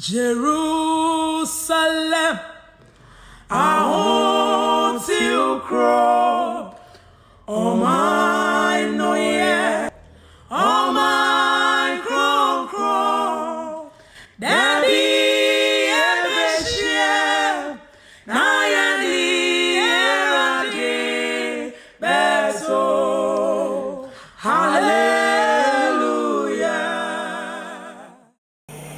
Jerusalem, I want to crawl. Oh my, no yeah. Oh my, crawl. Daddy, Ebeshia, Nayani, Eradi, Beso. Hallelujah.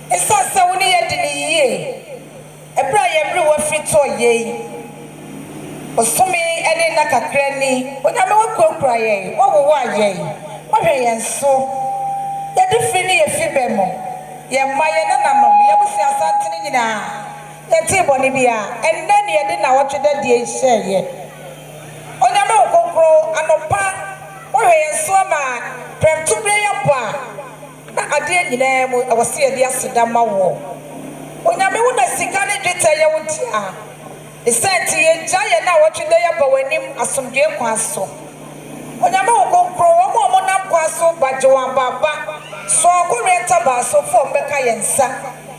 It's not so near the year. A prayer everywhere fit to ye. Osumi ene na kakra ni onyame wakura ye wo wo ye wo hwe ye so ye de fini ye fi bemo ye maye na nanom ye busi asantene nyina ye ti boni bia enne ne ye de na wotweda de hye ye onyame wakura anopa wo hwe ye so ma premtu bre ye bo na ade nyina mu awose ye de aseda ma wo onyame wo na sika ne dweta ye wo dia Isenti ye jaya na watwede ya bawanim asomdwe kwaso. Onyame okonkro wo mo nam kwaso bajewa baba. So akoreta ba so fo mbeka yensa.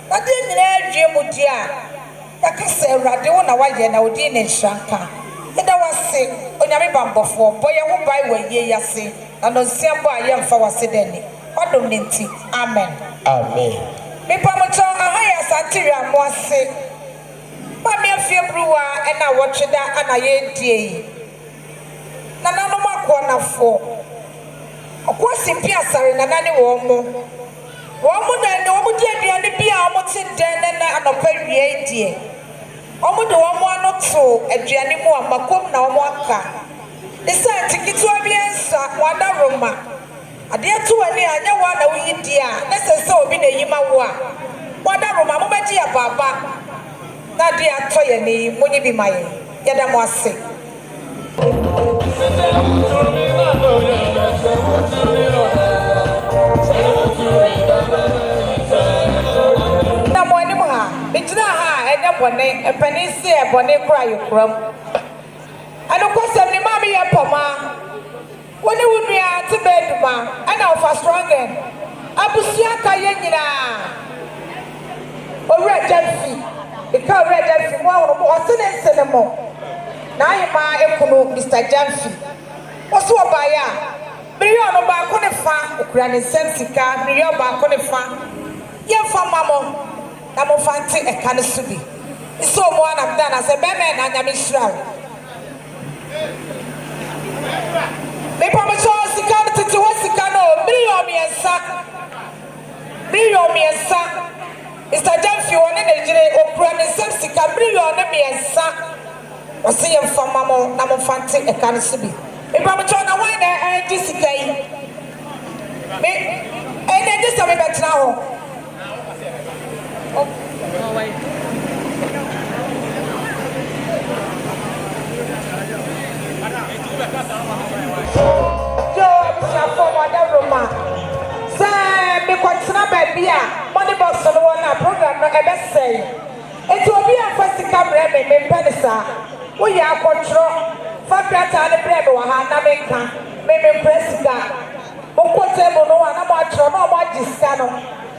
Na de nyina adwe mu dia. Yakase awrade wo na waye na odi ne hranka. Eda wase onyame bambofo boye ho bai wa ye yase. Na no nsiambo aye mfa wase dani. Odom ne nti. Amen. Amen. Me pamocho ahaya santiri amoase. Mami afiebruwa ena watcheda ana ye die na nanu makona fo okwasi pia sare na nani wo mu na ne wo mu die aduane bia wo ti den na anopa wie die wo mu de wo mu anoto aduane mu amakom na wo aka isa tikitu abiensa wada roma ade to ani anya wa na wo yidi a na sese obi na yima wo a wada roma mo baji ya baba na dia toye ni munyi bi maye yada mo ase na mo ni mo ha bitira ha enye bone epanisi e bone kura yukram anu kwasem ni mami ye poma woni wunua te beduma ana ofa strongen abusia ka ye nyina owura jamfi Ika red fi mo awon mo osene senemo na ayima ekunu Mr. Jamfi oso obaya million ba ko ne fa okura ne sensika million ba ko ne fa ye fa mamo na mo fanti e kan subi iso mo anam da na se be me na nyame hira me pa mo so sika no tete wo sika no million miensa Mr. Jamfi wone na jire okura ne sika million miensa wose ye mfa mamo na mo fanti e kan subi e ba mo na wan na di sika yi me e na di sa me betra ho yo shafo wada roma sa me kwatsina ba bia money box no na program no ebe sei enti obi afasika bre me penisa wo ya akotro fa prata ne bre me wa ha na me ka me presida mo kote mo no na mo atro na mo agiska no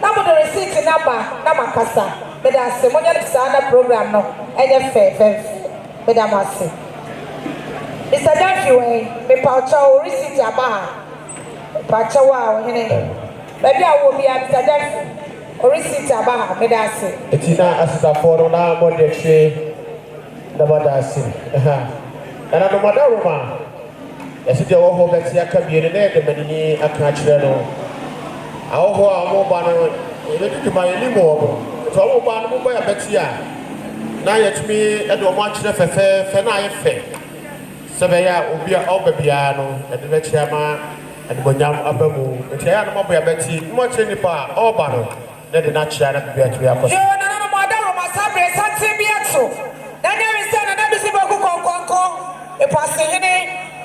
na mo the receipt number na makasa me da se mo nya sa na program no enye fe me da mase Mr. Jamfi we me pa cho receipt aba pa cho wa hene baby awo bi Mr. Jamfi receipt aba me da se etina asita for na mo de hwe na bada se ana no madaroma esije wo ho beti aka biere na de manini aka kire no awo ho a mo ba no ebe di ma yeli mo to wo ba no mo ba ya beti a na yetumi e do mo akire fe na ye fe sebe ya obi a obabia no e de beti ama adibonyam abamu eti ya no mo ba ya beti mo kire nipa oba no na de na kire na bia to ya ko yo na no madaroma sabre santi biato na nya mi se na bisi ba ku konkonko e passe hene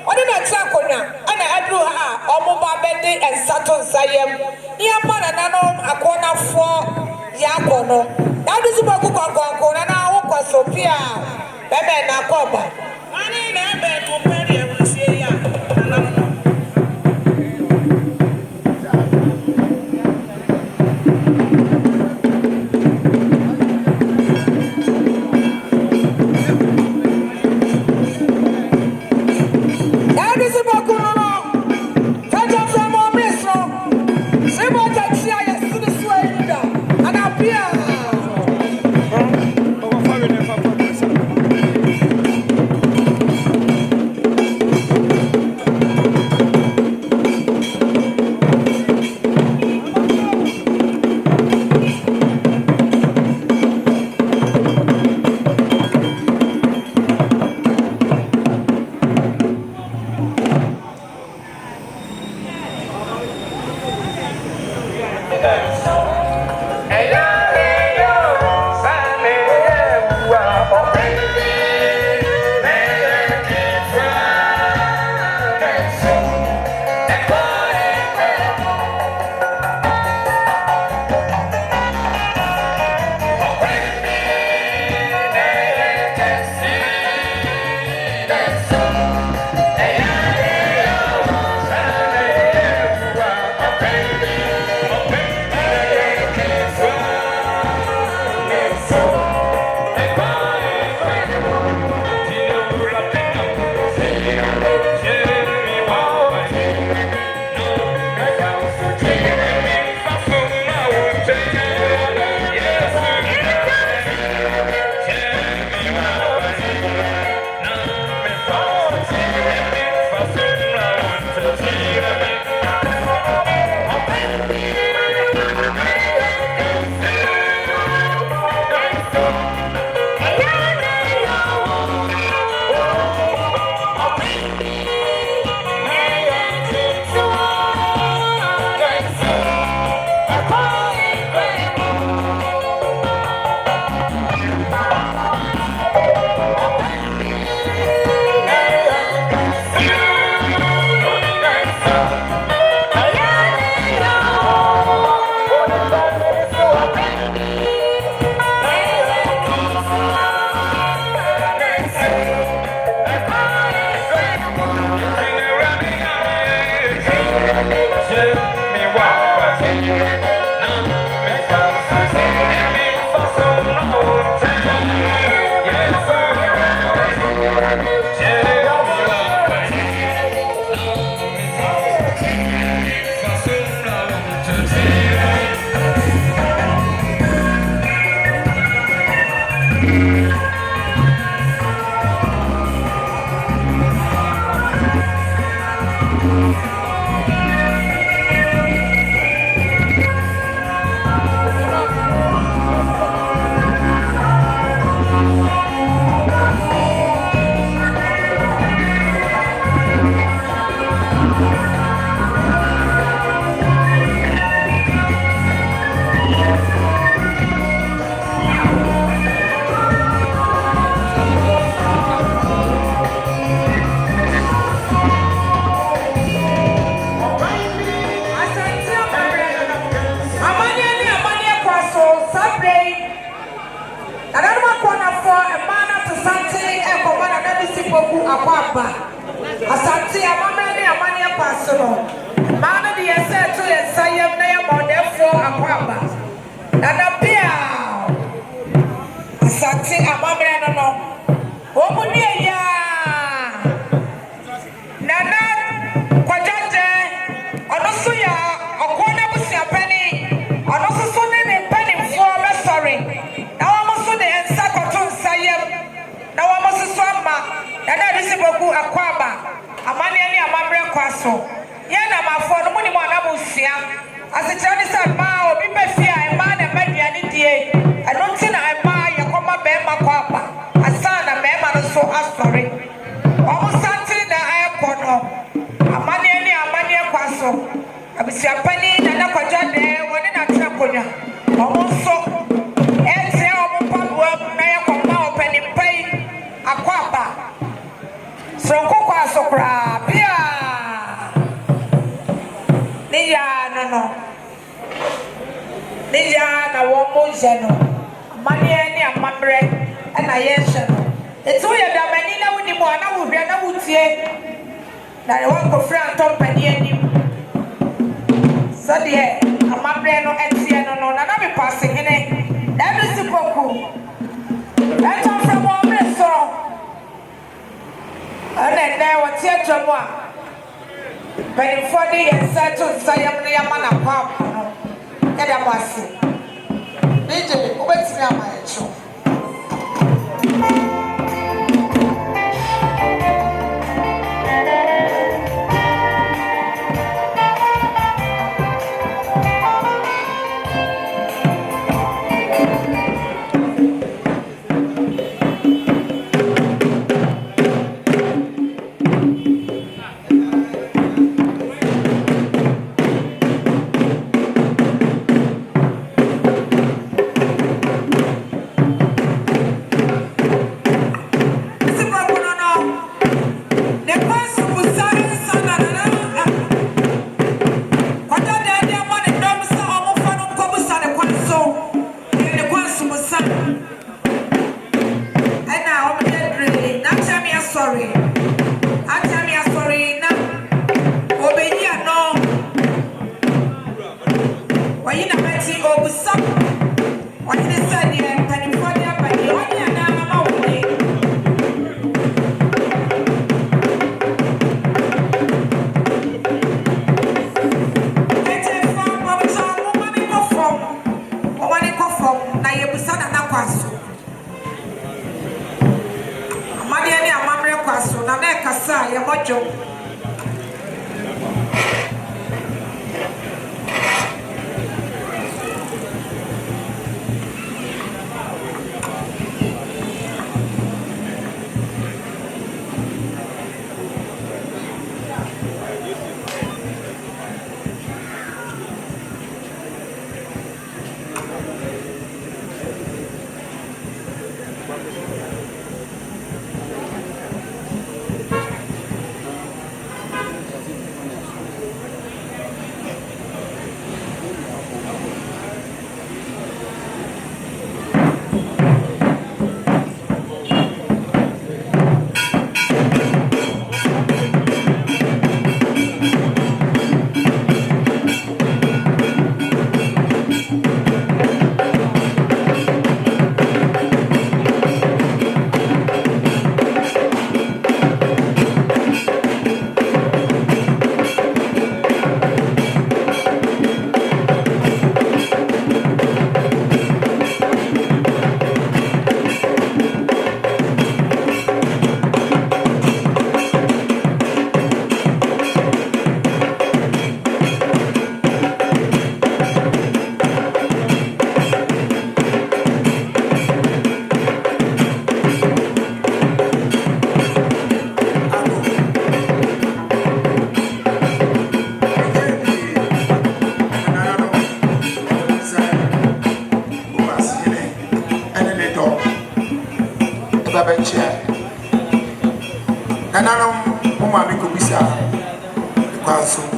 oni na tira konya ana adru ha omo ba bede ensato nsayem ni apa na nanom akona fo ya kono na bisi ba ku konkonko na na wo kwasopia bebe na koba ani na be ko pere e wasie ya Aquaba. Asante amamene amane apaso no. Maana de yese to yesayem na yamodefo Aquaba. Nana pia. Asante amamene no. Omuni ya. Nana kwajaje onoso ya okona busia pani. Onoso so ne pani fo me sorry. Na wamoso de ensa koto nsayem. Na wamoso so ama. Nana disiboku Aquaba. Amane ani amamre kwaso. Ye na mafo no muni mo anabusia. Asikyerɛ ne sɛ ma obi bɛfia ɛma na maduane die. Ɛno nti na ɛma yɛkɔma bɛrima kɔ aba. Asa na bɛrima no so asɔre. Ɔmo sante na ɛkɔ no. Amane ani amane kwaso. Abisia pani na na kwadwa de wɔne na tena konya. Ɔmo nso ɛte ɔmo paboa na yɛkɔma ɔpani pai akɔ aba. Sonko kwaso kra bia. Niya no. Niya na womo jeno. Mani ani amamre na yeshe no. Etu ye da mani na wudi mo na wo hwe na wutie. Na ye wan kofra antom pani ani. So de amamre no etie no na na me passe hene. Na bi sikoku. Eto from omre so. Ana na wotie twamo a. But for the settled Sayam Yamana Pop, Edamasi. DJ, what's my show?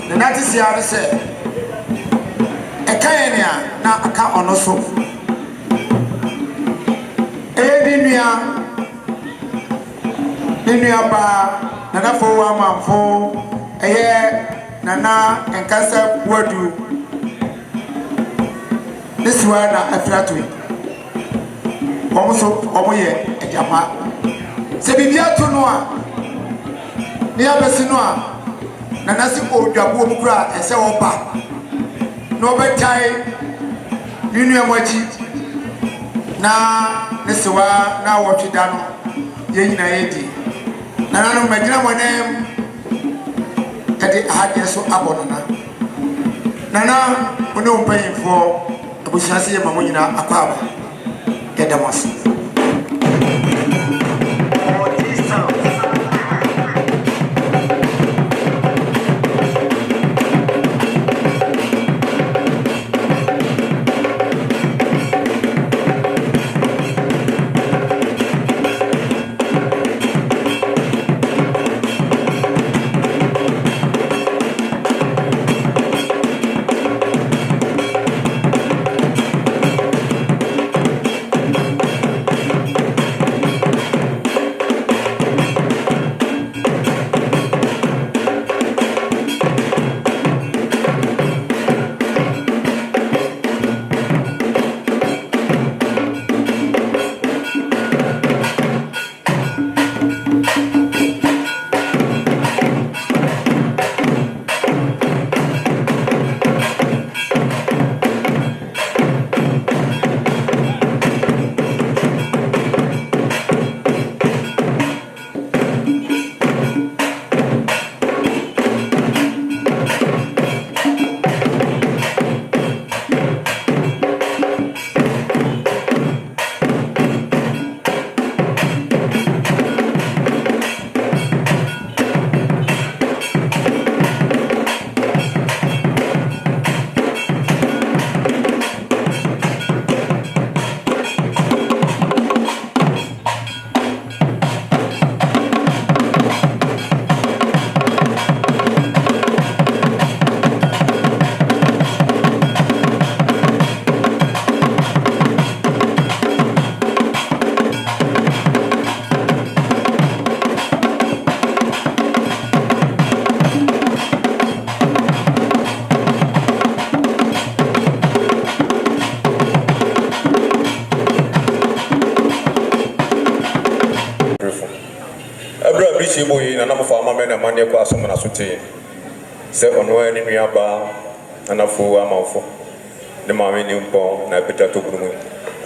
The Nazi Yard said, a Kayania, now a car on a sofa. Edinia, Bar, nana fo wa manfo nana enkasa wadu nisiwa na afrato omo ye ejama se bibia to no a ne abesi no a nana si odwabo mu kura ese oba no betai ninu amachi na nisiwa na wotwida no ye nyina yedi nana no magina monem ede ahade so abonana nana one umpanyimfo abusiase ye mamo nyina akwaba kedamasi Boy, and I'm a farmer and a man, you cross someone as to say, on one in your bar, and a fool amount the mammy new pong, and I put to bloom.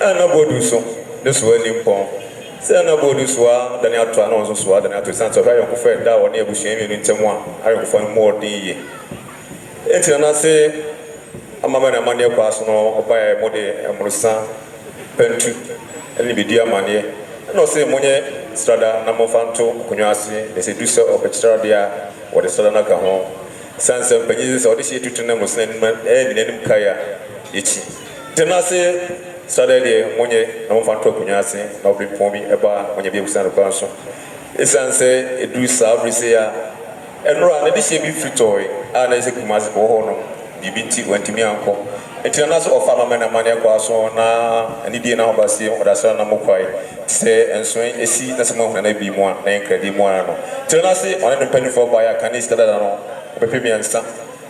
And nobody do so, this way new pong. Say nobody swar, then I try also swar, then I to sense of I prefer that one near Busham in someone, I will find more than ye. It's an say, a man and money cross no, buy a mode and Musa, Pentu, and be dear money. No say money. Strada na mofanto kunywase de se duso opechtra dia wo de strada na ka ho sanse panyi se odi shetu tuna musnen nenim kaya yichi tenase strada de monye na mofanto kunywase na obi pomi eba monye bi busan ko so sanse edu sabrisi ya enro na de she bi fritoy ana se kumase ko ho no bibinti wantimi anko etenase ofama mena mane ko so na ani die na obasi odasra na mokwai se ensoin esi na se mo na bi mo na enkredi mo ano tenase on the penny for buyer kanis tada no obepi ansa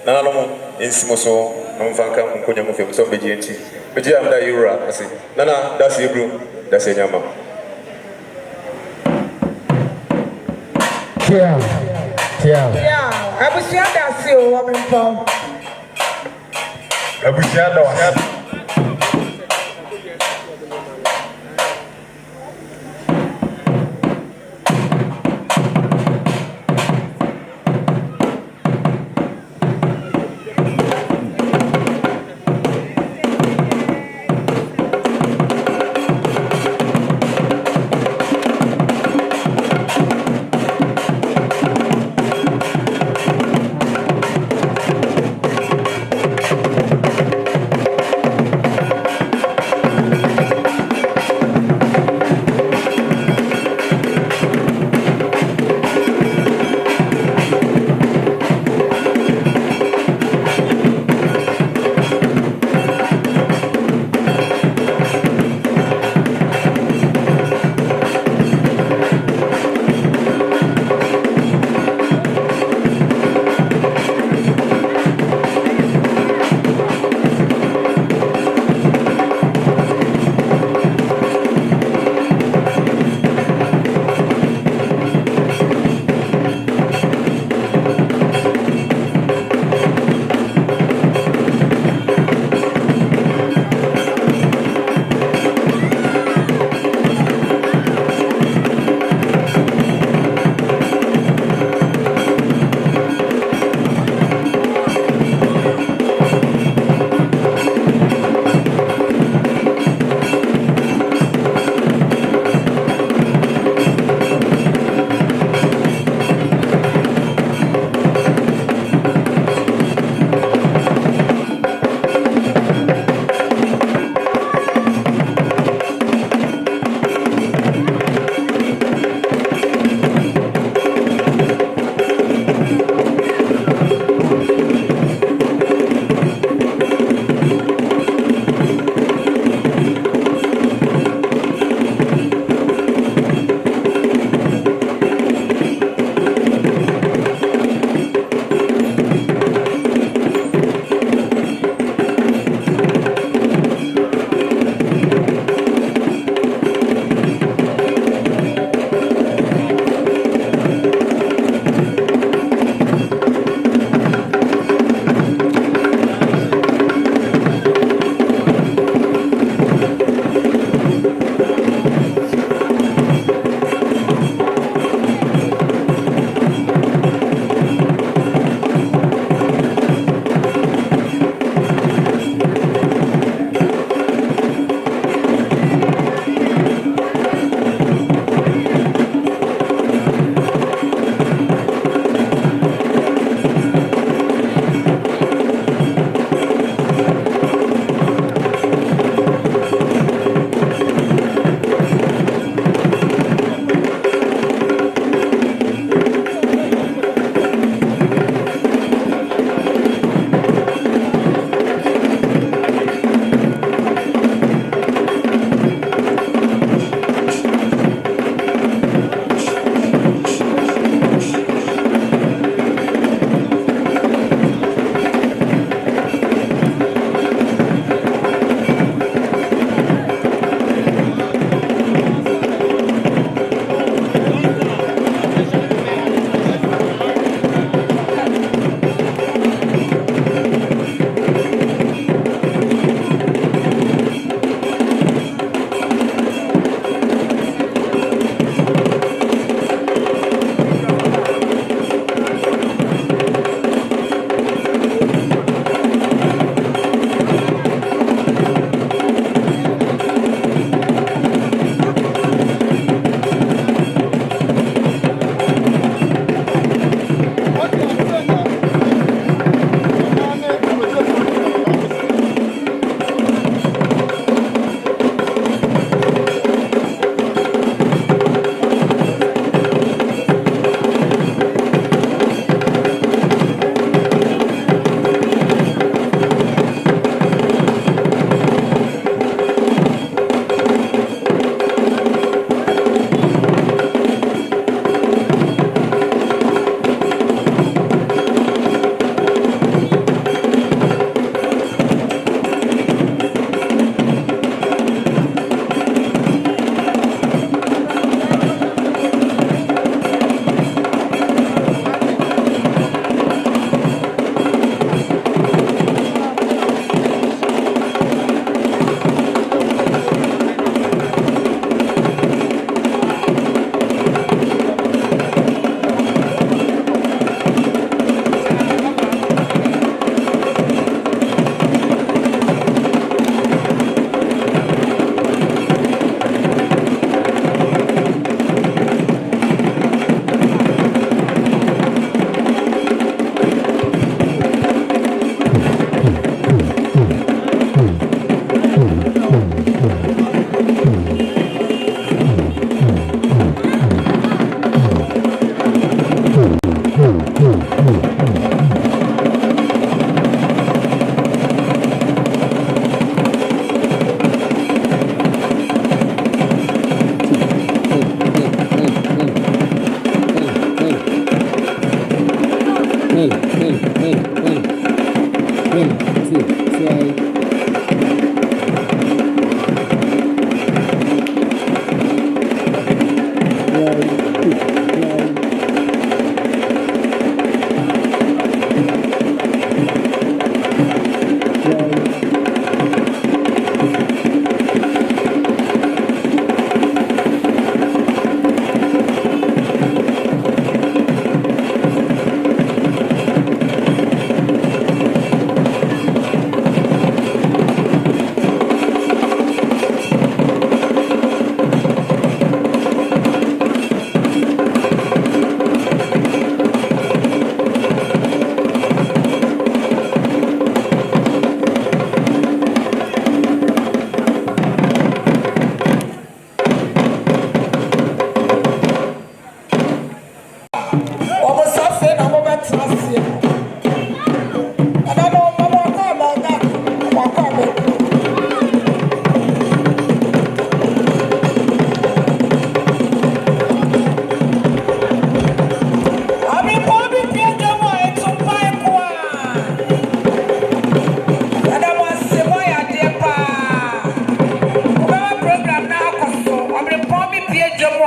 na no mo ensimo so no mfanka nkonya mo fem so beji enti beji am da yura asi nana that's you bro that's nyama yeah abusia that's you woman from abusia da wa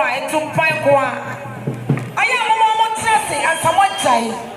a etu pan ko a aya mo trase asamo jai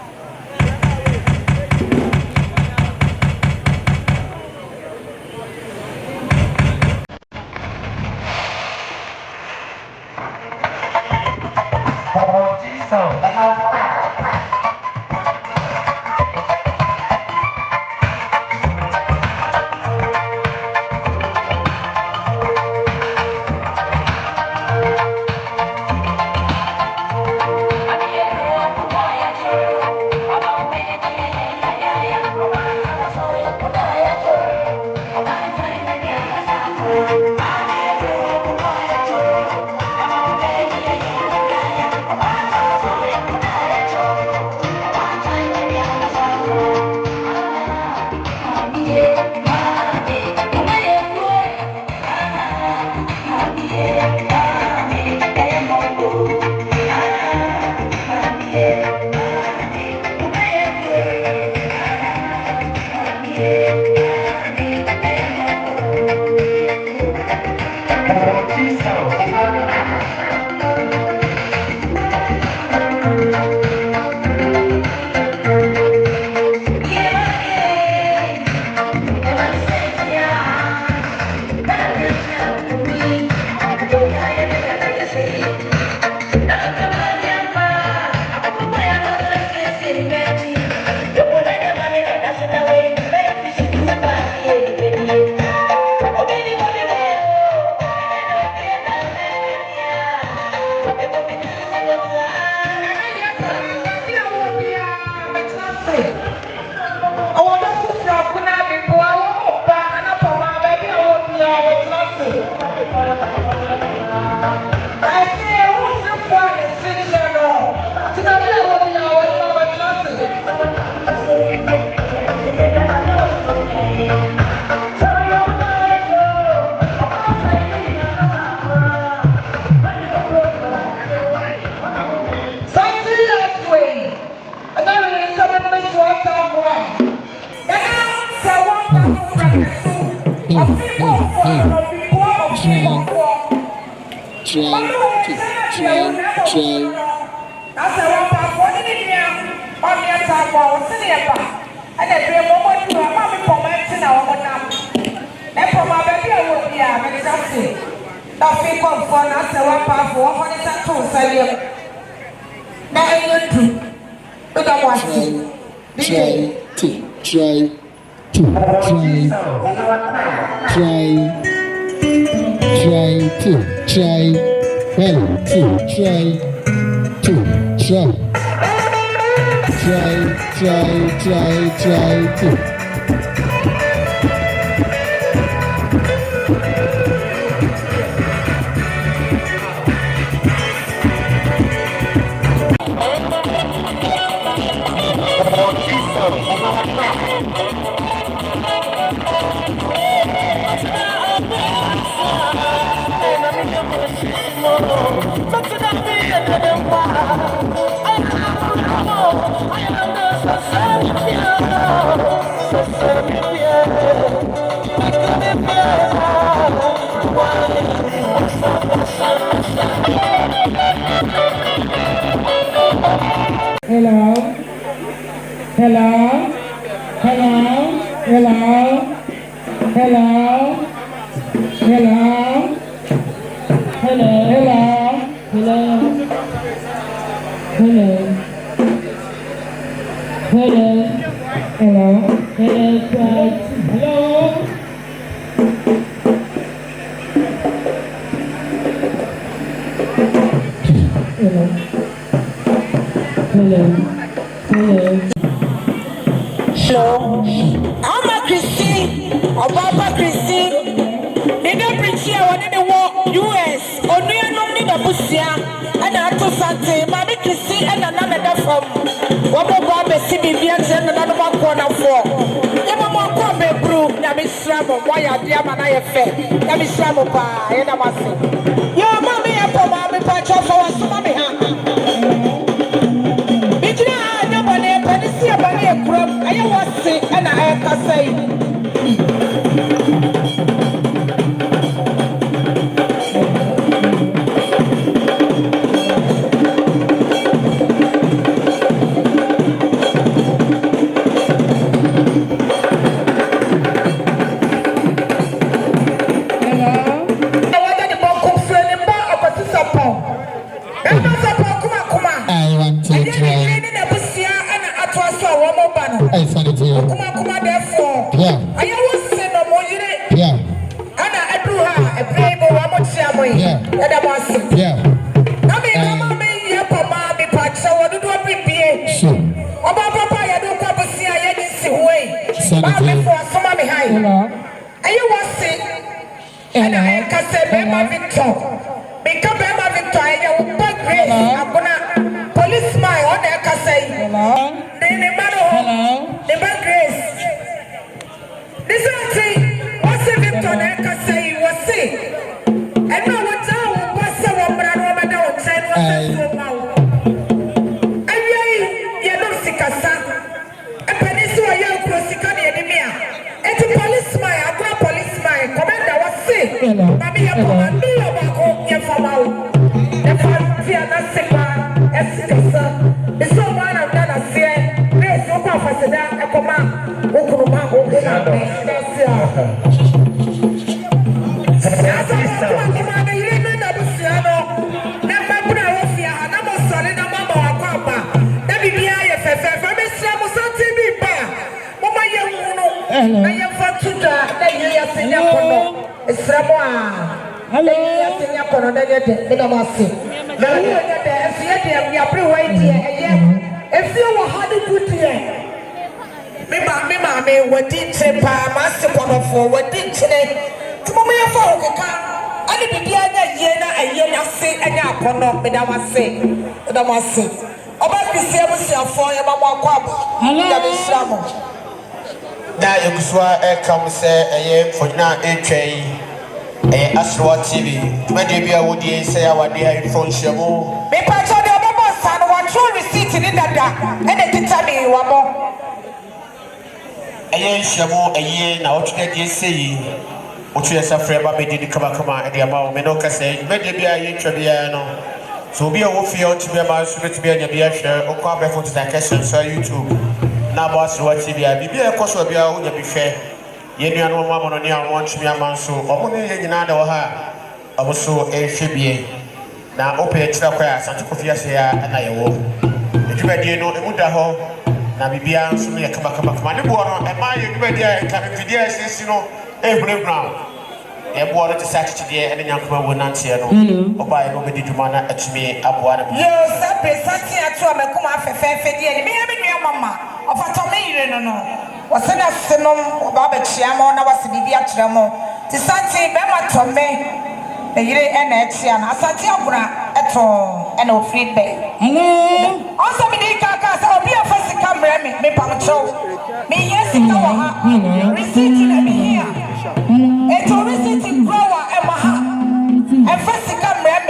boy. That was it. Yeah. I mean, Mama, me, Papa, me, Pacha, what do I be? Sure. Papa, I don't come to see I didn't see way. Senator. For some behind. And you was sick. And I can say, Bema Victor. Because Bema Victor, I will put grace. I'm gonna policeman on there can say. The man the bad grace. This is what say. What's the Victor I can say you was sick. And no one's out. What's the one brother over there on side? What's the one? And you don't sick as son. A peninsula, you're crossing the enemy. And the policeman, I got policeman. Commander was sick. Mammy, you come and be about your family. The family are not sick. It's so one of them are saying, there's no prophecy that I come out. Okuma, Okuma, that's it. Me what did say pa master for what did say to me for and it began a year say and I cannot be that was say that was say about the same for your mama quab. Now you come say a year for now a Astro TV. Maybe I would say our dear phone show. Me patch on the mama son one true receipt in that and it did tell me one more. A year shamo a year now to get say what you are afraid about me did come and the amount Menoka say, maybe I introduce. So be a wolf here to be about to be a beer share or come back to the question so YouTube. Now, boss, what TV, be a cost of your own be fair. Yen no mama no nia want me amanso omo ne nyina da wo ha oboso e hwebie na ope kira kwa asante kofia se ya na ye wo edwumadie no emuda ho na bibia nso ne kama ne bo no e ma ye edwumadie ka mfidie asisi no e hurehura e bo no te sa chichide e nyankoma wo nantie no oba ye no be didwuma na atumi aboa na yo sabe sati atu amekuma afefefe die ni me ya me nua mama ofato me yire no wasena senom baba chiamo na wasibibi atramo ti santi be matome e yire ena etia na asante abura eto ena ofri be also me dey kaka say obi afasi camera me pamcho me yesika wa ha receipt na me here eto receipt grower e ma ha afasi camera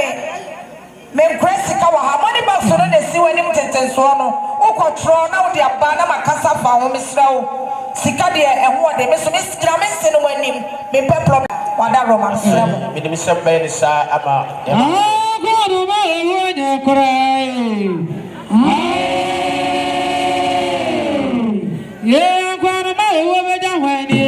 me kwesika wa ha money box no na si wani mtetenso no ukotro na odi aba na makasa fa ho misra wo sika de ehwo de me so me sikira me se no wanim me problem wada romance ram me dem se be ni sa ama godo ma wonya krai ye godo ma wo be ja wani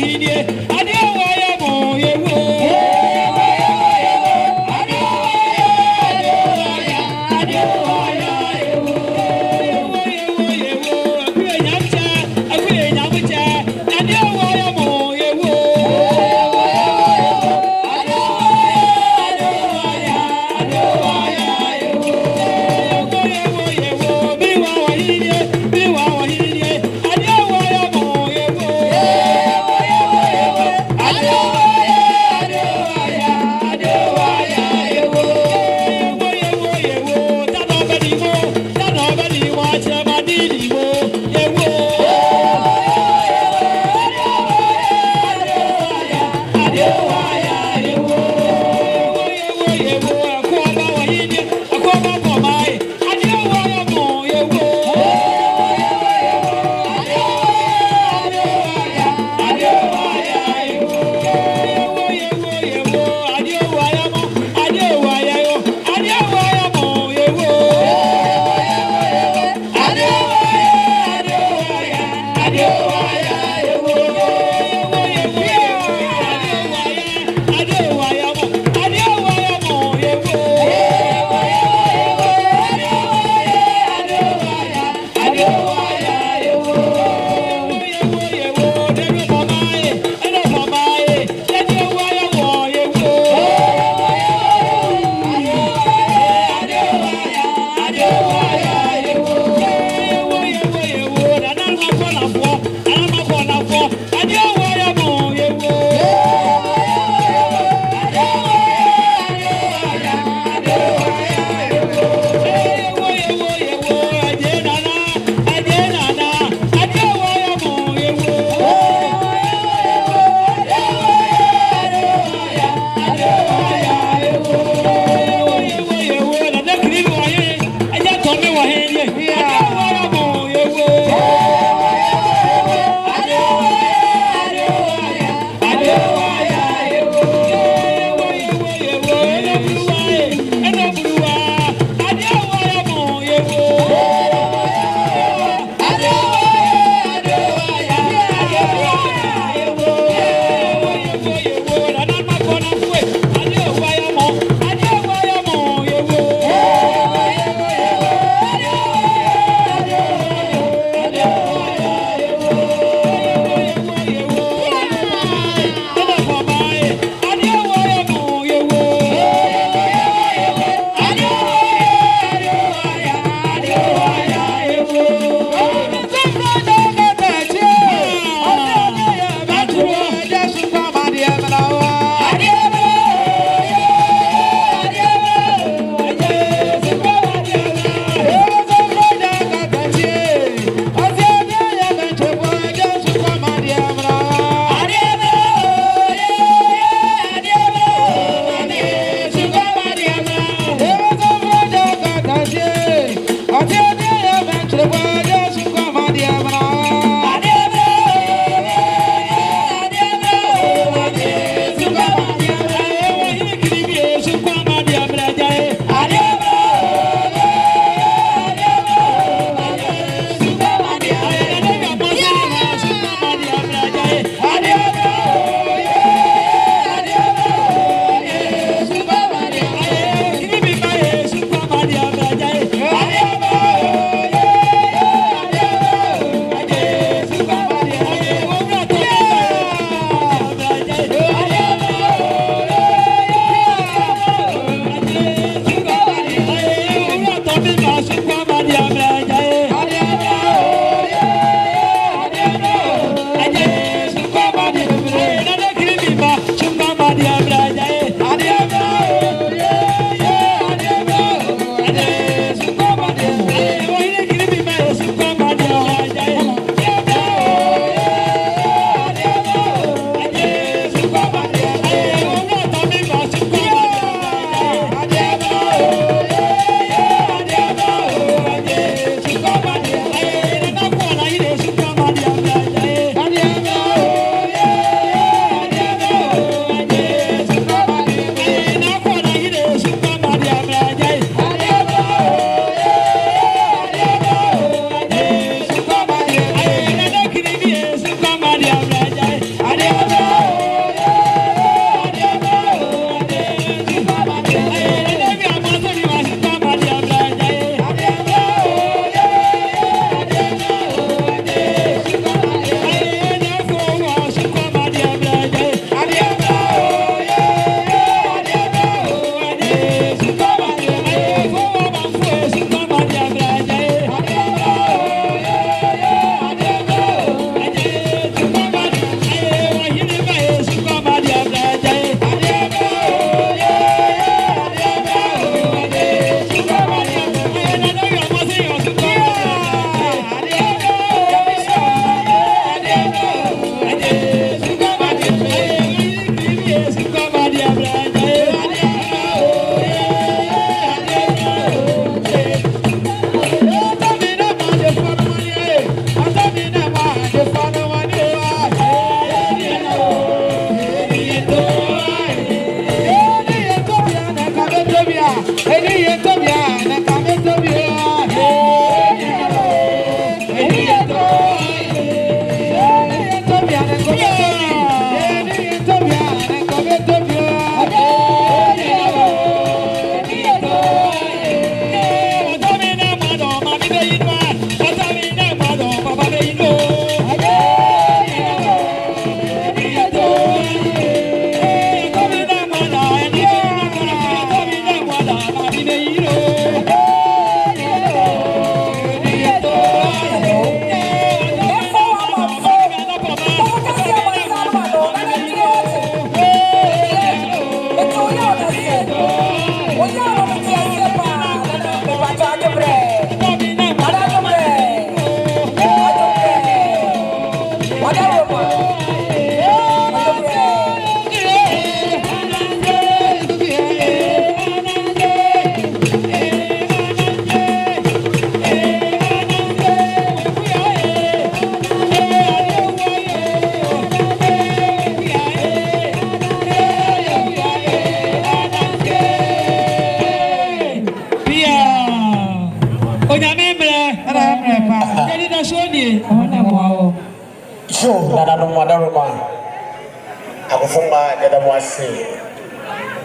I'm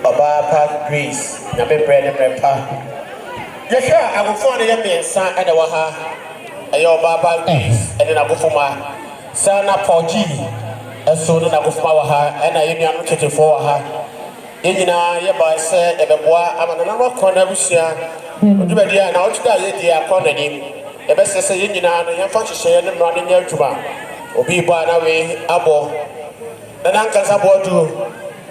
Baba Greece, Nabe Bread and Repa. Yasha, I will find a young son and a waha, a your Baba Greece, and then I go for my son up for G, and so then I go for her, and I am looking for her. Inina, Yaba said, and the boy, I'm another corner this year. But you better now to die, dear corner him. The best say, Inina, and your function share them running your tuba. Obi Banawe, Abo, then Uncle's about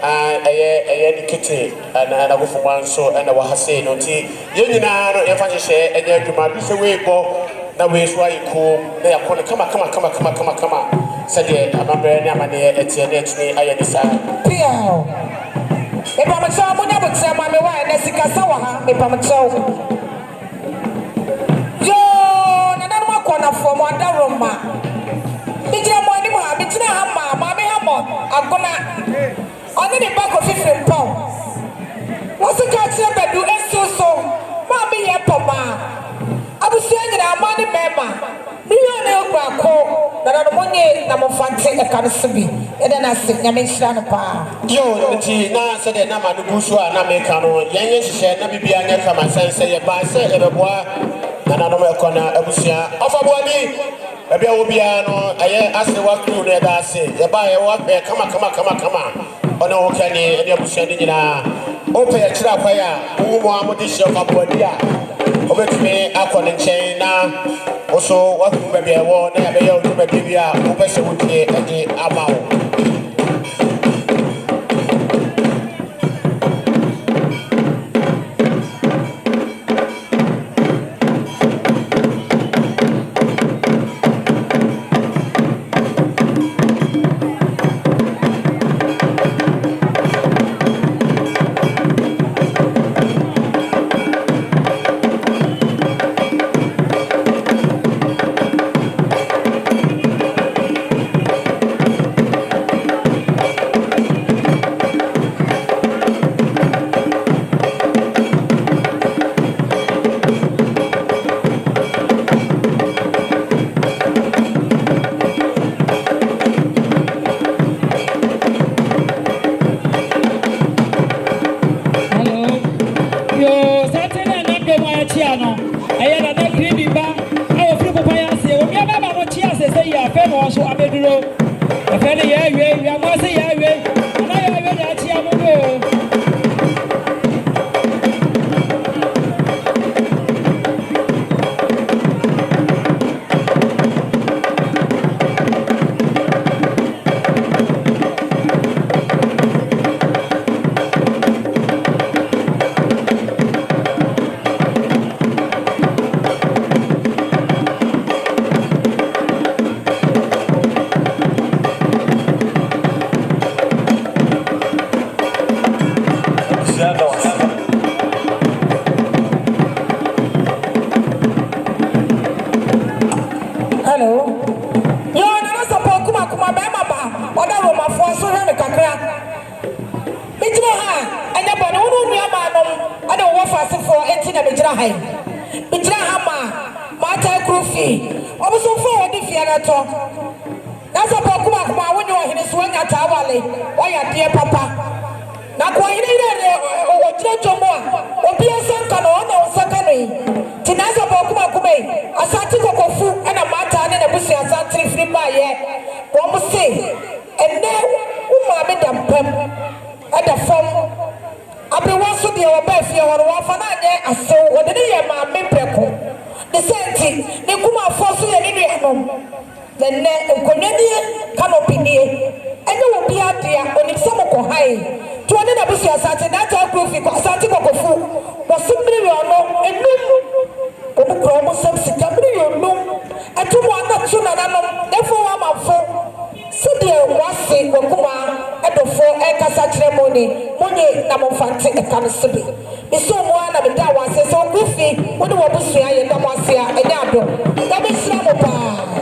educated and I go for one so and I was saying, no tea. You know, if I say, and you might be so way, that way is why you cool. They are going to come on. Said, I'm a very young man here at your next day. I decide. Pio. If I'm a child, when I would say, my wife, and Sikasawa, if I'm a child. Yo, another corner for one room. Between morning, between Hamma, Mammy Hammond, I'm gonna. Only the back of 15 pounds. What's the catch up and do so? Mammy, Papa. I was saying that I'm money member. You know, that I'm money, I'm a fancy, I can't see. And then I said, I'm in Shanapa. Yo, now said that I'm a Bushwa, and I'm a canoe. Young said, let me be a come and say, by say, a boy, and I don't know, corner, a bushia. Of a body. Maybe I will be an I asked the work to that I say, the buyer walk there, come on. Oh no, can you send in open a trap fire? Who want this show up with ya? Over to me, I couldn't chain now. Also, what will be a war, never be able to be here, who best would be a amount. wase wakuma edofo ekasa ceremony monye na momfante ekansobi biso mo na beda wase so kufi wode wo busua ye da wase a enya ado da be sira mo pa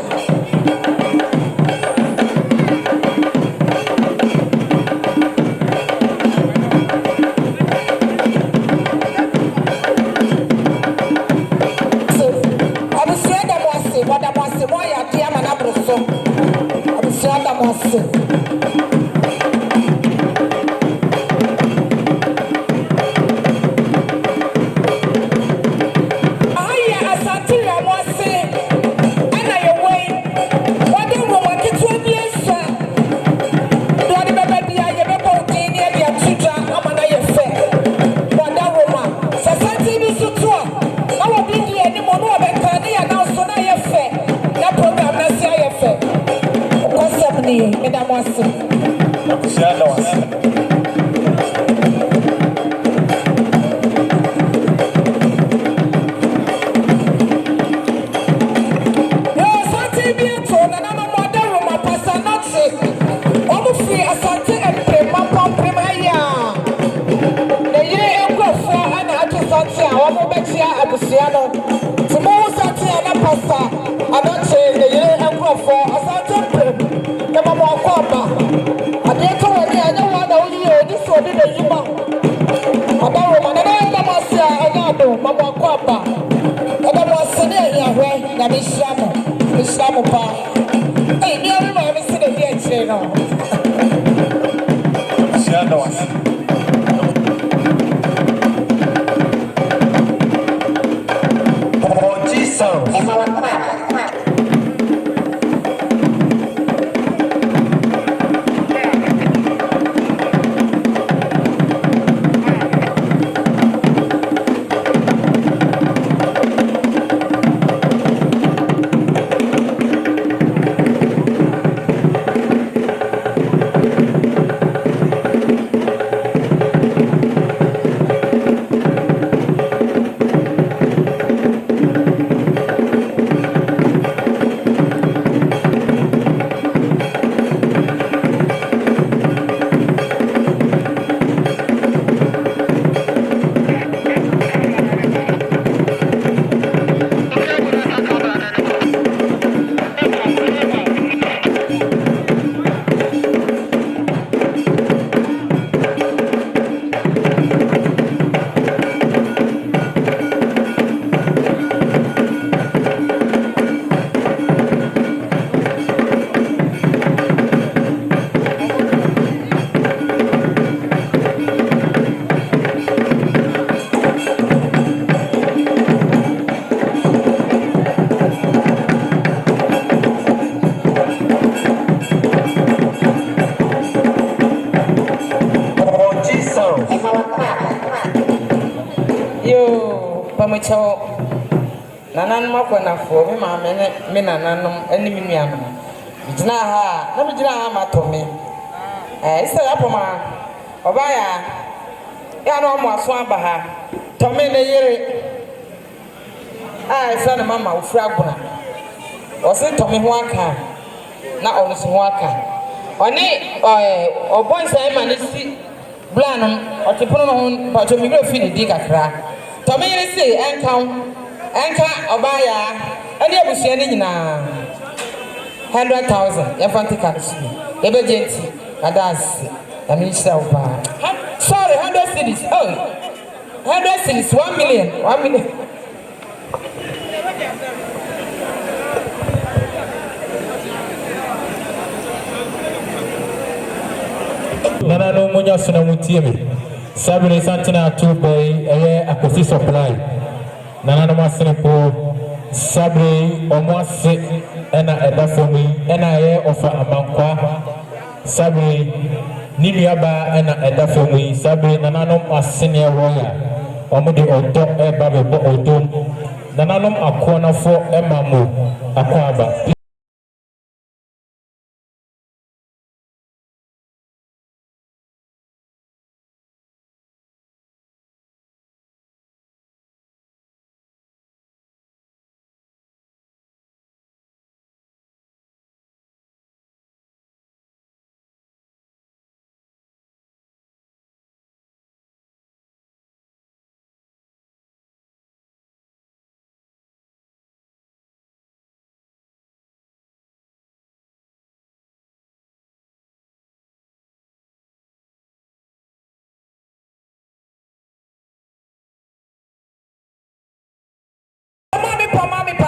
Nanan makwana fo me ma me nananom ani me nuanom gina ha na me gina ha ma to me isa ya poma oba ya no mo aso aba ha to me ne yere isa na mama ofura aguna o se to me ho aka na ono so ho aka oni obon sai ma ne si blanom o te pono no ho pa to me go fi ni di kakra to me yere se enka obaya ani abusia ni nyina 100,000 ya fanti kansu e be genti adas ya mi sha oba sorry 100 cities 100 cities 1 million Nana no munya suna mutiemi sabire santina 2 boy akosi supply Nana no masene po sabre omwase ena edafomi ena ofa amankwa sabre niniaba ena edafomi sabre nana no masene roya omudi odo eba bebo odom nana no akona fo emamu akwaba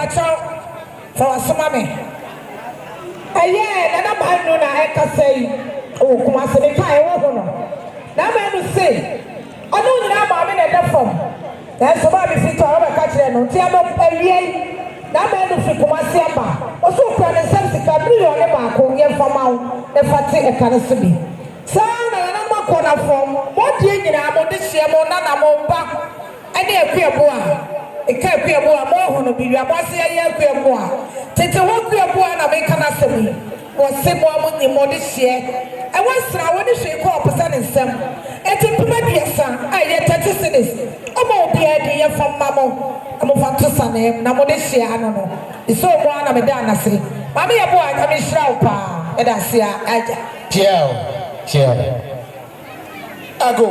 pacho for asomame aye na na ba no na ekasai o kuma se me kai wo ho no na ma no say onu nyina ba me na da fam na so ba bi fit o ba ka kire no ti aba awie na ma no fi kuma se aba o so kra ne sem sika million ne ba ko ye fama wo e fati e kan se bi sa na ma ko na fam mo die nyina mo de hie mo na mo ba ene ekuebo a eka ekuebo a mo ho no bi wi abase ye ekuebo a tete wo ekuebo a na me kana se bi wo se mo amunyi mo de hie e wasra wo de hwe ko opesa ne nsem eti pima biasa a ye 30 cedis omo obi a de ye fama mo amofa to sane na mo de hie ano no iso mo ana me da na se ma me ye bo a ka me hira wo pa e da se a aja Chill. Ago.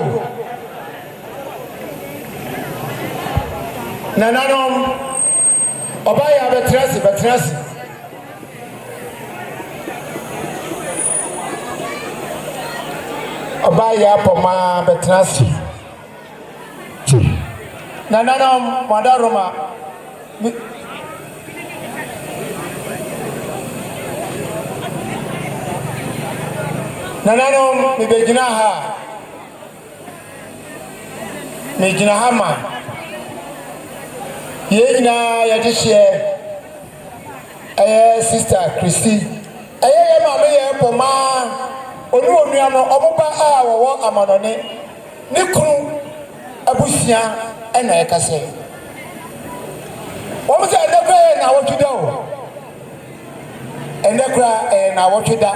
Nananom Obaya betrasi. Obaya poma betrasi. Nananom Madaroma. Nananom mejina ha ma yena ya de share sister Christy ya ma me ye poma onu onua no omoba a wo amanone ne kunu abusia na e kase wo mo se enekra na wotuda o enekra na wotuda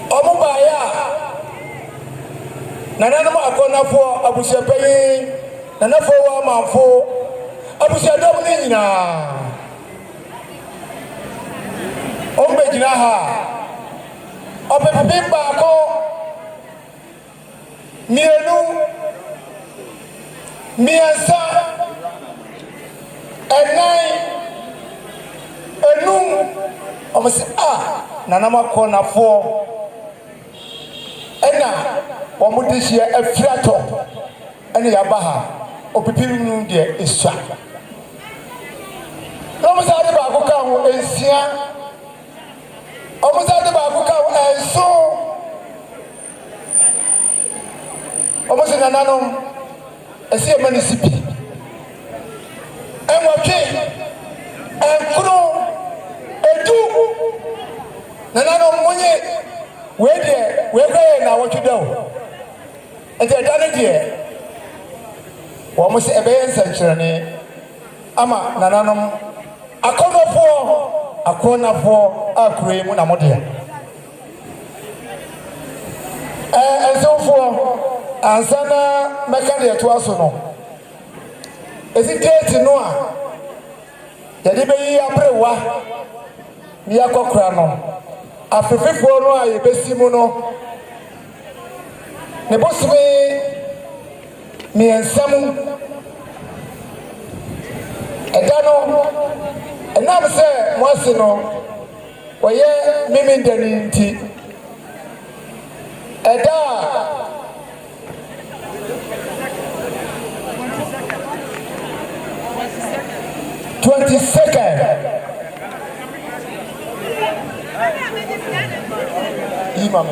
omoba ya nananom akonafo abusiapayi nanafo wa manfo abusiadom ni nyina ombe jina ha opepepe baako miensa enum omse nanam akonafo ena wamudishia efrato ene yabaha opipiru nu de isha omuzade ba ko kan ensia omuzade ba ko kan enso omuzina nanom esi emanisipi enwatwe enkuru edu nanom munye we kwe na wotuda o ete dane de wo mo se ebe nsankyerene ama nananom akonafo akure mu na modea ensofo ansana meka de to aso no esi date no a yade be yi abrewa ni akokura no afefefo no a yebesimu no ne bosme miensamu edano enam se mwase no oye mimi ndani nti eda 22nd imam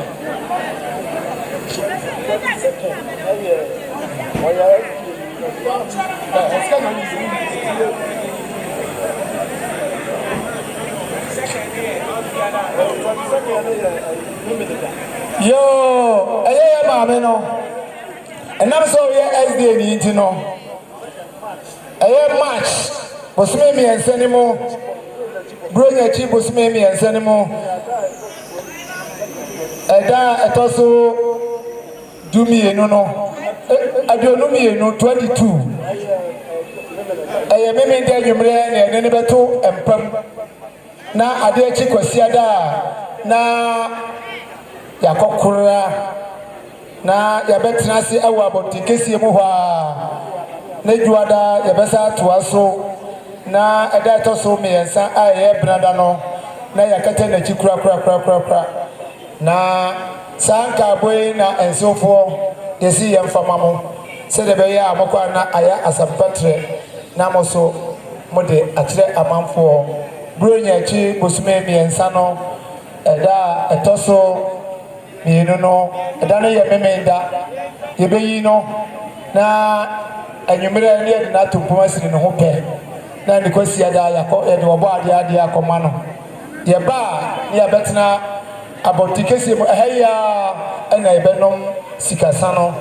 yo eye maame no enam so ye SDA ni nti no eye march bosme mi ensenimo bronya chi bosme mi ensenimo eda etoso dumienu no aduonumienu 22 eye meme ndi adwumre na ene ne beto empam na ade achi kwasiada na yakokura na yabetina se awu abotinkesie mu hwa na juada yabesa toaso na eda etoso miensa aye brada no na yakata na chikura na sanka boy na ensofo yesi yemfama mo se de be ya amokwa na aya asampatre na moso mode akyerɛ amanfoɔ buro nyaakyi bosume mmiɛnsa no ɛda ɛtɔ so mmienu no ɛda no yɛ memenda yɛbɛyi no na anwummerɛ ne yɛde no ato mpom asiri ne ho pɛ na ne kɔsi ada yɛde wɔbɔ adeɛ akɔma no yɛba a ne yɛbɛtena abɔnten kɛseɛ mu ɛha yi a ɛna yɛbɛnom sikasa no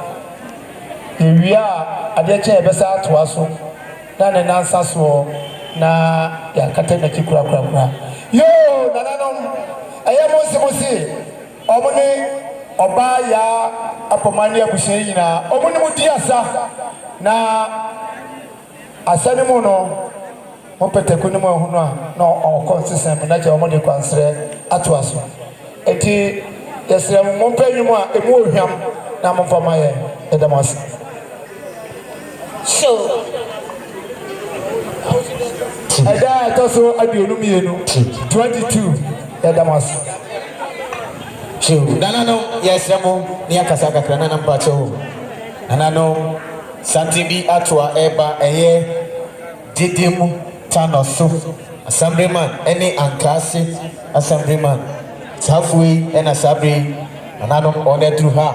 yɛwie a adeɛ kyɛ yɛbɛsa atoa so na ne nansa soɔ na yɛakata n'akyi korakorakora yoo nananom ɛyɛ mo nsi ɔmo ne ɔbaa yaa apɔma ne abusua nyinaa ɔmo ne mu di asa na asa ne mu no mo pɛtɛko ne mu ahu no a na ɔkɔ nsesɛn mu na kyɛ ɔmo de kwansrɛ atoa so eti yɛsrɛ mo mpɛ nnwom a emu ohwam na mo mfa ma yɛ ɛda mo ase so ɛda ɛtɔ so aduonu mmienu 22 ɛda mo ase Nanano, yes, Ramo, Niakasa Kakranana Pacho. Nanano, Santibi Atua Eba, Aye, Didimu, Tanosu, Assemblyman, any Ankasi, Assemblyman, Safui, and Asabri, Nanano, honored through her.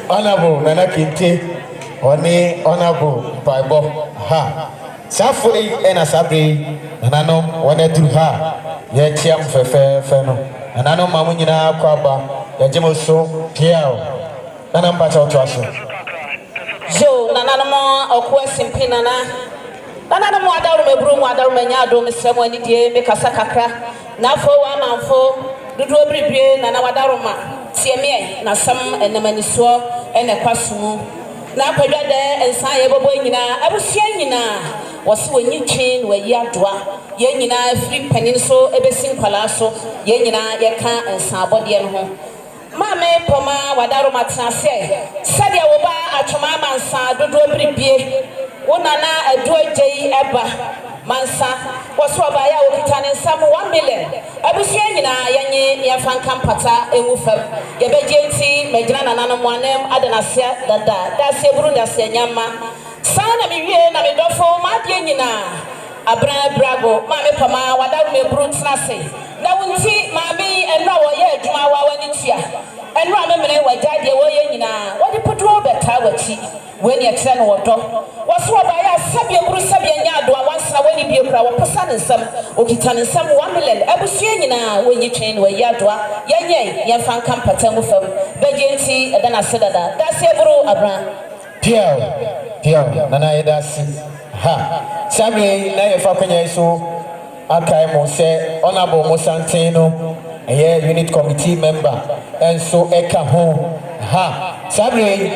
Honorable Nana Kinte, Oni Honorable Bible, ha. Safui, and Asabri, Nanano, honored through her. Yet, Yam Feno. Nanano Mamunina Kwaba, Yajimoso, Piao, Nanampacha Trasso. Jo, Nanamo, or question Pinana. Nanamo, I don't remember what I remember, Miss Samuel, make a sacra. Now for 1 month for the Dobri, Nanawadaroma, CMA, Nasam, and the Manisua, and a Quasumu. Now, Pagade and Sayabo Boyina, I was saying was when you chain where Yadwa, Yenina, Free Peninsula, Ebesin Palaso, Yenina, Yaka, and Sabody and home. Mame Poma, Wadaro Matase, Sadia Woba, Atoma Mansa, Dobri Bie, Unana, a Dua J. Eba, Mansa, was Wabaya, Witan and some 1 million. I was saying, Yanni, Yafan Campata, and Wufel, Yabejanti, Medran and Anamonem, Adanasia, that's a Brunda Senyama. Sana miwie na medofo madie nyina abran brago mame pama wada me brut na se na wonti mame enra wo ye adwuma wa wani tia enra me mene wajade wo ye nyina wodi podo beta wachi weni ekre no wodo woso ba ya sabia buru sabia nya ado awansa wani bie kura wo posa ne nsam okita ne nsam 1 million abusua nyina wonyi twen wo ye ado yenye ye fan kampata mu fam bejenti edana sedada da se buru abran Piao, Nana Edasi. Ha, Sabi, Nayafa so Akaimo say, Honorable Mosantino, a unit committee member, and so Eka home. Ha, Sabi,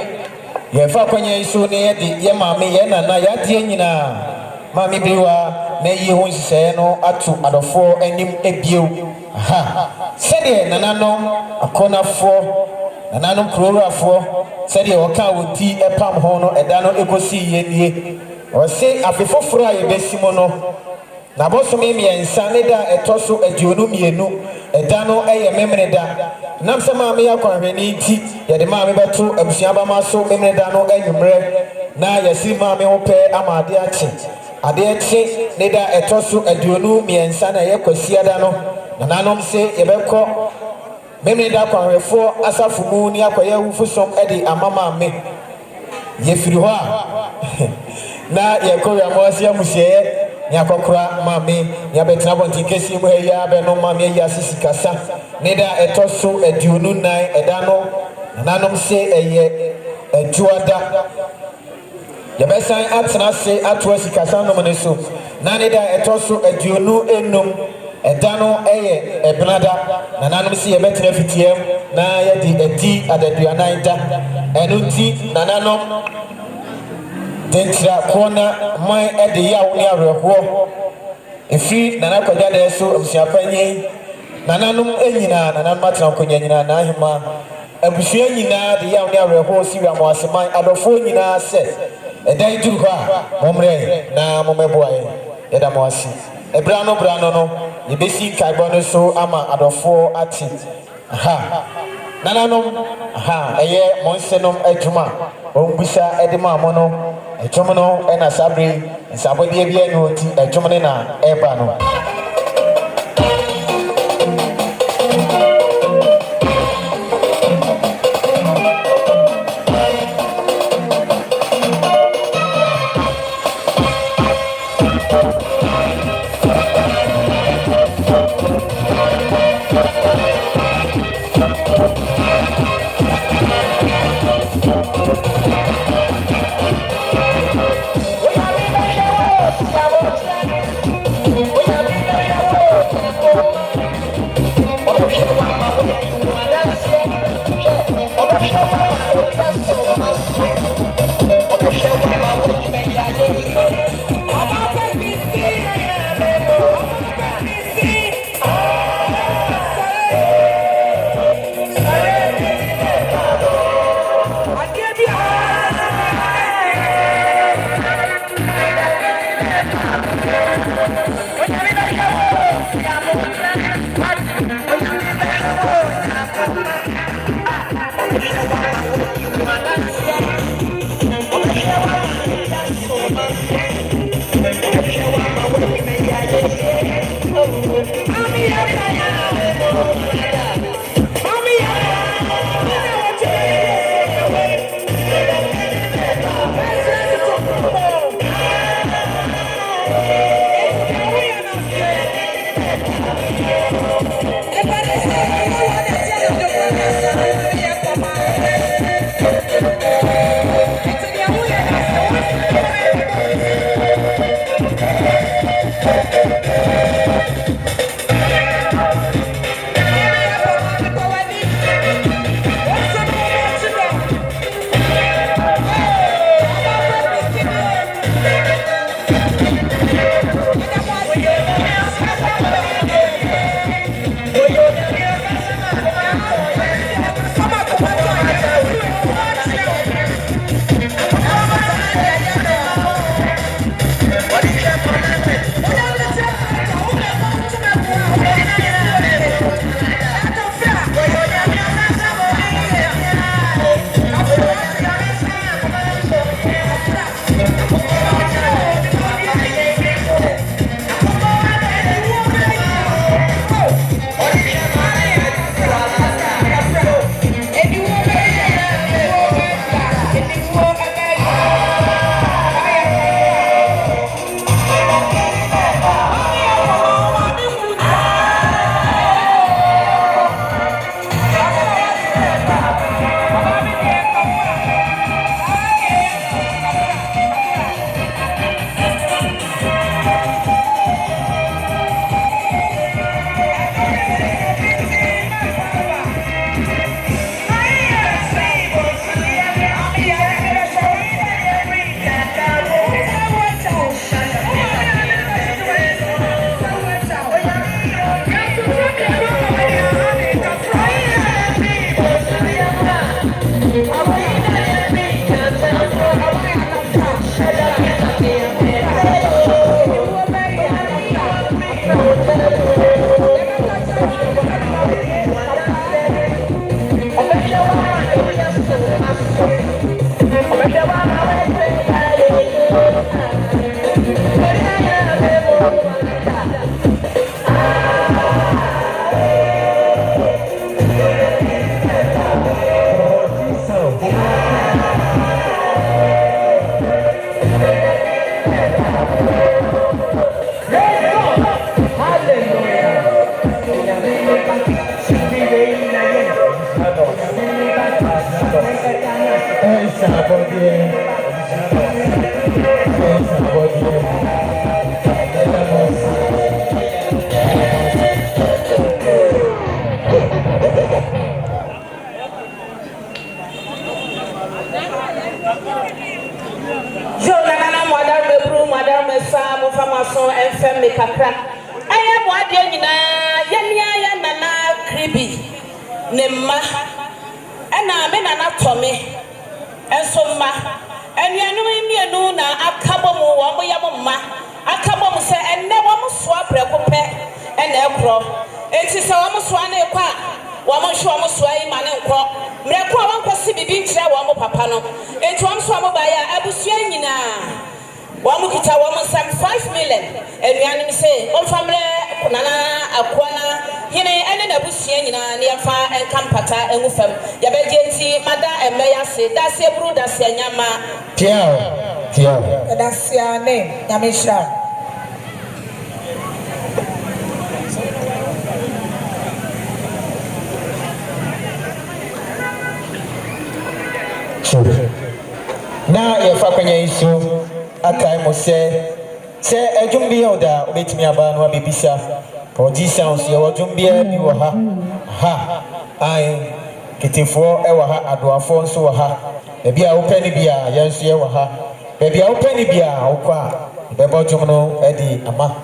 Yafa so near the Yamami Yana Nayatiana, Mammy Biwa, Nayi Hunseno, Atu, Adofo, and him Ebio. Ha, Sede Nanano, a corner for. Nanano Krora for said you would tea a palm hono, a dano ecosi ye, or say a before fry besimono. Naboso mimi and Saneda, a tosso, a Junum, a dano, a memorida. Namsama mea conveniti, yet the mammy batu, a Busiaba maso, memedano, and umbre. Na yasi mammy ope amadiachi. Adiachi, Neda, a tosso, a Junum, and Sana Ecosiadano. Nanom say, Ebeko. Meme da kwanrefo asafumu ni akoye wufusom edi amama me yefiri ho a na yekoya moasi amusie ni akokora mame ni abetena bontin kesi mu heya be no mame ya sisikasa ne da etoso aduonu nan eda no nanom se eye ajuada yabesan atena se atwa sikasa no ne so na ne da etoso aduonu enum edano eye ebrada nananum si ebetre fitiem na ye di edi adaduanaida enunti nananum dentra kona mai edi ya woni areho efi nanakoja de so amsiapanye nananum enyina nananum atna konya nyina na ahima abusua nyina de ya woni areho si wi amoaseman adofo nyina se edan duru ha momre na momeboae eda moasi Ebrano no yebesi kaibono so ama adofo ati ha nananom ha eye monsenom adwuma onbusa edema amono etwomo no ena sabre nsabodie bi enu oti adwumne na eba no One kita one some 5 million. And we are say, on family, Nana, Aquana, Hine, and then a bushing near far and Campata and Ufam. Yabagenti, Mada and Maya say, that's a brood, that's a Yama. Tia. That's your name, Yamisha. Na yefa kwanya isu akai mo se adwum bi oda obetimi aba no abebisa oji sounds ye odwum bi bi wo ha ai kitefo e wo ha adoafo nso wo ha bia wo pani bia yenso ye wo ha bia wo pani bia wo kwa bebo odwum no edi ama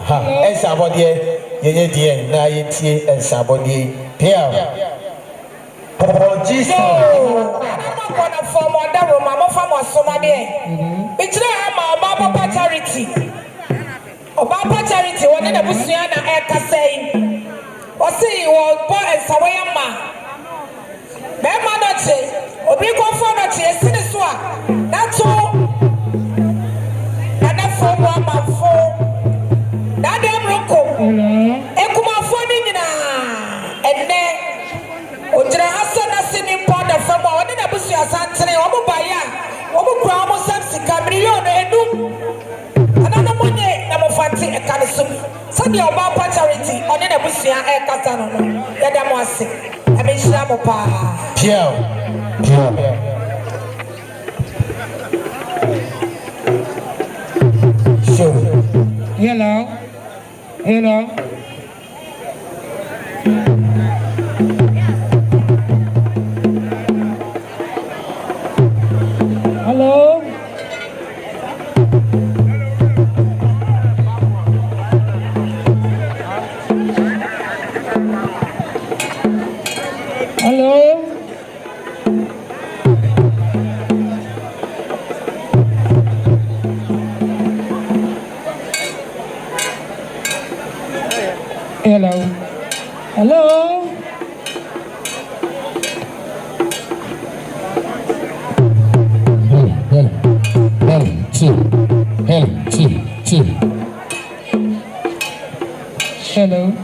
ha ensa abode ye die na ye tie ensa abode pia oji sounds Kona form order room, I'm from Somalia. It's not about charity. About charity, one in the Busiana Eka saying, or say you will put a Sawayama. Bema Noche, or bring one for Noche, a Siniswa. That's all. And that form one man for that damn Roko. Ekuma Fonina. And then, Ojra Hassan sitting part of from one in the Busia Santana, Obaya, Obukramo Samsika, Million, and another money, number 40 a canisum. Sunday about charity on the Busia Air Catano, Yadamasi, I mean Shamopa.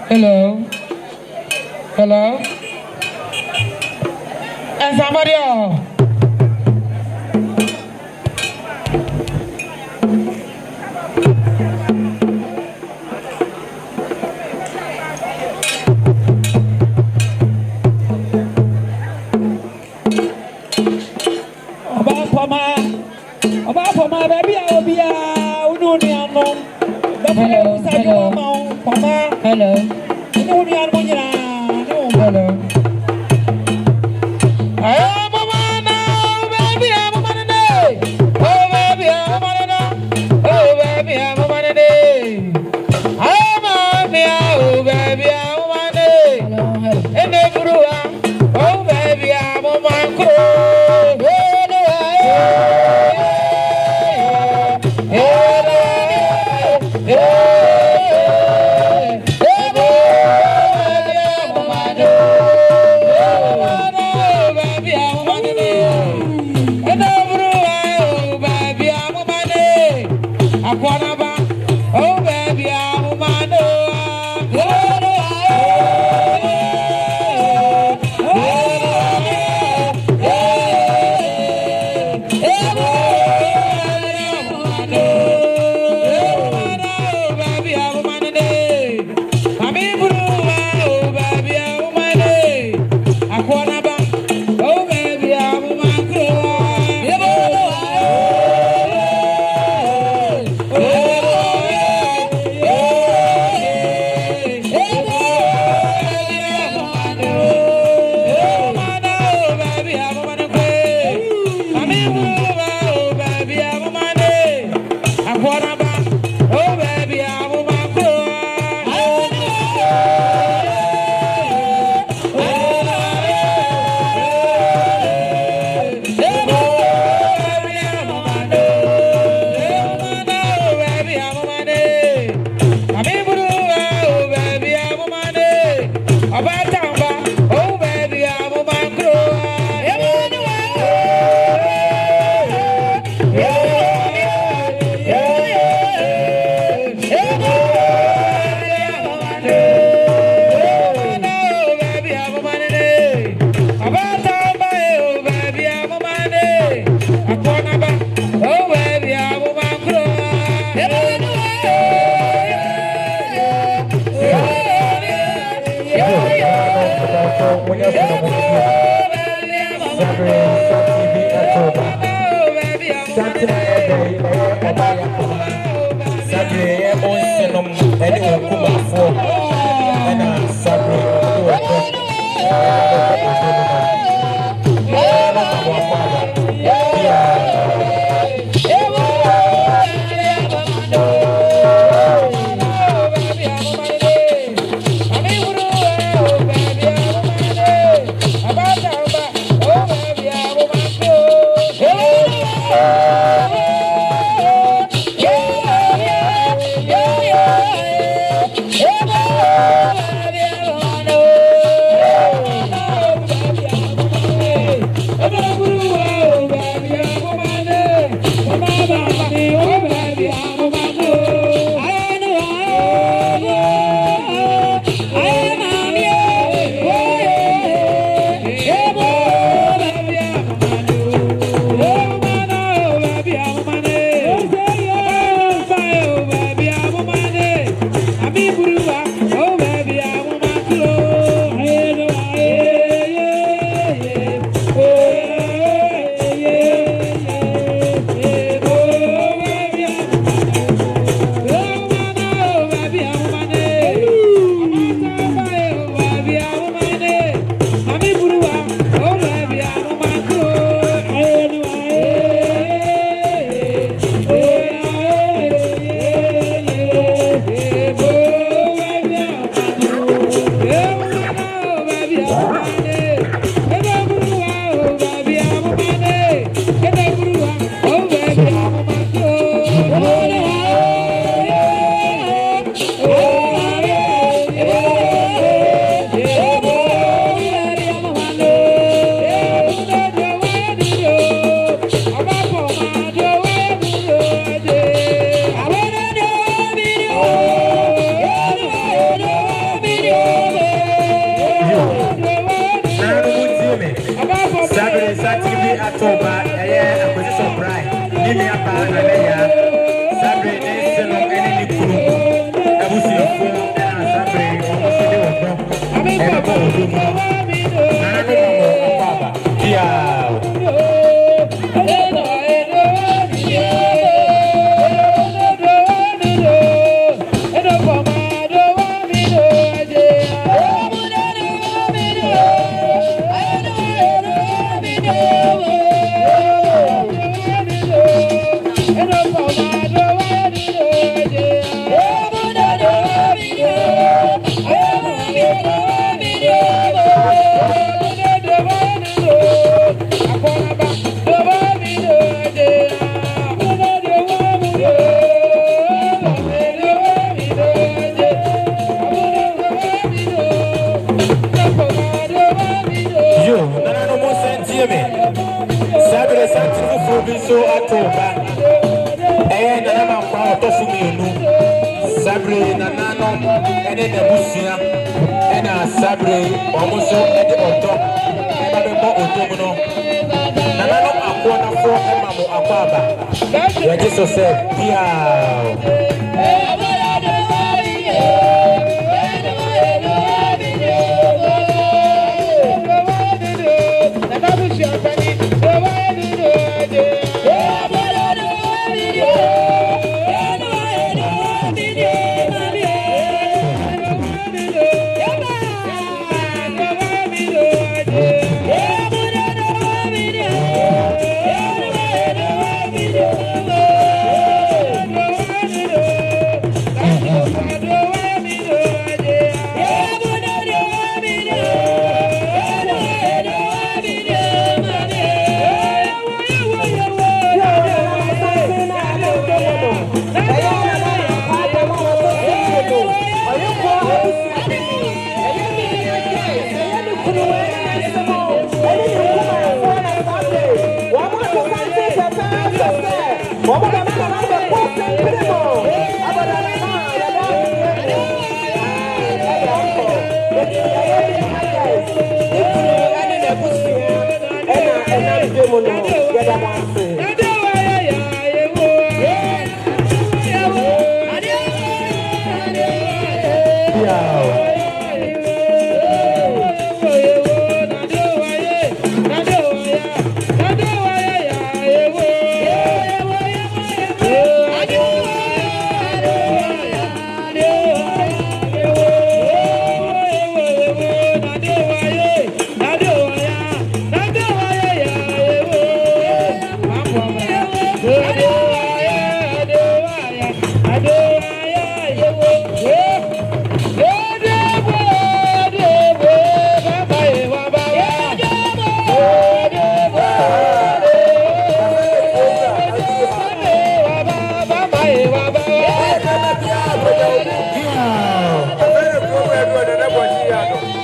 Hello. Hello. And somebody else. About for my baby, I will be hello. so when you're going to Sabre TV October. Something Sabre on Senom and Okuma for and Sabre.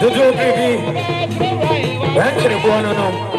Dodo bibi. Ranching boy no.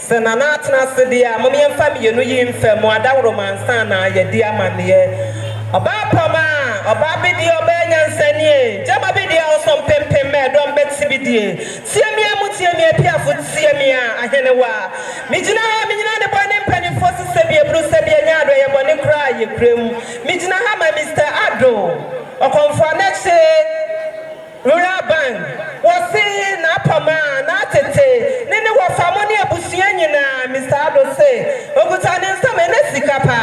sɛ nana atena ase deɛ a momyɛ mfa mmienu yi mfa mu adaworo mansa na yɛdi amanneɛ ɔbaa pam a ɔbaa bi deɛ ɔbɛyɛ nyansanie gyama bi deɛ ɔsɔ mpempem mɛ dɔm bɛte bi deɛ tiamia mu tiamia piafo tiamia ahenewa megyina ha menyina ne bɔne mpanimfoɔ sesɛ bi aburu sɛ bi anya adɔ yɛ bɔne koraa yɛ kuram megyina ha ma Mr. Ado ɔkɔmfoɔ anɛkye Rural Bank wasi na apama na tete nene wafamo ne abusua nyina Mr. Ado say oguta ne nsam ene sika pa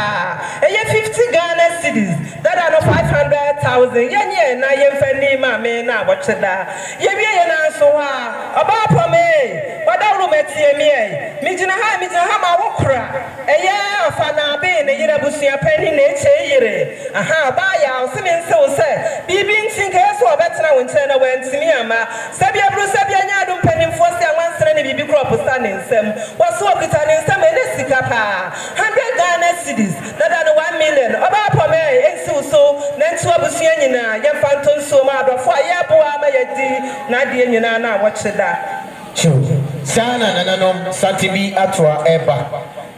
eye 50 Ghana cedis that are no 500,000 yenye na yemfani ma me na abocheda yewie ye na so ha oba apame wada rumetie mi gina ha ma wokura eye afana be ne yira abusua pani na eche yire aha ba ya o se me nse o se bibi ntinka eso obetena wonche na wantimi ama sabia bru sabia nya adum panimfo se anwansere ne bibi crop sta ne nsem waso okita ne nsem ene sika pa 100 Ghana cedis that are 1 million oba pome ensi so na ntu abusua nyina ye fanton so ma adofo ayebo ama yedi na de nyina na wocheda sana nananom santibi atwa eba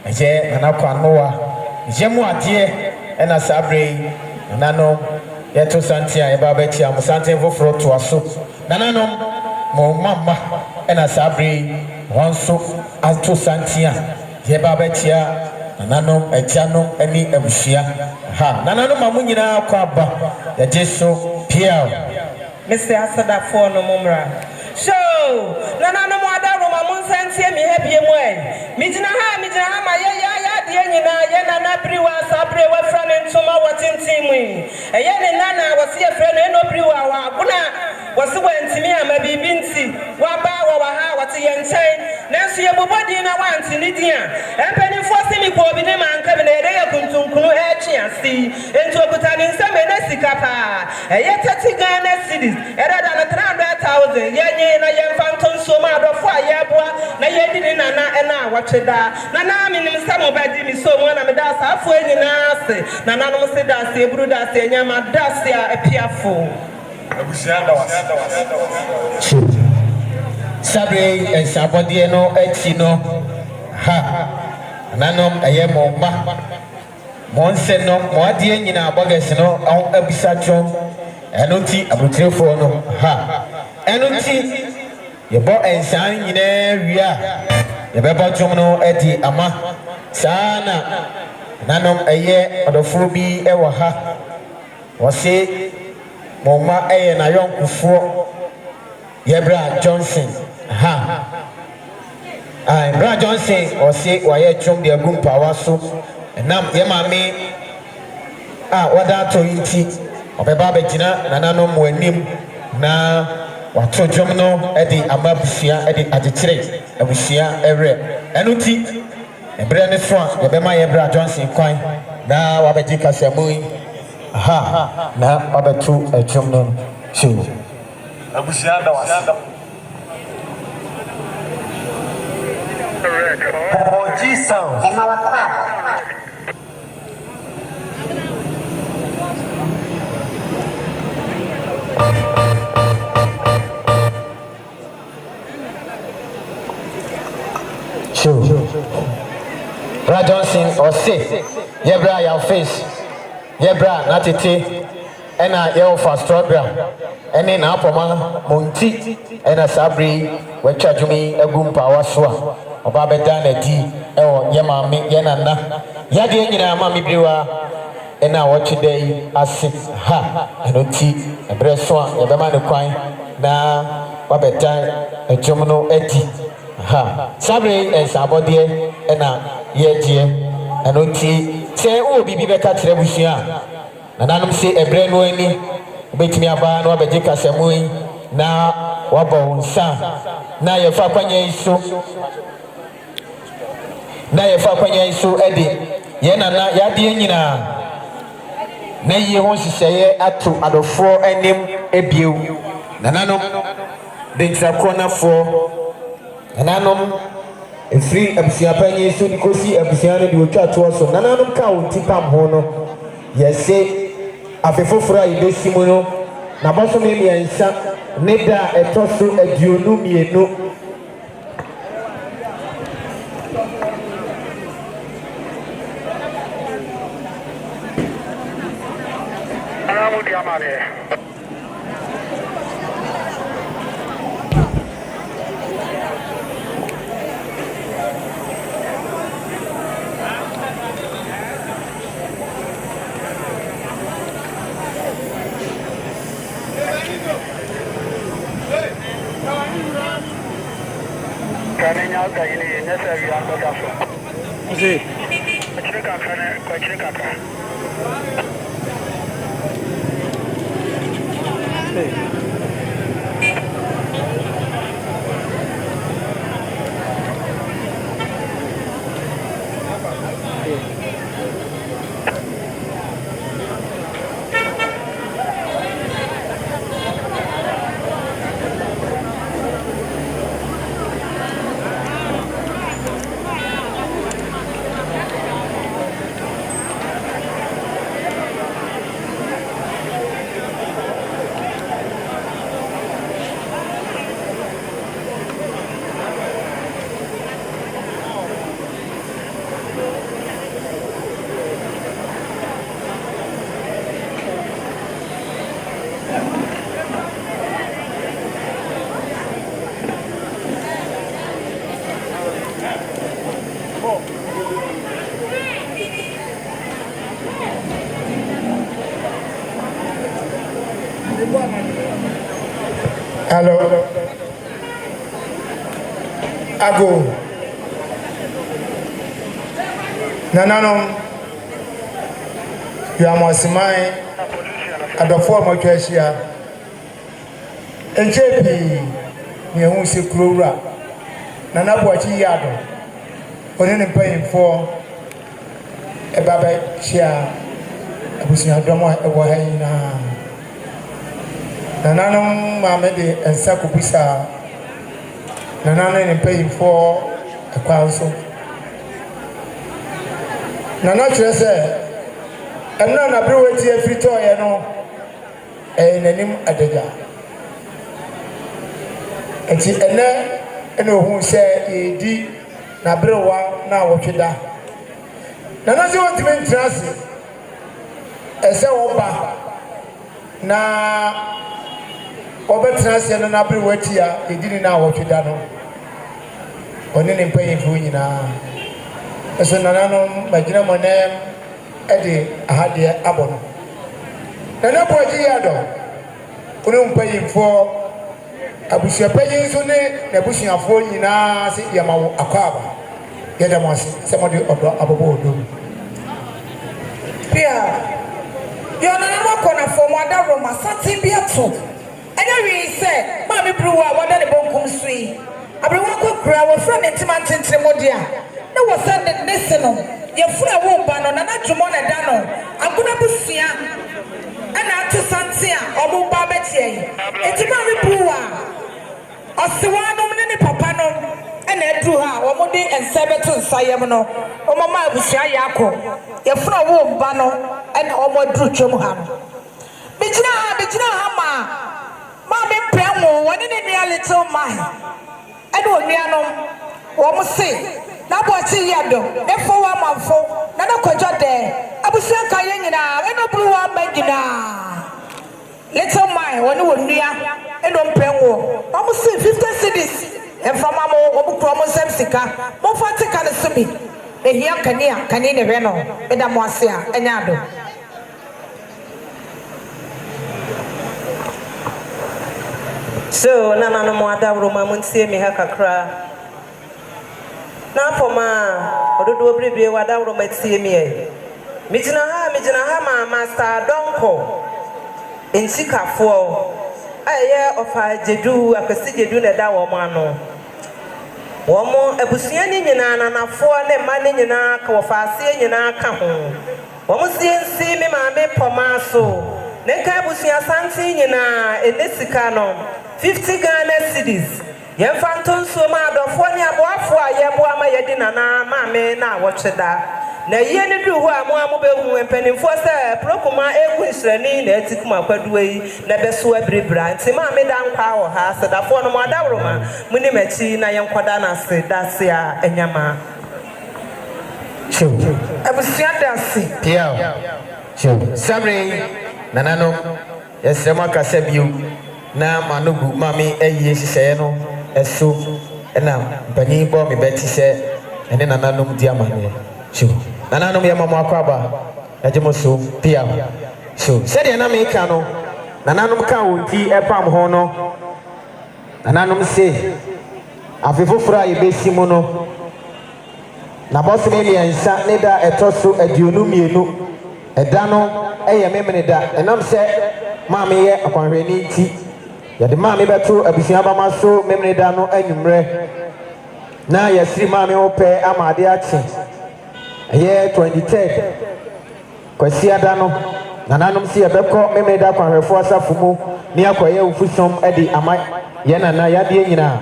je nanakwa noa je mu ade ena sabre nananom yeto santia eba beti am santin foforo to aso nananom mo mama ena sabre wonso ato santia eba beti nananom ejanom ani abusia ha nananom amunyina akwa ba ye jeso pia Mr. Asada for no mumra so nananom adaro ma mun santie mi hebie mu mi gina ha ma ya de nyina ye nana briwa sabre wa fra ne ntoma watintim eye ne nana wase ye fra no briwa wa aguna wase wantimi ama bibi nti wa ba wa ha wate ye nchen nanso ye bobodi na wanti ni dia empani fosi mi ko bi ne manka bi na ye de kuntunkunu echi asi enti okuta ne nsame na sika pa eye 30 Ghana cedis era da 300,000 ye na ye mfanton so ma adofo ayeboa na ye di nana ena watweda nana minim samo badi mi so mo na me da safo nyina ase nana no se da se eburu da se nyama da se apiafo abusianda sabre ensabodie no echi no ha nanom ayemo ma monse no moadie nyina abogese no abisa trom enunti abutrefo no ha enunti yebo ensan nyina wia yebeba trom no edi ama sana nanom eye odoforo bi ewo ha wose moma eye na yonkufo yebra Johnson ha Bra Johnson wose waye trom de agumpa waso nam ye mame wada to yinti obeba begina nananom mo anim na wato dwom no edi amabusia edi agekire abusia ewre enuti ebre ne so a yebema yebra Johnson kwan na wabeji kasamu aha na wabetu dwom no so abusia da wasa Oji sound Bra Johnson or say yebra your face yebra natete ena ye offer strawberry ene na apoma monti ena sabri wetwa dwumi agumpa waso a oba beda na di ewo ye maame ye nana yade nyina maame briwa ena wotwedai ase ha enoti ebre so a yebema ne kwan na wabeda adwum no edi ha sabri ensabodie ena yeje enoti se o bibi beka kire busua nananom se ebre no ani betimi aba na wabeje kasamu na wabo nsa na yefa kwanya iso edi ye nana yade nyina na ye ho hihye ato adofo anim ebiew nananom de ntrakonafo nananom efri abusua panye so dikosi abusua no de otwa to so nananom ka wonti pam ho no yese afefoforo ayedesimu no na boso me miensa ne da etoso aduonu mienu Hello. Ago. Nananom. You are Mosimai. Adofo Motwashia. NJP. Ni hu se kurowura. Nana Boachi Yado. Oni ne mpanyimfo ebaba chia abusia domo ewo ha nyina. Nananom maame de ensa kubisa. Nananom ne mpanyimfo akwanso. Nana kyerɛ sɛ ɛna na bere wati afirito yɛ no nanim adagya. Enti ɛnɛ ɛna ohun sɛ yɛdi na bere wa na wɔtweda. Nana sɛ wɔntumi ntena ase ɛsɛ wɔba na wɔbɛtena ase no na bere wati a yɛdi ni na wɔtweda no ɔne ne mpanyimfo nyinaa. Eso nananom magina monem ede ahade abono. Nana Boachi Yado. Ono mpanyimfo abusia panyin so ne na busuafo nyinaa se yamawo akwaba. Yeda mo ase se mo de odo abobo odo. Pia. Yo nananom akona fo mo ada Roma satin bi ato. Anya wi se ma me bru a wada ne bonkum sui. Abrewa kokura wo fra ne timantentre modia. Na wo send the neseno ye fura wo ba no na dwumo na da no aguna busua ana atu sante a obo ba betie yi etima me buwa osiwanom ne papa no ana adu ha wo mo de ensebeto nsayem no o mama abusua yakọ ye fura wo ba no ana o mo dru twem ha no bijina ha ma me prenwo woni ne nua little man ana onuanom wo mo se na Boachi Yado efo wa manfo na na kwadwo de abusia kan ye nyina eno buru wa magina little man woni wonua eno mpenwo omo se 50 cedis efama mo obukro mo sem sika mo fatika ne sumi ehia kani ne hwe no eda mo ase a enya do. So nana no mo adawro ma muntie me ha kakra na poma ododo obrebe wadawro matie me mijina ha ma master donko ensikafo aye ofa jedu akasi jedu na da wo mo ano wo mo abusua ni nyina nanafo ne ma ni nyina ka wo faase nyina ka ho wo mo siensi me ma me poma so ne ka abusua santi nyina enesika no 50 Ghana cedis yemfanton so ma adofo ni aboafo a yeboa ma yedi nana ma me na wocheda na ye ni du ho amu behu empanimfo se prokuma egu israni na etikuma kwaduwe yi na beso abrebra nti ma me dan kwa wo ha sedafo no mo adawro ma muni machi na yenkoda na se dase a enyama Show. Abusia dase Pia. Show. Sabre. nanano yɛsrɛ mo akasa bio na manogu mame ayie hyehyɛeɛ no ɛso ɛna mpanyin bɔ me bɛti sɛ ɛne nananom di amanneɛ so nananom yɛma mo akɔ aba agye mo so pia so sɛdeɛ na meka no nananom ka wo nti ɛpam ho no nananom se afe foforɔ a yɛbɛsi mu no na bɔsome mmiɛnsa ne da ɛtɔ so 22 ɛda no ɛyɛ memene da ɛnam sɛ maame yɛ akwanhwɛni nti yɛde maame bɛto abusua bama so memene da no anwummerɛ na yɛsiri maame ho pɛ ama ade akye ɛyɛ 23 kwasiada no nananom si yɛbɛkɔ memene da akwanhwɛfoɔ asafo mu ne akɔyɛ wofusom ɛde ama yɛn nana yadeɛ nyinaa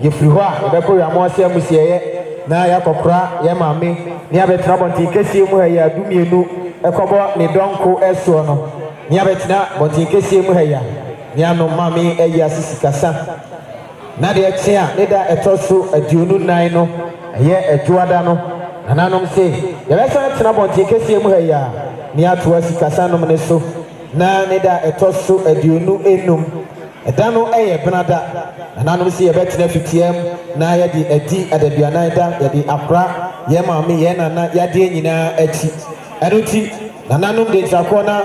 yɛfiri hɔ a yɛbɛkɔ wiamo ase amusiɛyɛ na yɛakɔkora yɛ maame ne abɛtena bɔnten kɛsie mu ha yɛ adumienu ɛkɔbɔ ne dɔnko ɛsoɔ no ne abɛtena bɔnten kɛsie mu ha yɛ ne ano maame ayi asisi kasa na deɛ ɛkye a ne da ɛtɔ so 29 no ɛyɛ adwoada no nananom se yɛbɛsan tena bɔnten kɛsie mu ha yɛ a ne atoa sikasa nom ne so na ne da ɛtɔ so 25 ɛda no ɛyɛ benada nananom se yɛbɛtena fitiam na yɛde adi adaduanan da yɛde akora yɛ maame yɛ nana yadeɛ nyinaa akyi ɛno nti nananom de ntakoɔ na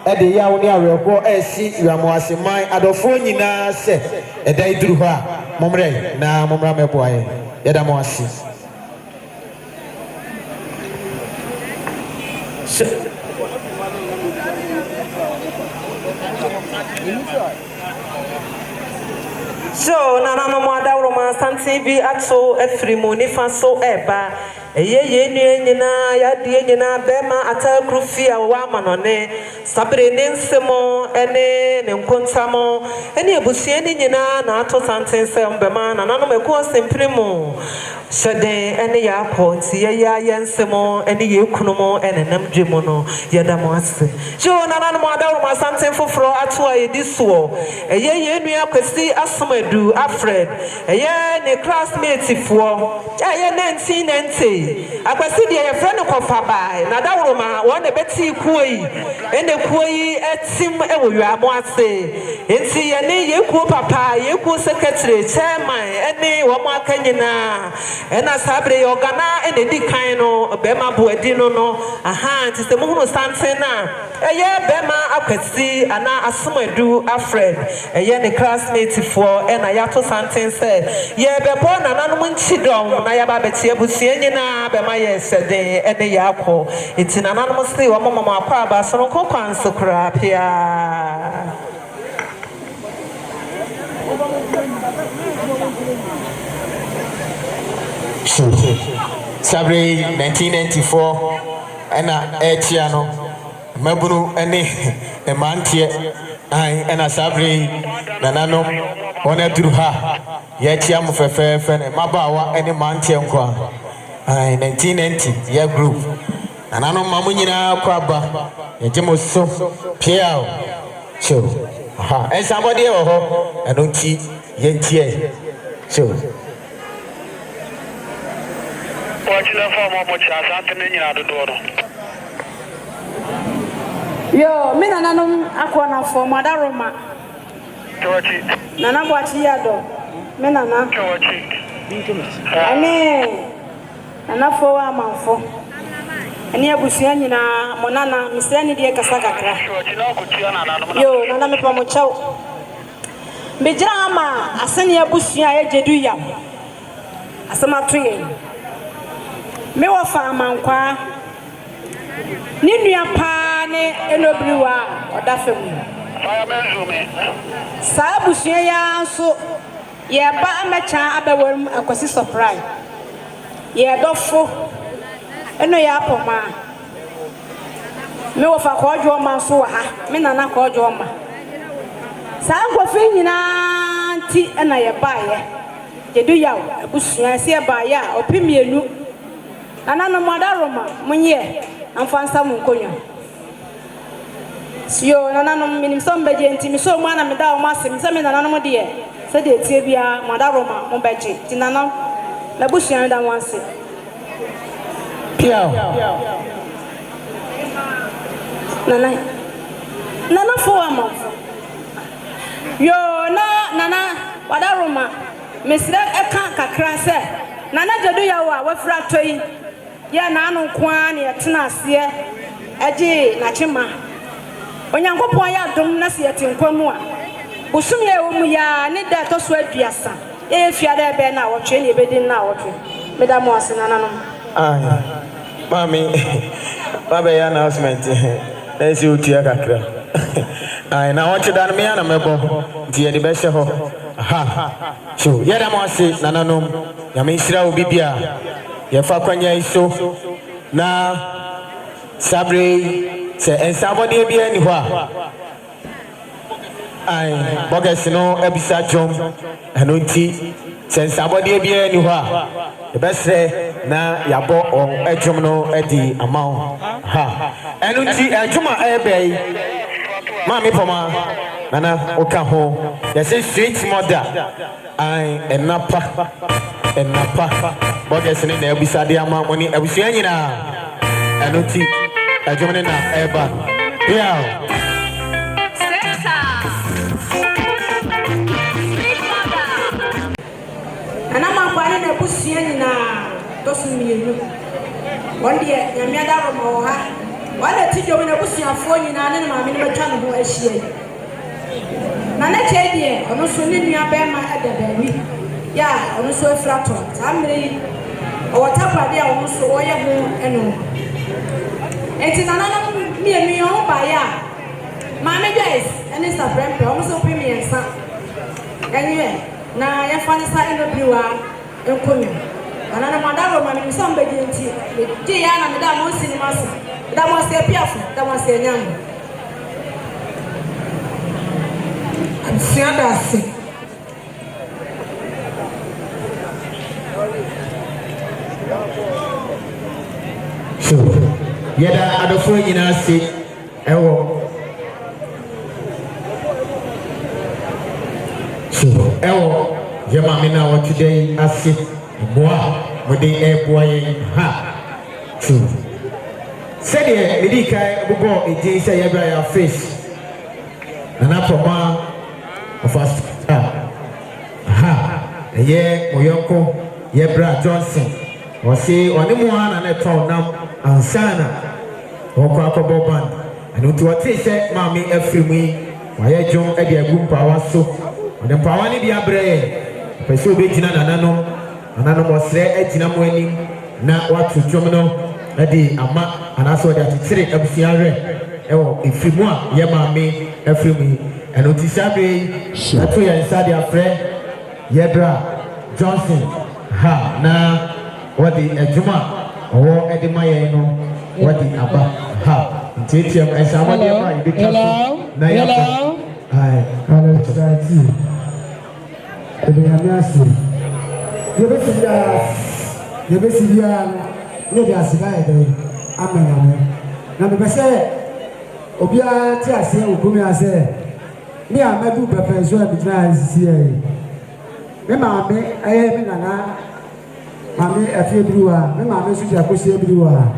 ɛde yaw ne awerɛhoɔ ɛsi wiamoaseman adɔfoɔ nyinaa sɛ ɛda iduru hɔ a mommerɛ na mommra mɛboa yɛ yɛda mo ase So nananom adawroma santen bi ato afiri mu nifa so eba eye nyina yade nyina bema atakru fi a wa manone sabre ne nsemo ene ne nkontamo ene abusua ni nyina na ato santen se mbema nananom eko sempire mu sede ene ya akɔnti ya yensemo ene ye kunumo ene namdwemu no yeda mo ase so nananom adawroma santen foforo ato ayedi so eye nua kwesi asomadu Alfred eye ne classmate fo eye 1990 akwasi de ye friend kofa bai na dawroma won ne beti kuoyi ene kuoyi etim ewo wiamo ase enti ye ne ye kuo papa ye kuo secretary chairman ene wo mo akanyina ena sabre yorgana ene di kan no bema bo adi no aha enti se mo hunu santen na eye bema akwasi ana asomadu Alfred eye ne classmate fo ena yato santen se ye bebo nananom nchidom na ya ba betie abusua nyina bema ye sede ene yakɔ enti nananom se wo mama akɔ aba so no kokwanso kra pia Sabre 1994 ɛna ɛkyia no mabunu ɛne emantie ai ɛna sabre nananom wɔn aduru ha yɛkyia mo fɛfɛɛfɛ ne mabawa ɛne mantie nkwa ai 1990 yɛ group nananom mamu nyinaa kɔ aba yɛgye mo so pia so ha ɛnsabɔde wɔ hɔ ɛno nti yɛntie so Yo, me nananom akwana for madaroma. Chochi. Nana bwachi yado. Me nana. Chochi. Ane. Nana fo wa manfo. Ani abusua nyina monana misani die kasa kakra. Chochi na kutia nana. Yo, nana me pa mo chaw. Mbejira ama asani abusua ye jedu yam. Asama tuye. Me wa fa amankwa. Ni nua pa ne enobriwa odafemu sa busua ya so ye ba amecha abewom akwasi surprise ye dofo eno ya poma me wo fa ko odwo ma so wa ha me nana ko odwo ma sa nkwafi nyina nti ena ye ba ye jedu yawo abusua se ba ya opimienu anana modaroma munye amfansa munkonyo siyo nananom minim so mbeje nti mi so mu ana meda o masem se me nananom de ye se de tie bia modaroma mo beje ti nanam na busuan da wanse pia nana Nana for a month. Yo, Nana, Wadaroma, Miss Eka Kakrase, Nana Jaduya, what fratry, Ya Nano Kwan, ya Tinasia, Eji, Nachima. When you go point out, don't Nasia Tinquamua. Usumia, ya need that to sweat Piasa. If you are there, Ben, I watch any bedding now. Madame was in Anna. Mammy, Baba announcement. Let's see what you are. I now want you down me and I'm a dear the best of ha. So, yet I must say, Nananum, Yamisra will be there. Yafakwanya is so now Sabri say, and somebody be anywhere. I bogus no Ebisa John and Unti, send somebody be anywhere. The best say na yabo or ejumno edi amount ha enuti ejuma ebe mami poma nana okaho yes street mother I enapa bogus ni na ebisa de ama money ebusua nyina enuti ejumne na eba yeah and I'm going to push in doesn't mean one day, Yamada Moha. Why I teach you when I push your phone in an animal in a channel who is here? Nana Chedi, on also in your bema at the baby. Yeah, on also a flat one. I'm ready. Or whatever they are also all your and it's another me and me own by ya. Mammy guys, and it's a friend, almost open me and son. Anyway. Na ya fani sa ino biwa enkomi ana madaro mami somebody nti je ya na da mo sinima so da mo se piafo da mo se nyam ansia da se so yeda adofo nyina se ewo ewo jema mina wa today ase boa mode e boa yen ha so said e medika bobo e say yebra ya face na poma of us ha ye moyoko yebra Johnson o say oni mu ana na ton nam ansana o kwa akobo band and uti what say mami afrimi wa ye jon e de agum power so the power ni dia bre person be tina nananom osre atina mo anim na watu twom no e di ama anaso de atitire abusua hwe e wo efimu a ye maame afrimi eno ti sabe ato ya inside ya friend Yebra Johnson ha na wadi ejuma owo e di maye no wadi aba ha ntetiam esama de ba ibi kaso na ya ai hello society Ebenyamiasi Yebesidia no dia siga ebe amename na me pese obia ti ase ogumi ase mi amadu pepe so e bitra sisi e me maame aye mi nana maame afie biruwa me maame su dia kosi biruwa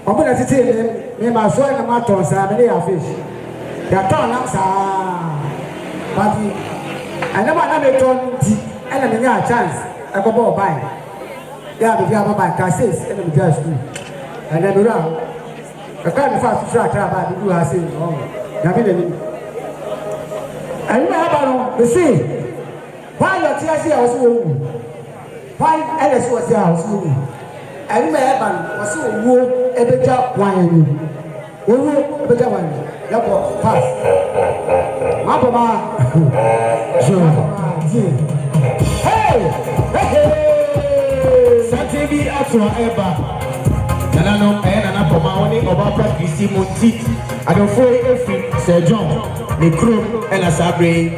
obo na tete me ma so na ma ton sa me ya fish ya ton na sa party I never had a turn and a chance. I go buy. Yeah, but you have a buy casses and a jazz school. And then around a kind of fast track about the do I say, oh, Namin. I remember the sea. Why your TSC was why Alice was there? I remember was so woe a better wine. Oh, a better one. Therefore, pass. Mama. Hey! Santebi atwa eba. Nanano nana poma woni oba practice monti. Adofo efi Sir John ne krom ena sabre.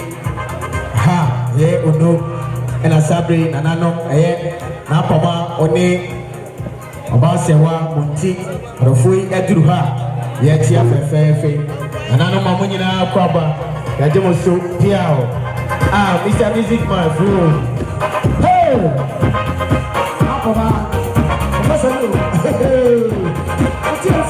Ha, ye ono ena sabre nanano na poma oni oba sewa monti. Adofo eduru ha. Ye tia fefefe. Nanano mamunyina kwaba. Yajemo so piao. Ah, Mr. Music Man, bro. Hey! Papa, what's up? Hey! What's your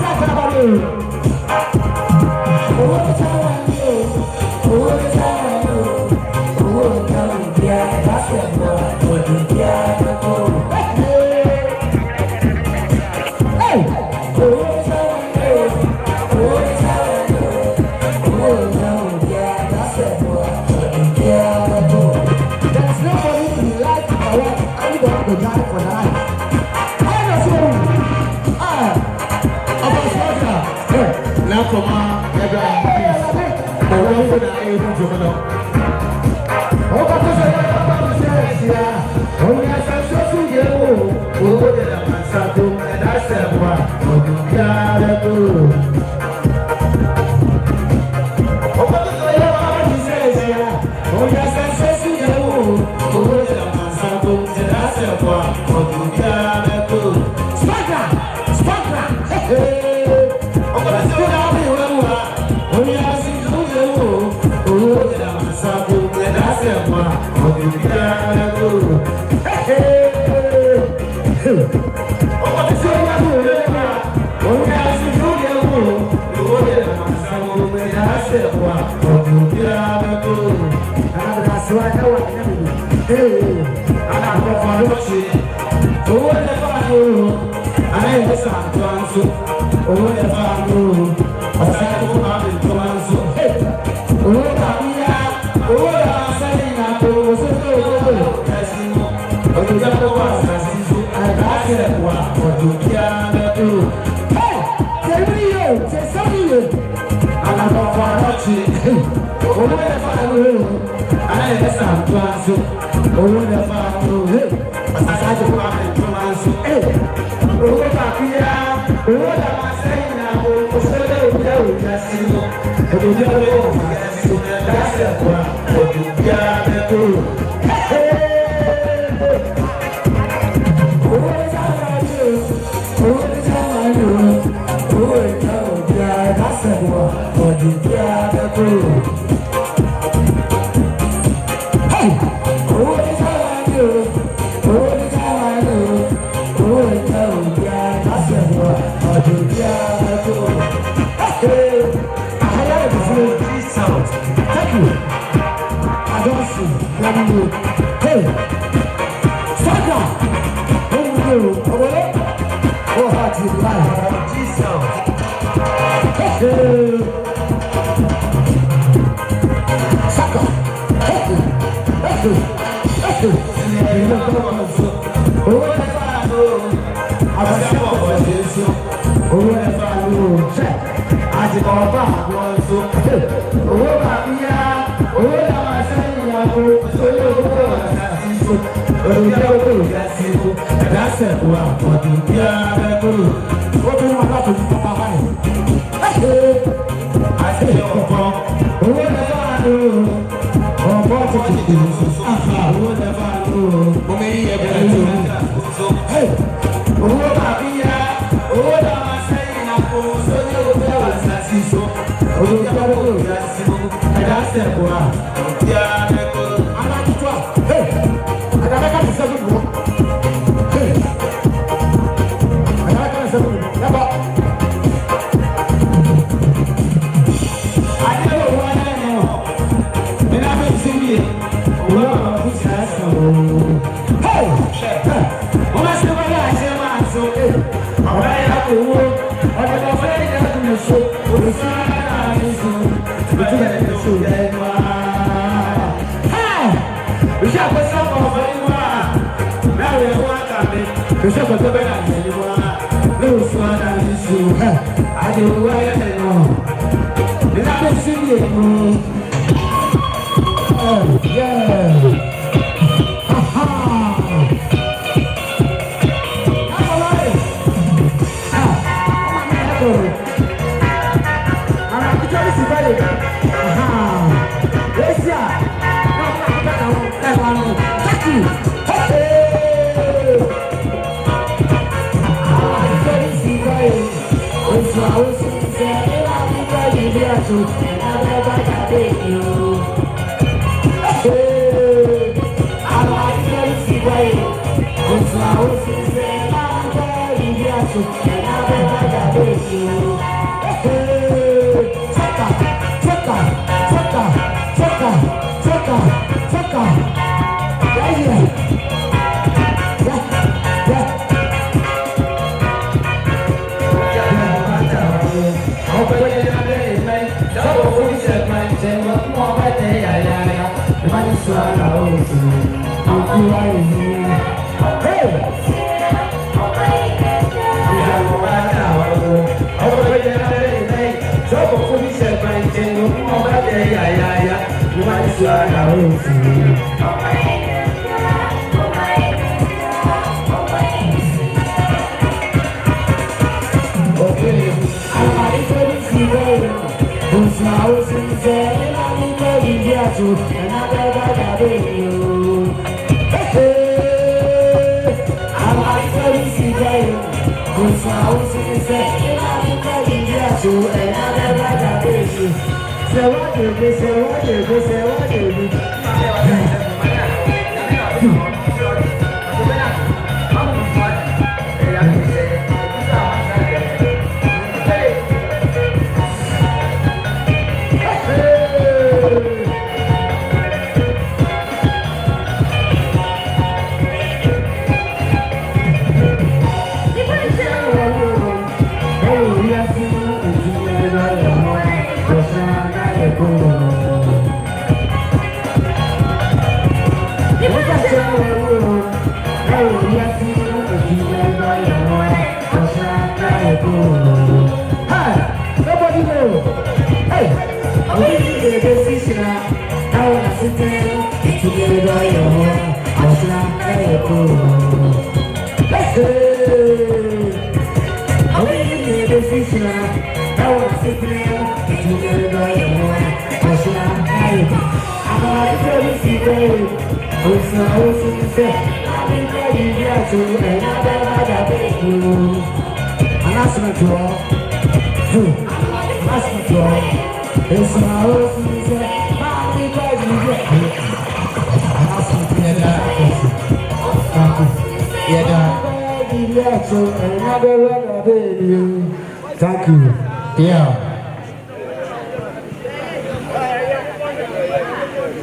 Thank you. Yeah.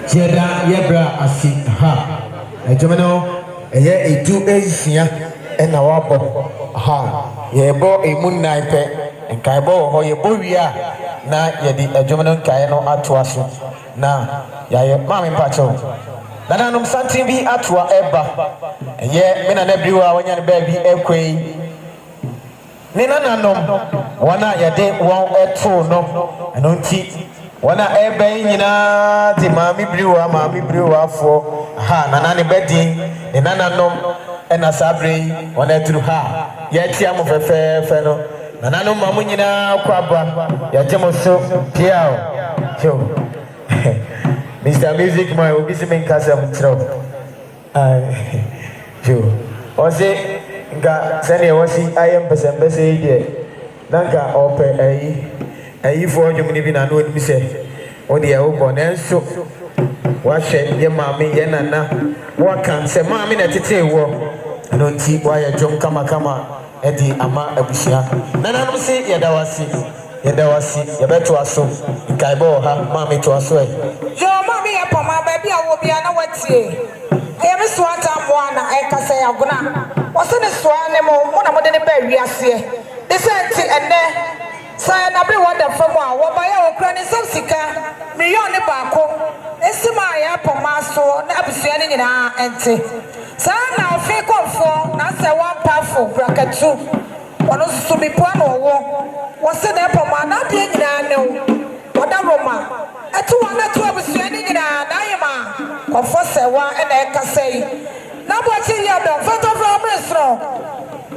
Jeda yebra asi ha. Ejomeno eye edu ezia ena wabo ha. Yebo emunnan pe enkai bo ho yebo wia na yedi ejomeno nkai no atoa so. Na yaye mama mpacho. Nananom santin bi atoa eba. Eye mena na biwa wanya ne ba bi ekwei. Nina nanom wana yade won eto no eno nti wana ebe nyina di maami briwa afo ha nana ne bedi nina nanom ena sabre wana etru ha ye tia mo fefe no nana no mamu nyina kwaba ya jemo so piao yo Mr. Music man obi se men kasa mtro yo oze nga sene wasi ayem pesembese ide nanka ope ayi fo dwumni bi na no ni se odi e wo bonenso wa hwe ye maami ye nana wa kan se maami na tete wo no nti wa ye dwom kama edi ama abusia nana no se ye dawasi ye beto aso nkai bo ha maami to aso e yo maami ya poma ba bia wo bia na watie ayem so ata mo na e kasa ya guna wasene so ane mo na mo de ne ba wiase de senti ene sai na be wada famo a wo ba ya okra ne sika million ne baako esima ya poma so na abusua ne nyina ente sai na ofi konfo na se one powerful braketu wono so bi po na wo wasene poma na de nyina ne wada roma etu wana tu abusua ne nyina na yema konfo sewa ena ekasai na bo chi ya do foto from restaurant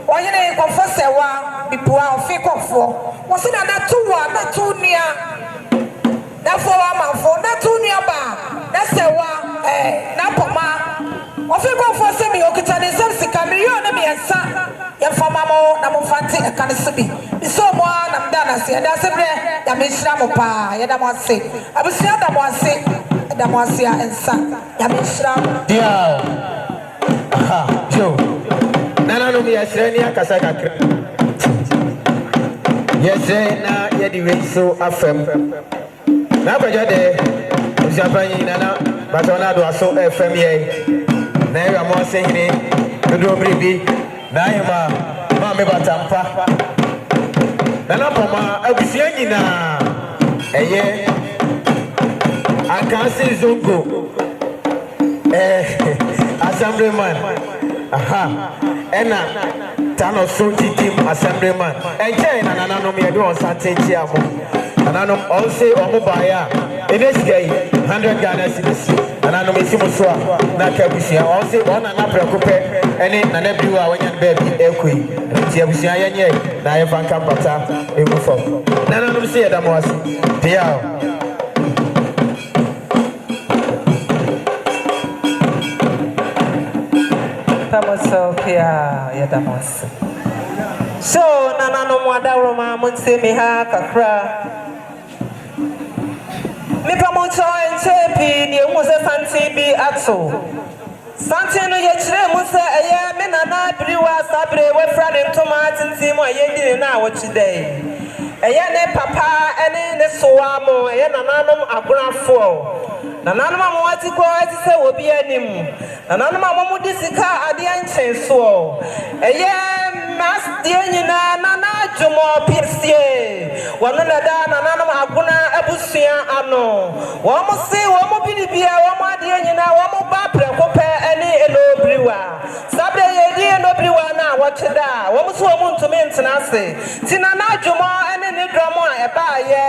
oyene konfo sewa bipua ofi konfo wasina na tunia na fo wa manfo na tunia ba na sewa na poma ofi konfo se mi okita ne sika million na miensa ya fama mo na mo fanti e kan sibi so mo na mda na se da se bre ya me hira mo pa ya da mo ase abusia da mo ase a ensa ya me hira dia ha jo nana no mi asre ni akasa kakra yese na yedi wenso afem na bajo de usabanyi nana batona do aso fm ye na ya mo sehine do bribi na yema ma me batampa Nana Poma abusua nyinaa ɛyɛ Akasi Zongo Assemblyman ɛna Tano Sonti team Assemblyman ɛnkyɛn na nananom yɛde wɔn nsa tente amo nananom ɔnse ɔmo baeɛ a ɛbɛsika yi 100 Ghana cedis nananom esi mo so a na ka abusua ɔnse ɔna na prɛko pɛ ɛne nana biwu a wɔnya no baabi ɛkɔ yi nti abusua yɛnyɛ na yɛfa nka mpata egu fam nananom sɛ yɛda mo ase pia Tamoso pia ya damos. So nana no mwadaro ma munse mi ha kakra. Mi pa mo cho enchepi ni mu se santi bi ato. Santi no ye chire mu se eye me nana briwa sabre we fra ne ntoma tinti mu aye di na wo chidai. Eye ne papa ene ne soa mo eye nananom agorafo. Nananom amwati ko ati se obi anim. Nananom amomudi sika ade anchen so. Eye mas de nyina nana dwomo piesie. Wono na da nananom agona abusua ano. Wo mo se wo mo bidibia wo mo ade nyina wo mo ba prekope ene elobriwa. Sabre ye di elobriwa na wo cheda. Wo mo so wo mo ntumi ntena se. Ti nana dwomo ene ne dromo a eba ye.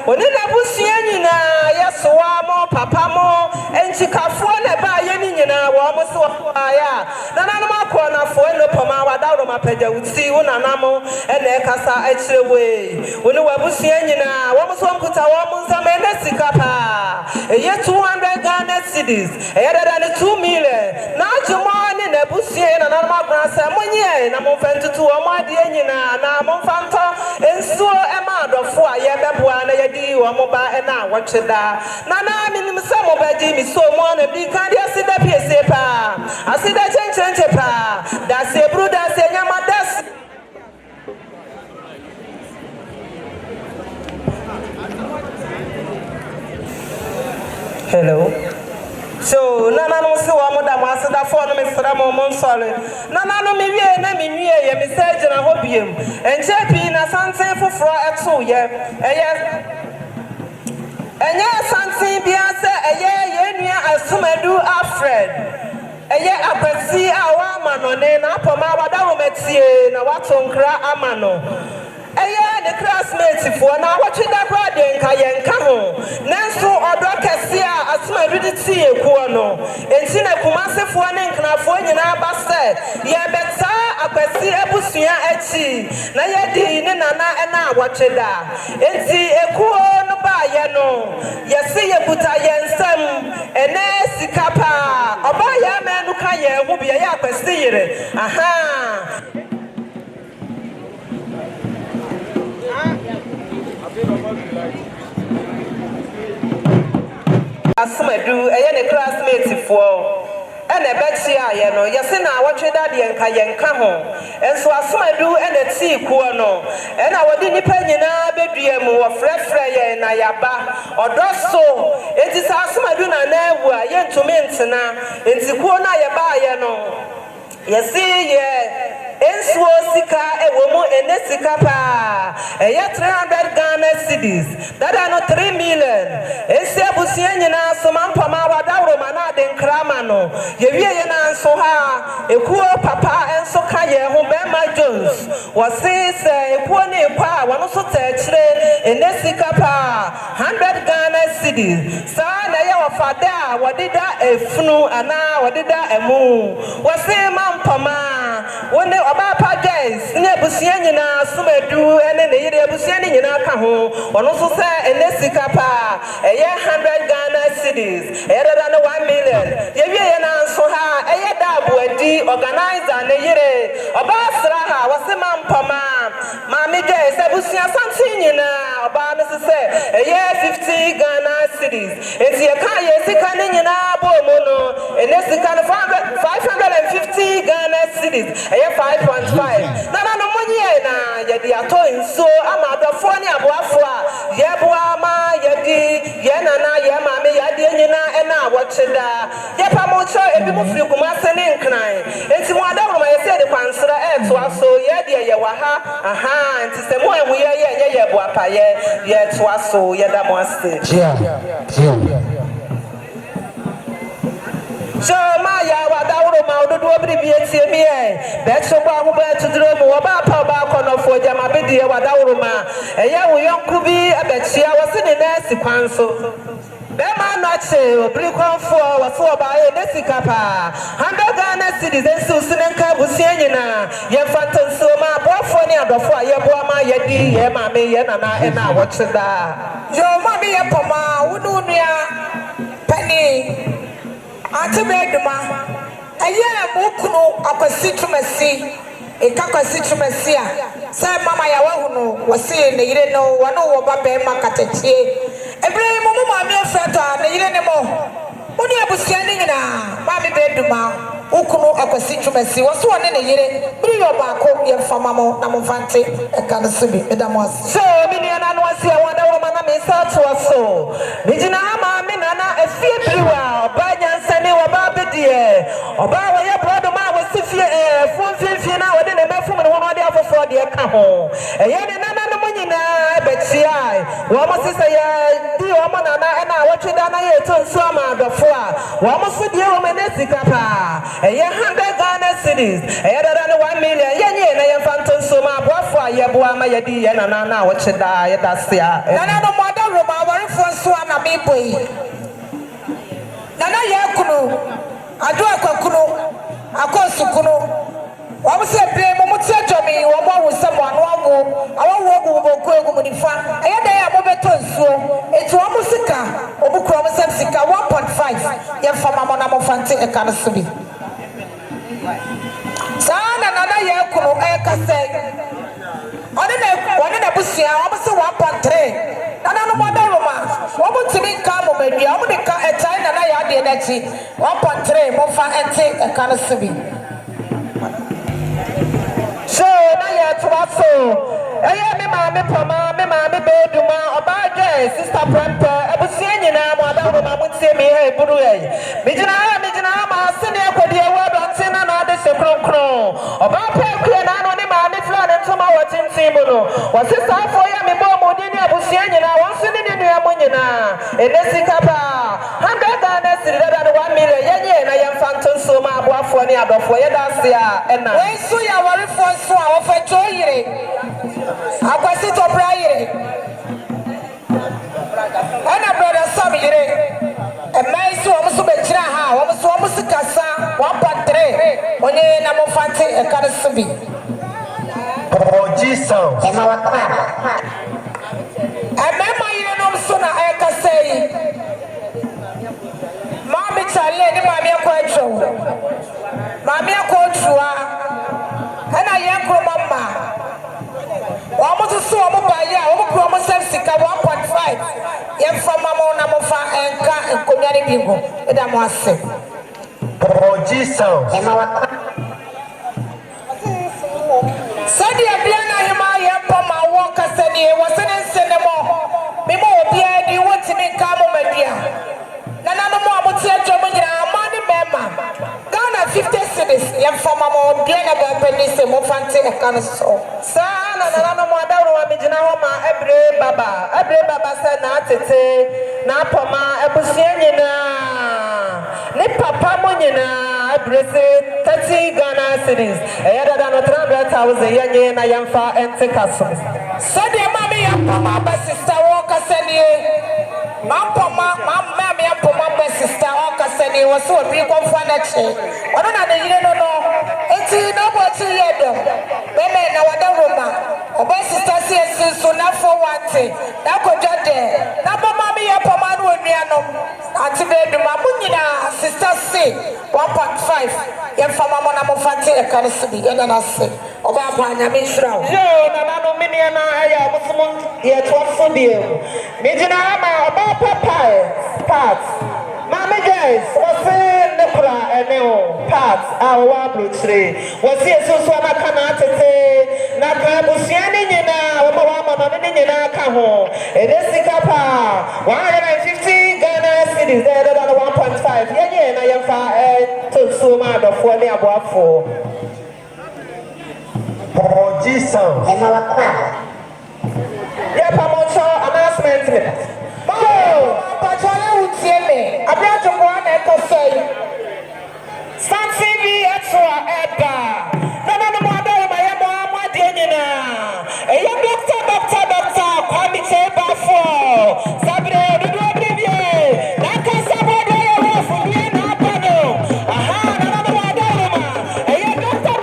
Oni na abusua nyina yesoa mo papa mo enchikafo na ba ye ni nyina wo mo so aya nananom akona fo eno poma wadawro mapaja uti unanamo ene kasa echirewe woni wabusua nyina wo mo so mkuta wo mo nsama ene sikapa eye 200 Ghana cedis eye dada ne 2 million na ajumo ne na busua nananom akona sa monye na mo fantutu wo mo ade nyina na mo fanto ensuo ema adofo a ye beboa na ye di wo mo ba ena wocheda nana minim sa mo ba di mi so mo na bi kan dia sida piese pa asida chenchenche pa da se bru da se nyama das hello so nana no se wa mo da mo asida fo no me sra mo mo nsole nana no me wie na me wie ye me sa gina ho biem enche pi na santen foforo eto ye enye santen bia se eye ye nua asumadu Alfred eye apasi awa manone na apoma wadawo metie na watonkra amano eye the classmates for na watchida kwa de nka ye nka ho nanso odo kese a asumadu de tie ekuo no enti na kumasefo ne nknafo nyina ba se ye beta apasi ebusua achi na ye di ne nana na watchida enti ekuo no ba ye no ye se ye buta ye nsam ene sikapa oba ye menu ka ye hu bia ye apasi yire aha asumadu eye ne classmates for ene bechi aye no yese na wotweda de nka ye nka ho enso asumadu ene ti kuo no ena wodi nipa nyina bedua mu wo frefre ye na yaba odoso enti sa asumadu na na ewu a ye ntumi ntena enti kuo na ye ba aye no yese ye ensuo sika ewomu ene sika pa eye 300 Ghana cedis dada no 3 million ense abusua nyina so mampama wadawro mana de nkrama no ye wie ye na nso ha ekuo papa enso ka ye ho Bema Jones wose se ekuo ne pa wono so taachire ene sika pa 100 Ghana cedis sa na ye ofada wadida efunu ana wadida emu wose mampama wone oba pa guys ne busia nyina sumadu ene ne yire busia ne nyina ka ho ono so se ene sika pa eye 100 Ghana cedis eye dada no 1 million ye wie ye na nso ha eye dabu adi organizer ne yire oba sra ha wase mampama ma me guys e busia santi nyina oba no se eye 50 Ghana cedis enti ye ka ye sika ne nyina bo mo no ene sika no 550 Ghana cedis eye 5.5 nana no monye na ye di ato nso ama adofo ne aboafo a ye boa ma ye di ye nana ye ma me ye di nyina ena awocheda ye pa mo cho ebi mo firi kuma se ne nkran enti mo adawro ma ye se de kwansra to aso ye di ye wa ha aha nti se mo enwu ye bo apa ye to aso ye da mo ase so ma ya wa da woro ma ododo obiri bi etie mi be so ba mo ba tuduro mu oba pa ba kono fo jama be die wa da woro ma eye wo yonku bi abechia wo se ne na si kwan so be ma na che obiri kwan fo wo so oba e ne sika pa 100 Ghana citizens so se nka busia nyina ye faton so ma bofo ne adofo a ye bo ma ye di ye ma me ye na na e na wo chida yo ma bi ye poma wo nu nua pani ate beduma eye mukunu akwasi tumasi ekakwasi tumasi a sai mama ya wahu no wose ne yire no wono wo ba be makatachie ebre mu mama me frata ne yire ne mo oni abusia ne nyina ma me beduma ukunu akwasi tumasi wose wone ne yire biri yo ba ko ye fama mo na mo fante eka no sibi edamos so mi ni ana no asia wada wo mana me sa to so mi jina ama mi nana afie biriwa ba nyansane wo ba bedie oba wo ye brodo ma wo sifie funfifie na wo de ne mefum ne wono de afofo de ka ho eye ne nana no nyina betia wo mo sisa ye di wo mo nana e na wo tweda na ye to nso ama adofo a wo mo so die wo me ne sika pa eye 100 Ghana cedis eye dada ne 1 million ye nye na ye fanto nso ma boafo a ye bo ama ye di ye nana na wo tweda ye da se a nana no mo da ro ma wari fo nso ama me boyi nana ye kunu ado akwakuno akosukunu wo se bre mo mutie jomi wo mo wo se mo anu awo wo boku egu munifa eye da ya mo beto nsuo etu wo musika obukro mo se sika 1.5 ye fama mo na mo fante e kan sibi sana nana ye kunu e kase one na busia wo se 1.3 nana no mo da roma wo mo timi ka mo medua wo de ka e China na ya de na chi 1.3 mo fa ente e kan sibi so na ye to aso eye me ma me poma me ma me beduma oba je sister prempe ebusia nyina mo ada ro ma mutie me he buru ye me jina ma se ne akodi e wa don tina na de se kronkron oba pe kue na no ne ma me fla ne toma wo tintin mu no wo sister afo ya me bo mo di ne ebusia nyina won se ne nua mo nyina enesika ba 100 Ghana cedis da 1 million ye nye na ye fanton so ma abo afo ne adofo ye da se a ena we so ya wari fo so a wo fa jo yire akwasi to bra yire ana brother Sam yire e mai so wo so be kira ha wo so kasa 1.3 onye na mo fante e kan sibi oh Jesus Mama yire no so na e kasei Mami chale ni mami akwacho Mami akwachuwa ana ye kro mama wa mo so mo ba ye a wo kro mo sika 1.5 ye fa mama na mo fa enka enkomia ni bingo e da mo ase oh Jesus Sadi abia na hima ye poma wo kasani e wasene nsenemo me mo obi adi wotimi ka mo madia nana no mo amotia jomo nyina amani mema Ghana 50 cedis ye fama mo bia na ba pani se mo fante e kan so sana nana no mo adawro wa mijina ho ma ebre baba se na tete na poma ebusia nyina ne papa mo nyina ebrese 30 Ghana cedis e dada no 300,000 ye nye na yemfa ente kaso Sadi mami ya poma ba sister wo kasani Mama ya poma ba sister wo kasani wo so obi ko fa na che ono na de yire no enti no bo ti yedo meme na wada roma oba sister si so na for wante na ko jode na mama mi ya poma no onua no ati be du ma munyina sister si 1.5 ya fa mama na mo fante e kan sibi ya na se oba ba nya mi shira yo na no mini na aya musumo ye to so die mi jina ama oba papa part mama guys wose ne kura ene o part awa blotre wose esusu na kana tete na ka busia ne nyina wa mama ne nyina ka ho edesika pa 150 Ghana cedis there than 1.5 ye na yemfa to so ma do fo ne aboafo oh Jesus. And our car. Yeah, Pamocho, announcement. Oh, Pachola would see me. I brought you one echo say. San TV extra Edgar. No, my mama, Daniela. A young doctor, Kwame Cheba for Sabre, the Dubier. Naka Sabre, from Vienna, Pano. Aha, another one, a young doctor,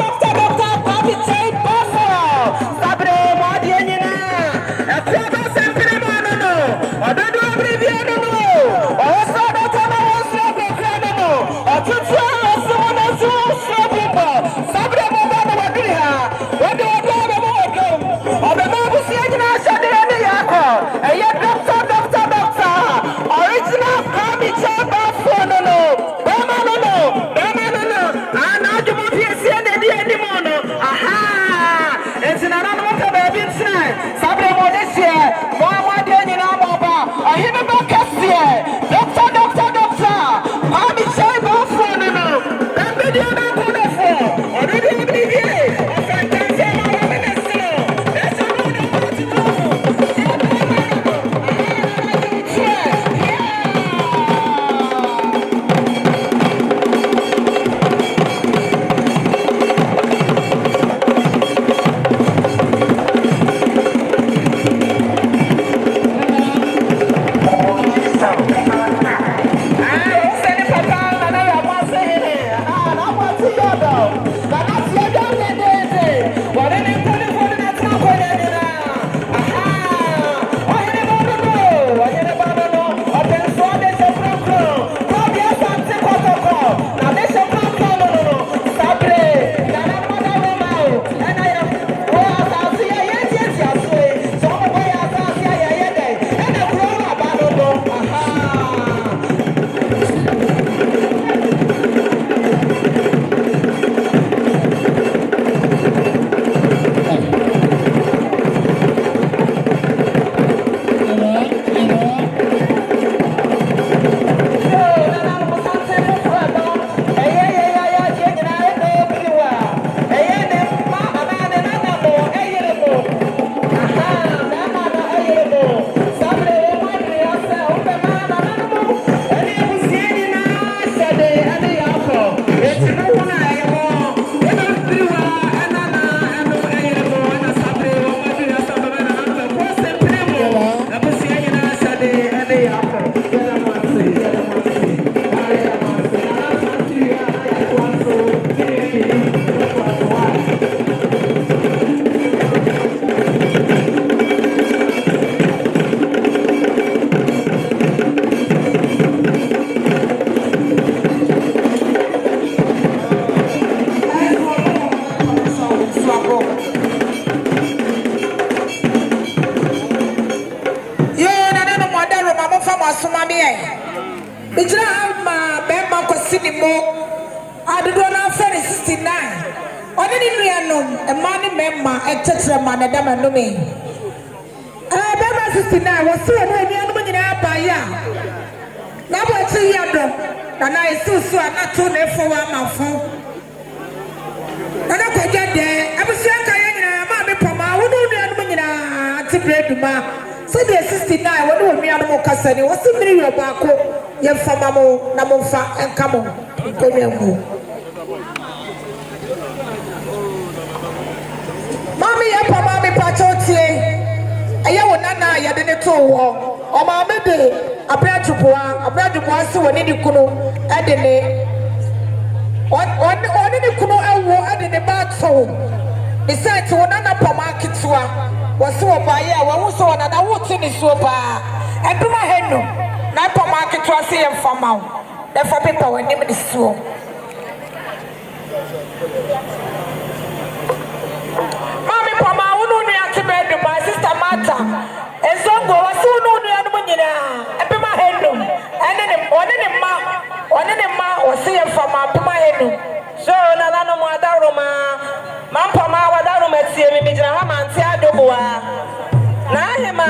Kwame Cheba for Sabre, Madiana. A clever sempre, no. I don't know, Riviera, no. Also, not on our slope, no. I took someone else who slope people. Sabre, Mama, what do I do? Original Kwame Cheba for no. And now you move here, see anymore. Aha! It's in another baby tonight. Sabre Modesia, Mama Daniel Maba, I hear about Cassia, Doctor, Kwame Cheba for no. That video not good for. Already so the 69 what do me animal kasani what's the meaning of bako ye famamo na monfa enkamo konyangu mami ye pamami pachotie eye wonana ye de ne to wo o ma me de abrajupoa se woni di kunu e de ne oni ni kunu ewo e de ne ba to besides wonana pama kitwa wasi obaye a wo so na na wo tini so ba eduma henu na pa market to ase yem fama wo da fa paper wani me so mami pa ma wo no nua te me do my sister Martha ezongo wasi wo no nua no nyina eduma henu ene ne ma wasi yem fama pa henu so na na no mo adaroma mampa ma wadaro matie me gina ha manti adoboa na hema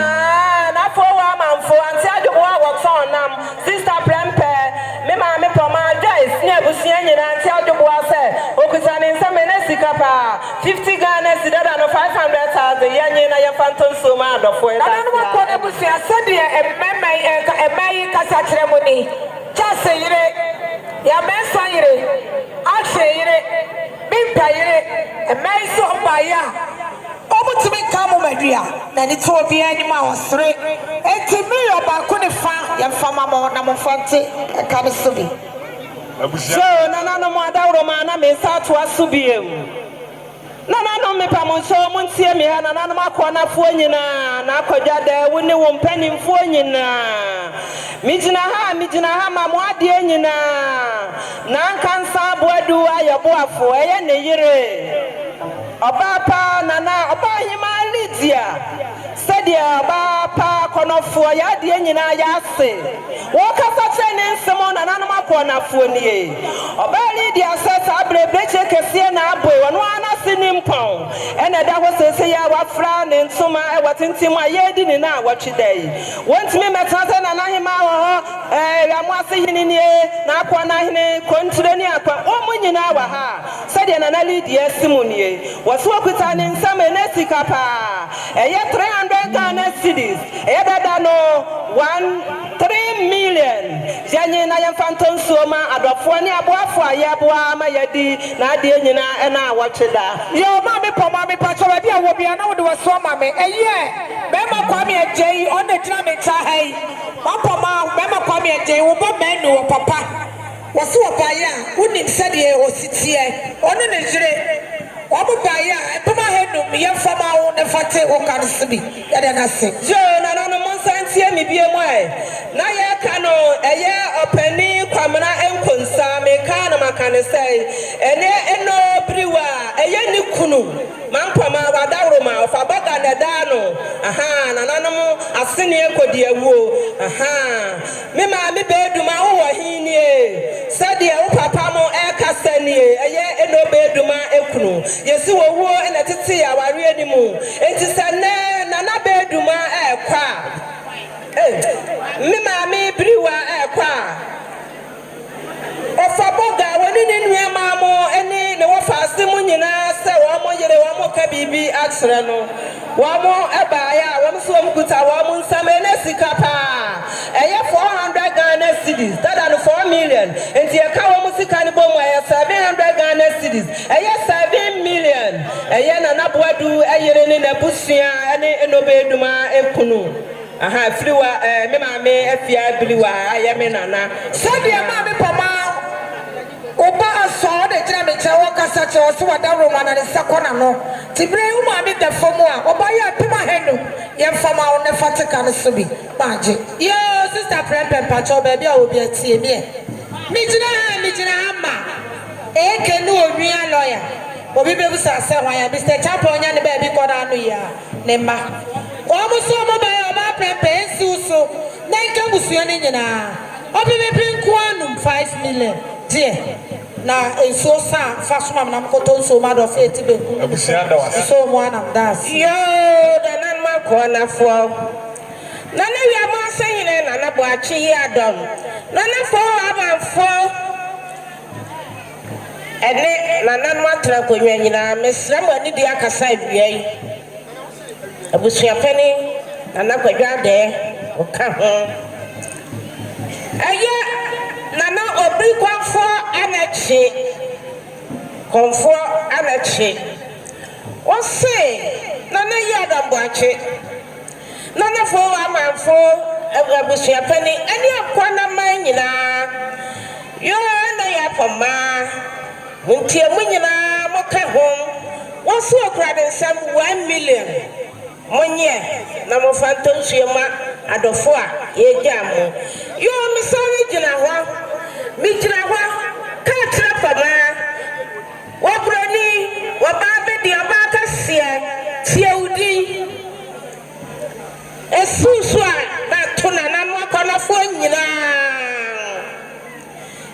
na fo wa manfo anti adoboa wotson nam sister prempe me ma me poma Joyce ni abusia nyina anti adoboa se okusa ne nsa me na sika pa 50 Ghana sidada bra no 500,000 yenye na ye phantom so ma adofo e. Na no ko na busu asede emai kasa kire mu ni. Chase yire ya mensa yire. Ache yire. Bimpa yire. Emai so mbaya. Obutimi kamu madua na ni to obi anima osre. Enti mi obako ne fa ya fama mo na mo fante e ka ne so bi. So nana no mo adawro ma na me sa to asubiem. Nana no me pa mo so mo ntie me ha nana no makọ na fo nyina na akwadwa da wo ne wo mpanimfo nyina. Mijina ha ma mo ade nyina. Na nkansa boadu ayeboafo eye ne yire. Oba pa nana oba hima Lydia. Sadia ba pa konofo ya de nyina ya se. Wo kasa chene nsemo nana no makọ na fo nie. Oba Lydia sesa abrebreche kese na aboy wono ana sinimpon. Ena da ho sese ya wafra ne ntoma e watintim ayedi ni na awotwedai. Wontimi metase na hima wo ho yamu ase hinini na akwa na hene kontire ni akwa omo nyina wa ha. Sadia nana Lydia simunie. Waso okuta ne nsam enesika pa. Eye 300 Ghana cedis. Eye dada no 3 million. Janye na ye phantom so ma adofo ni aboafo ayeboa ma yedi na ade nyina e na awotweda. Yo ma me po ma me pa chowa bia wo bia na wo de waso ma me eye be ma kwa me agei on the tira me cha hai ma po ma be ma kwa me agei wo bo menu wo papa waso wo ba ya unim sade o sitie one ne jire wo ba ya e po ma henum ye fama wo ne fate wo kan sibi ya de na se jo na no mo santie mi bie mo ai na ye ka no eye opani kwamna enkonsa me ka na makane sai ene eno briwa eye ni kunu mampama wadawro ma ofa baga na dano aha na nanom asene ekodi awuo aha me ma me beduma wo hinie sade wo papa mo e kasanie eye eno beduma ekunu yesi wo wo ena tete ya ware animu enti sane na na beduma e kwa me ma me briwa e kwa ofa boga woni ne nuama mo ene ne wo faase mo nyina se wo mo yere wo mo ka bibi akyere no wo mo ebaaya wo mo so mo kuta wo mo nsame ne sika pa eye 400 Ghana cedis that are 4 million enti e ka wo mo sika ne bom eye 700 Ghana cedis eye 7 million eye na naboadu eyere ne na busua ene enobeduma ekunu aha friwa me ma me afia bliwa aye me nana sade ma me pama oba so de jira me che wo kasa che wo so wada roma na sekona no tibre u ma me da fomu a oba ya pema henu ye fama wo ne fatika no so bi maje yo sister prempe pacho ba bia obi atie mi jina ma e ke no onua lawyer obi bebu sa se hwan ya Mr. Chapel nya ne ba bi koda no ya ne ma o mo so mo ba ya ba prempe ensuso na nke busua ne nyina obi be pinku anum 5 million die na enso sa fasuma na mkoto nso ma do fe ti be ku abusia da wasa so mo anam das yo da nan ma ko na fo na ne wi ama sanyine na na bo achi ya dom na na fo abanfo ene na nan ma tra ko nyanyina mesra mo ani di akasa wiai abusia pani na na kwadwa de o ka ho aya nana obri kwafo anachi konfo anachi wose nana yada mboachi nana fo amanfo abusia pani ani akwana manyina yo na ya poma muntie munyina moka ho wose okrade nsam 1 million monye na mo fanto nsuema adofo a yejamu yo misani jina ho mi jina ho ka trapa ma wabroni wababe di abaka sia tiaudi esusu a na tona na no akonafo nyina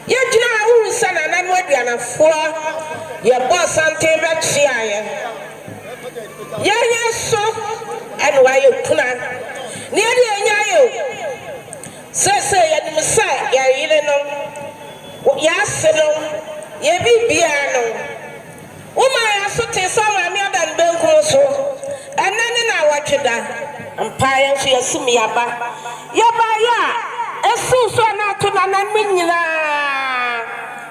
ye jina hu sana na no aduanafo ye boss ante ba chiaye ye so and why you tuna nearly a yayo say and Messiah ya no yasino ye bibiano woman so te some me than benko mpaeɛ nso yɛsum yaba ya esu so na to na nan me nyinaa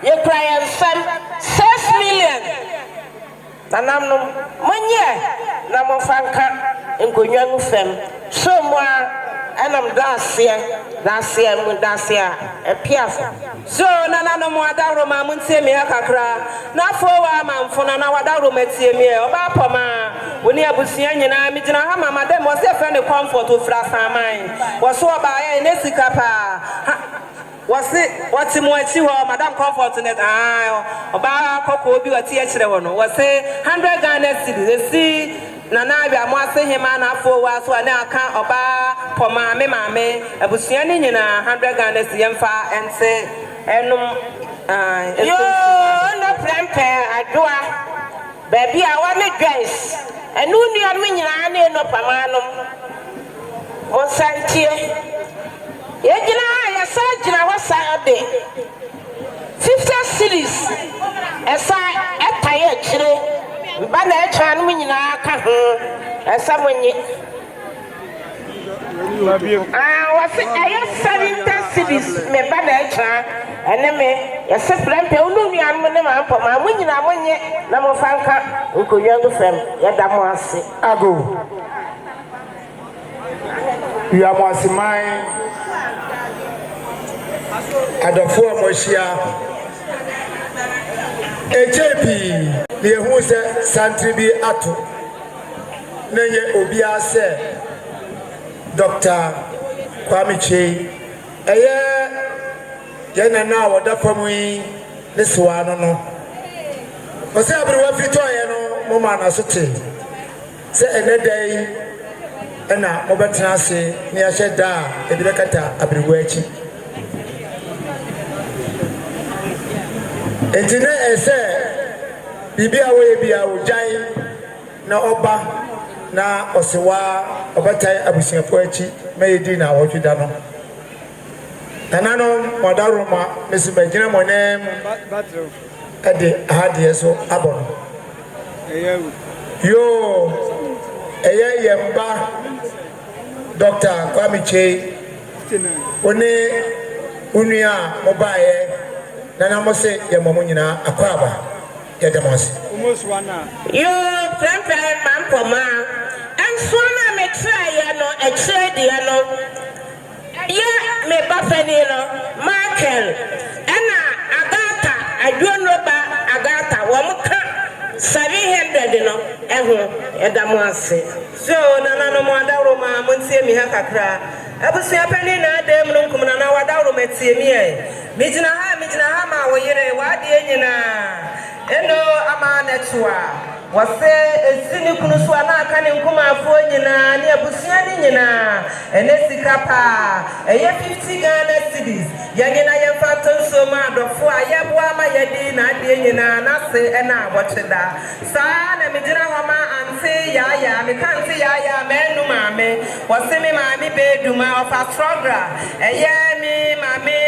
yɛkura yɛn nsɛm 6 million nanam no monyɛ na mofanka nkonnwa mu fam so mo a ɛnam daseɛ mu daseɛ a ɛpiafo so nanano mo adawro ma mo ntie me kakra na afo wa amamfo na wadawro matie me oba poma woni abusua nyina me gyina ha mama dem wo se friend comfort ofra saman wo so oba ya ne sika pa what's mo achi ho madam comfort net oba kokko obi wati a kire wo no wo se 100 Ghana cedis si nana abia mo ase hema na afo wa so na aka oba poma me mame abusua ni nyina 100 Ghana cedis yemfa ense enum yo no plempe adoa baby a wa me guys enu nua me nyina na no pamanum mo santie yegina ya sajina wa saade 50 cedis esa etaye kire ba na echa no nyina ka ho esa monye wasi ayo 70 cedis me ba na echa ene me yese plempe unu nua no ne ma mpo ma nyina monye na mo fanka nkonwa go fam yeda mo ase ago ya mo asimai adofo amohia HAP ne hu se santri bi ato na ye obi ase Dr. Kwame Chei ye na woda famu yi ne soa no o se abiri wa fito ye no mo ma na so te se enedai na mo betena ase ne ya heda e bi kata abiri wa achi entine ese bibia we bia ojai na oba na osewa obatai abusiafo achi mayedi na wotwida no nanano modaroma mesibagina monem ade ahade so abon yo yemba Dr. Kwame Chei one unua mobaye nana mo se ye mo nyina akwaba ye demose almost one hour yo pempe mampoma enso na me try no e trade no ye me bafani no Michael ena agata adwonoba agata wo mka 700 no eho ye damose so nana no mo adawro ma mo ntie mi ha kakra abusia pani na dem no nkumna na wadawro matie mi mijina ha ma wo yire wade nyina eno ama netwa wase esini kunu so na aka ne nkuma afo nyina ne abusia ni nyina ene sika pa eye 50 Ghana cedis yanyina yemfa tonso ma adofo ayeboa ma yedi na ade nyina na se ena abocheda saa na mijina ho ma anse ya me kanse ya menu mame wase me mame beduma of astrogra eye mi mame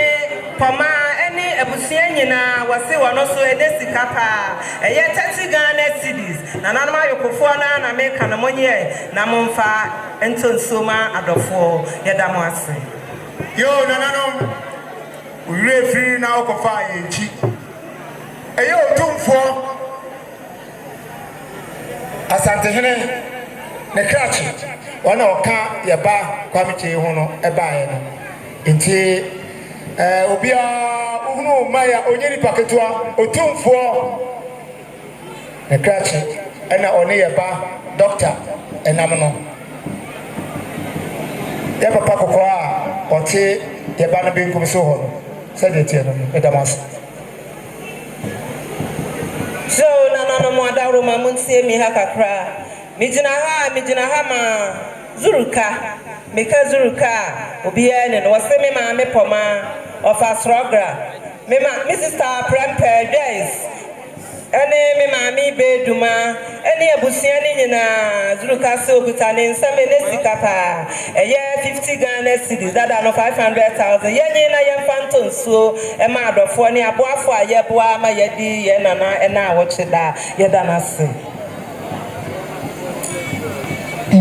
poma eni abusia nyina wase wono so ene sika pa eye 30 Ghana cedis na nanoma yokofo na meka na monye na momfa entonsoma adofo yeda mo ase yo nananom ure free na okofa yenchi eye otumfo asante hene ne krachi wana oka yeba Kwame Chei ho no ebaaye no enti obia uhunu maya onyeri paketua otumfo ne krachi ena oni yeba doctor enam no ya papa kokoa ote yeba no benkum so ho se de tie no edamas so nana mo adawro ma muntie mi ha kakra mijina ha ma zuruka meka zuruka obia ne no wase me ma me poma of asrogra me ma my sister premper days ene me ma mi beduma ene abusia ni nyina zuruka se okuta ne nsame ne sika pa eye 50 Ghana cedis dada no 500,000 yenye na yemfanto nsuo e ma adofo ne aboafo ayeboa ma yedi ye nana ena awocheda yeda na se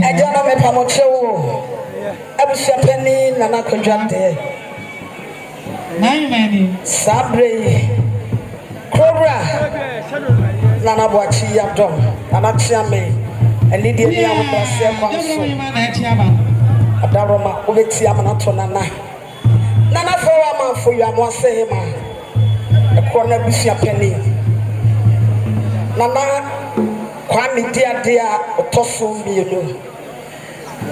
Ajana me pamocho. Abusia penny nana konjante. Nine Sabre. Cobra. Nana boachi yabdom. Anachia me. And Lydia Yamasya Adaroma, Ubeti Amanato Nana. Nana for a man for you, I must say, a corner Bishop Penny. Nana, Kwame dear, Otosu, you.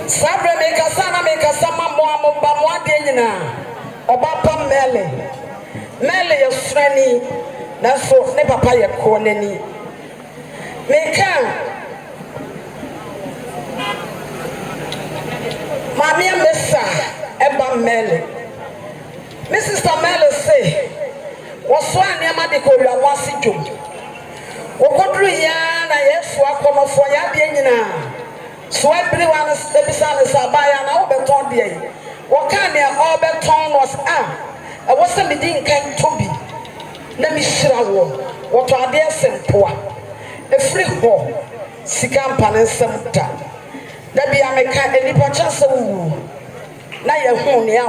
Sabre make a son, make a summer more, but one day, Obapa Mele. Mele, your strani, that's so never pay a corner. Make Mammy Messa, Eba Mele. Mrs. Tamele say, was one near Madicoria was it you? Okodriana, yes, Wakoma for Yabiana. So everyone is the Bissana Sabaya and Alberton Day. Wakania Alberton was I wasn't the Dean kind to be. Let me share what are there sent poor. A free home, Sikam and Samta. That be a mechanic, any purchase. Now you're home near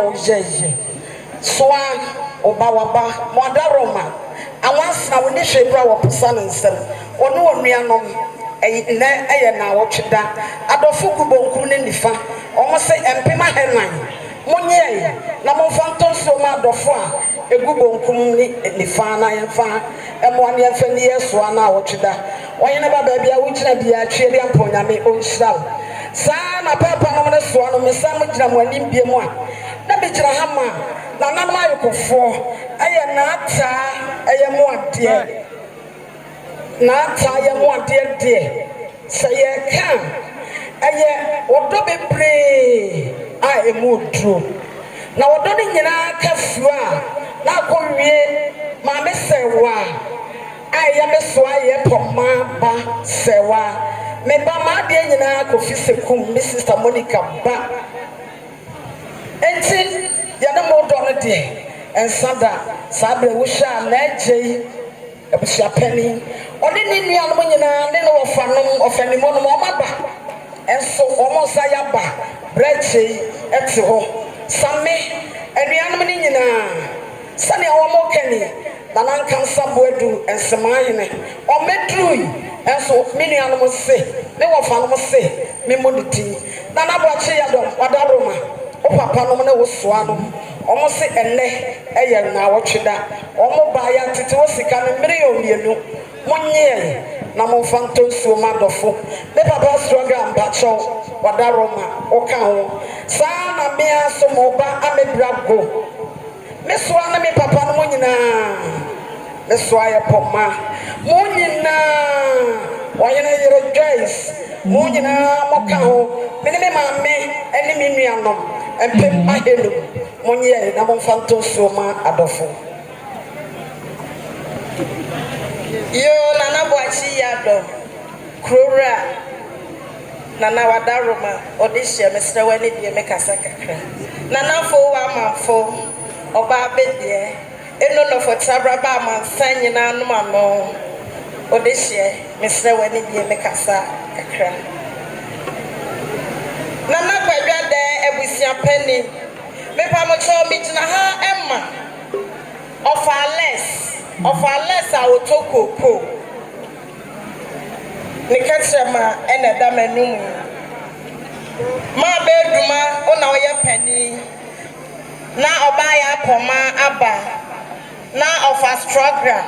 Swan or Bawaba, Modaroma. And once now, when they shape our son and son, or no one near no, a now watch that. Adofuku Bonkunifa, almost say, and Pima headline. Monye, Namo Phantom Soma Dofua, a good Bonkuni, Nifana and Fan, and 1 year 10 years, 1 hour watch that. Why never baby, I would not be a cherry and Ponami own style. Sana papa no na so no mesam gira mo anim bie mu a na be gira ha ma na na ma yekofo aye na ata aye mu ade na ata aye mu ade de se ye kan aye odo bebre a emu duro na odo ni nyina ka fua na akowie ma me sewa aye me so aye poma ba sewa me ba ma de nyina ko fisekum me sister Monica ba enti ya na mo do no de ensada sabre wo sha na agye abusia pani oni ni nua no nyina ne no ofanom ofanimo no mo ba enso omo sa ya ba breche eti ho same anuanom ni nyina sane awomo kani na nan kan saboadu ensemahene o medrui enso minianom se me wofanom se me moniti na na boache ya dom wadaroma o papa no na wo soano omo se enne eye na wotweda omo ba ya tete wo sika no mmere yo mienu monye na mo fanto so madofo me papa struggle mpacho wadaroma o ka ho sa na me aso mo ba amebrago me so na me papa no nyina me so aye poma mo nyina wayena yero guys mo nyina mo ka ho me ne ma me ene me nuanom empem ahelu monye na mo fanto so ma adofo yo nana boachi yado krora nana wadaroma odihye mesre wani die mekasa kakra nana fo wa manfo oba bedie eno no fo tabraba mansan nyina no mano odihye mesre wani die mekasa kakra nana kwadwa de ebusia pani me pa mo cho mi gina ha emma of our less awotokoko ni kachema ene da manum ma beduma ona oye pani na obaya poma aba na of a struggle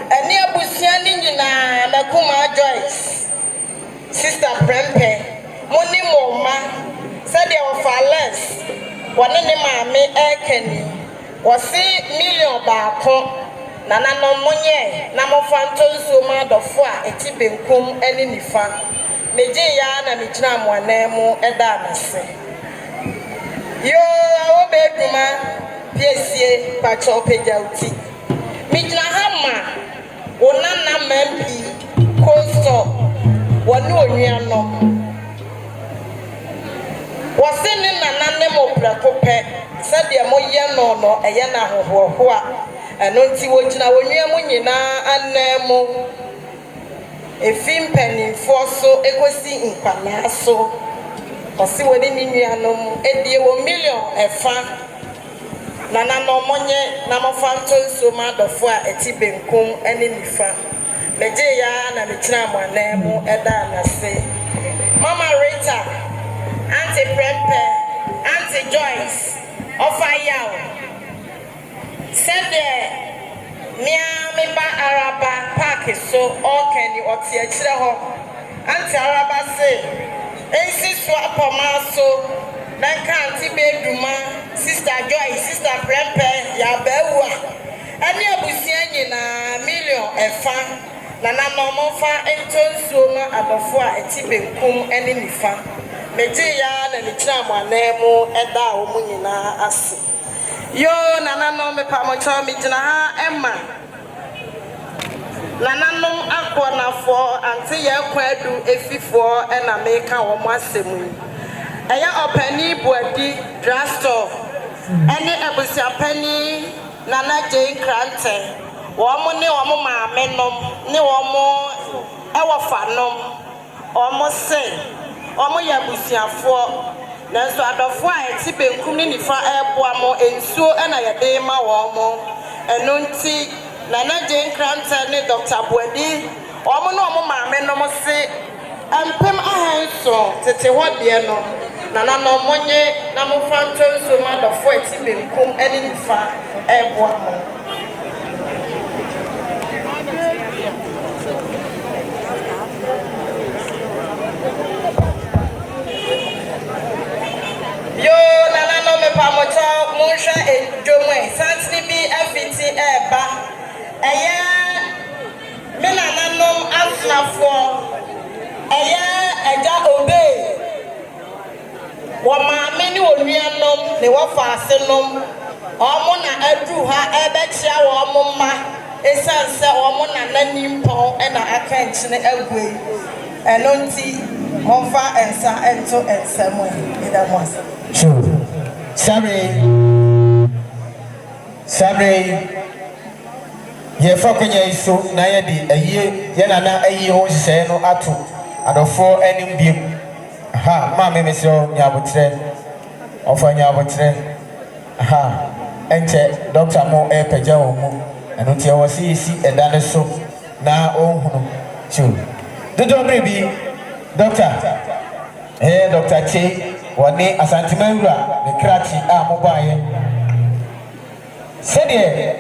eni abusia ni nyina na kuma Joyce sister Prempe moni moma said they of our less one ni maame ekeni wasi million baako nana no monye na mo fanto so ma dofo a eti benkum eni nifa meje ya na mejina mo anemu eda anase yo awo beduma piesie pacho pejauti mejina hama onana mampi kosto woni onua no wasi ni nana ne mo prakope sabe mo ye no no eye na hoho a eno nti wogina wonua mu nyina anemu efim penifo so ekosi nkwala so ɔsi wɔ ne nuanom edie wɔ million ɛfa nana no monye na mofa nto nsuo ma adɔfo a eti benkum ɛne nifa megye ya na mekyina amanan mu ɛda anase Mama Rita Auntie Prempe Auntie Joyce Ofa Yaw Sede Mia Miba Araba Park so Okeni Oti Echire ho Auntie Araba say Ensi swap maso Nanka Auntie Beduma Sister Joyce Sister Prempe ya bewa Ani abusia nyina million efa Nana no fa entonsuo ma adofo a eti benkum ene nifa meje ya na mekyina amanemu eda a wo nyina ase yo nana no me pa mo cha me gyina ha emma nana no akonafo ante ye kwadu efifo ena me ka wo mo asemu eya opani buadi drugstore ene ebusia pani nana Jane Krante Womo ne womo maame nom ne womo ewo fanom omo se omo ya busiafo nanso adofo a eti benkum ne nifa eboa mo ensuo na ye de ma womo eno nti nana Jane Krante ne Dr. Buadi omo no omo maame nom se empem ahanso tete hodie no nana no monye na mo fanto nsuo ma adofo eti benkum ne nifa eboa mo Yo nana no me pamocha munsha ejomwe santini bi afiti eba eye me nana nom asnafo eye eja obe wo maame ni onuanom ne wo faase nom omo na adu ha ebechia wo omo ma esanse omo na nanimpo e na aka nchine agwe enonti monfa ensa ento ensamo ida mwasa Sure. Sabre ye fa kwanya iso na ye de aye ye nana aye ho hye no ato adofo anim biem ha ma me mesro nyabotre ofa nyabotre ha enche doctor mo e pagya wo mu eno tie wo si eda ne so na ohunu sure dodo baby doctor Dr. Che wani asantimawura ne krachi a mobaye sede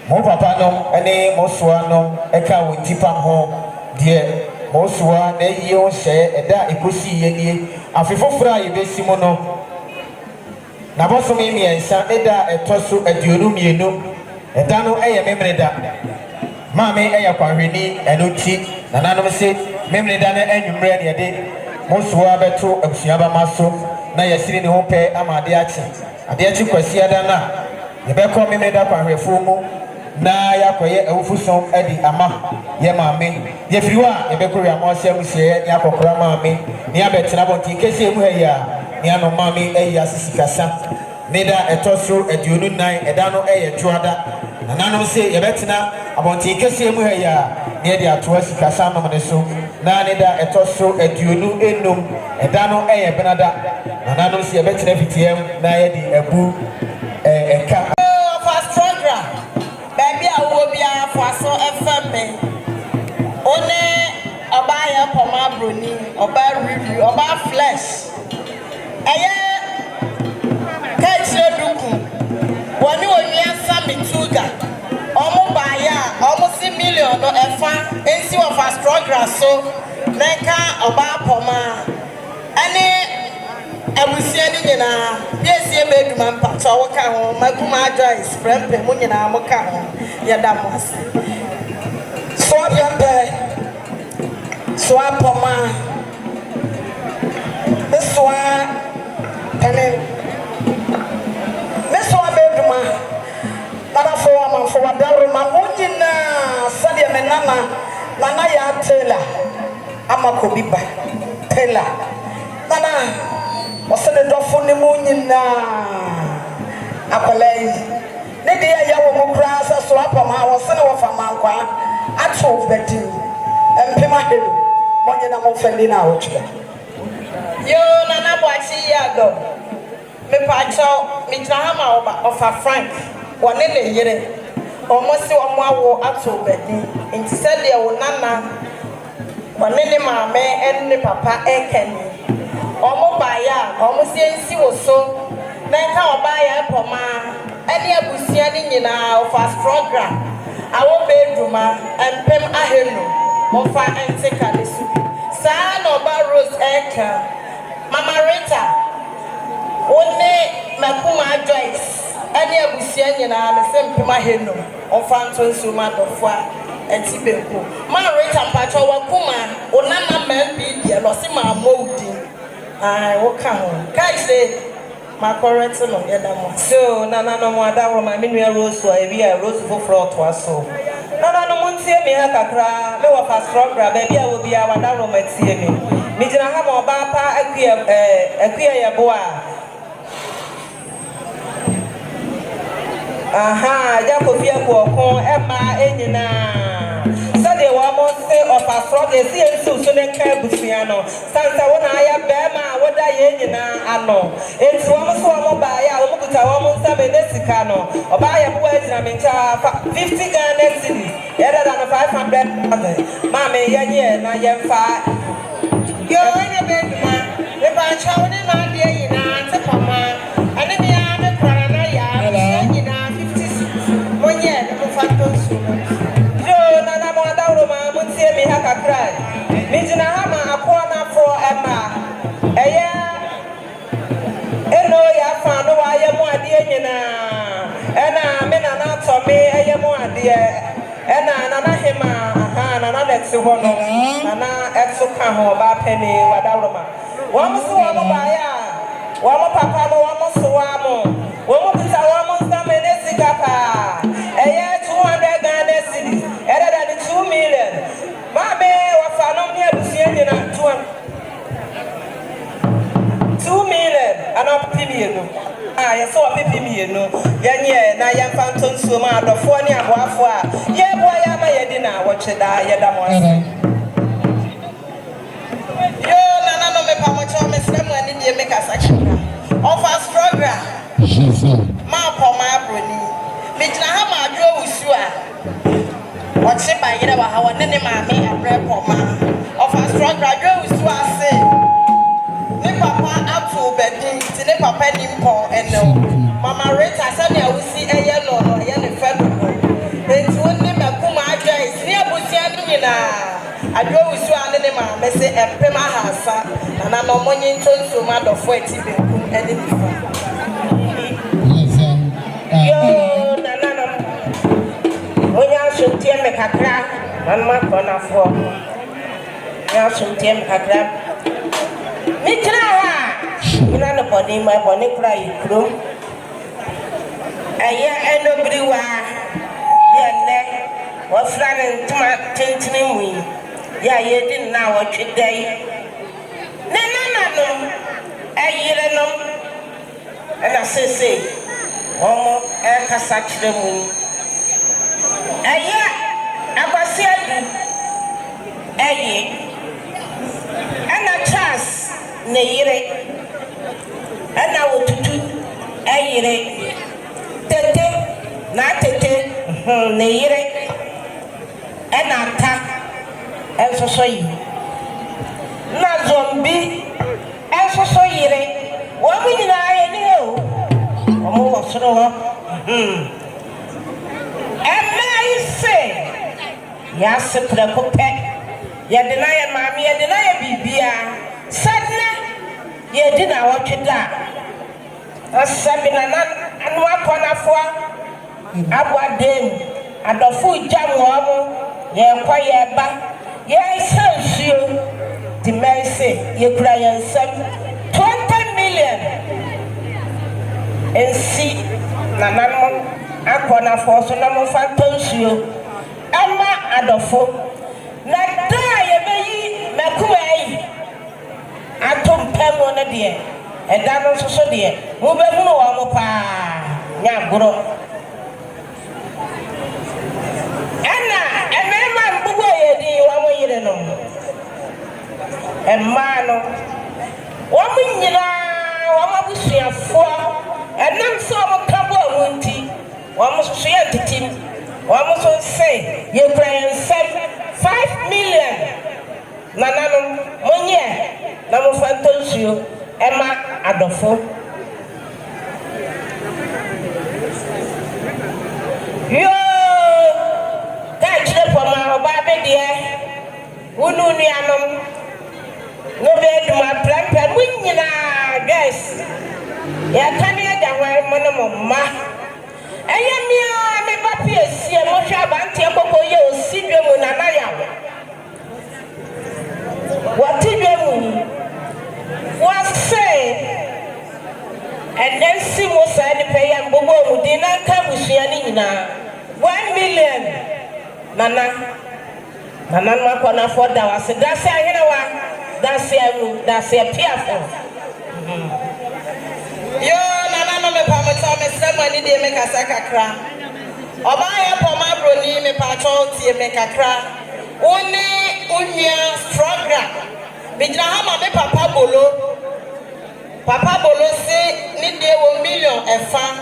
mo papa no ene mo soa no eka wo tipam ho de mo soa na yiye o hye eda ekosi ye nie afefofura ye besi mo no na boso me miensa eda etoso aduonu mienu eda no eye memreda maame eye kwanhweni enoti nananom se memreda na anwumre ne de Monsuwa beto abusuaba maso na yesiri ne ho pe amade achi kwasi ada na ye beko memeda kwanhwefo mu na yakoye awufusom adi ama ye maame ye firiwa ye beko ya mose amusie ne akokora maame ne abetena bonti kesi emu ha ya ne ano maame ayi asisikasa neda etoso aduonu nan eda no eye tuada nananom se ye betena abonti kesi emu ha ya ne de atoa sikasa no ne so na neda etoso aduonu enum eda no eye benada nananom se ye betena fitiem na ye di abu eka fast program baby awo bia faso fm one oba ya poma broni oba review oba flesh eye kache duku woni onua samituga omo baya omo si million no efa ensi wa fast program so neka oba poma ane abusia ni nyina yesie meduma mpacha woka ho maguma Joyce Prempe mu nyina moka ho yeda mos so Prempe so apoma so pane meso meduma para fo ama fo wadaro ma nyina sade nana ya tela ama ko biba tela nana osene dofo ne mu nyina akolai ne de ya wo mo kra sa so apama wo sene wo fa mankwa ato bedi empema helu mo nyina mo fandi na wo twa Yo, Nana Boachi Yago. Me Pacho, Mijahama of a Frank, one in a year. Almost 1 hour at so bedi. Into said there were Nana. One in my man and Papa Eken. Almost by ya, almost see was so. Then how buy a poma. Any abusiani in our fast program. Our bedroom and Pem Ahenu. Mofa and take a soup. San or Barros Eka. Mama Rita, only Makuma Joyce, any abusiani and the same Pema Heno, or Phantom Suma of Fa and Tibeco. Mama Rita Pacho Wakuma, or Nana Man be the Losima Modi. I will come. Kai say, my correct on the other. So, Nana no more that my mineral rose, so I be a rose for floor to us. So, Nana no one see me at a cry, no of a strong grab, baby, I will be our down my see me. Mijina hama obapa akuya ya boa. Aha, jako fia kwa Emma enyina. Sade wa mo se ofa frog esi ensu so ne ka bufiano. Sansa wona aya bema woda ye nyina ano. Enti wa mo so wa mo ba ya wo kuta wa mo nsa me ne sika no. Oba ya bo ejina me ncha 50 Ghana cedis. Better than 500,000. Ma me yenye na yemfa. Yo, in a bed, man. If I chow in my dear, you know, to come on. And then I am a coroner, you know, 50 1 year, the Phantom Suma. Yo, Nana Mondaroma, would see me have a cry. Mijina Hama, a corner for Emma. A year. Hello, ya found no I am more dear, you know. And I mean, not for me, I am more dear. And Nana Hema. Nana one, Nana Exocamo, Penny, Wadaroma. One Suamaya, one Papa, one Suamo, one Pizza, Menesigapa, a year 200 Ghana cedis, other than the 2 million. Mamma was found near the 2 million, and not Pimiano. I saw a Pimiano, Yanya, Naya Phantom Suma, the 4 near Wafua. Yeah, boy, I'm a dinner, watch it, Yo, Nana, no, me Pamacho, Miss Lemon, and you make us a offers program. Ma Poma Bruni, Mijahama drove Sua. What's it by you? How a name mammy and bread Poma. Offers program drove Sua say. Papa up to bedding, to Papa Nimpo, and no. Mama Rita said, I will see a yellow or yellow feather. It's only Makuma Joyce, near Busianina. I go with you and the man, Messi and Pema Hasa, and I'm a money to so much of 40 and Yo, Nana. When you should tell me Kakra, and my corner for. You should tell me Kakra. Mitra, you know, body, my bonnet cry, crew. A year and nobody were. Yeah, what's running to my tinting me? Yeah, you didn't know what you day. No, a year no. And I say, oh, I can such the moon. A year, I was saying, a year, and a chance. Neire, and I will do a year. Tete, not tete, neire, and attack, and so say. Not zombie, and so say. What will I know? Or more slower. And I say, yes, a clever pet. You deny mammy, you deny Bibia. Sadly, you did not watch it down. A Sabina and what corner for Abwa Dame and the food jam warm, ye quiet back. Yes, you. The man say, you cry and some 20 million. And see, Nanamon, a corner for so no more phantoms you. Emma and the food. Not die, baby, Macuay. I told them on a dear, and that also so dear. Move a little pa, Yaguro. Anna, and then my boy, the 1 year, and Mano, Woman, you know, one was here for, and then some couple won't tea. One was share the team. One was say, you can send 5 million. Nanano, Monia, Namofantos, Emma Adolfo. Yo, catch the Poma, Baby, dear. Who knew me? No bed to my plant and winning, guys. Ya can hear the way, Monoma. I am here, my papi, see a motion about Tiapo, you see them when I am. What did you what say? And then see what side pay and Bobo did not come with Shianina. 1 million. Nana. Nana can afford that. I said, that's a that's a piafo. Yo, Nana, no, me Pamato, me money, they make a sacra. Obaya Poma Bruni, me patrol, tea, make a crack. Only Unia stronger. Bijahama me Papa Bolo. Papa Bolo say, need they 1 million a fan.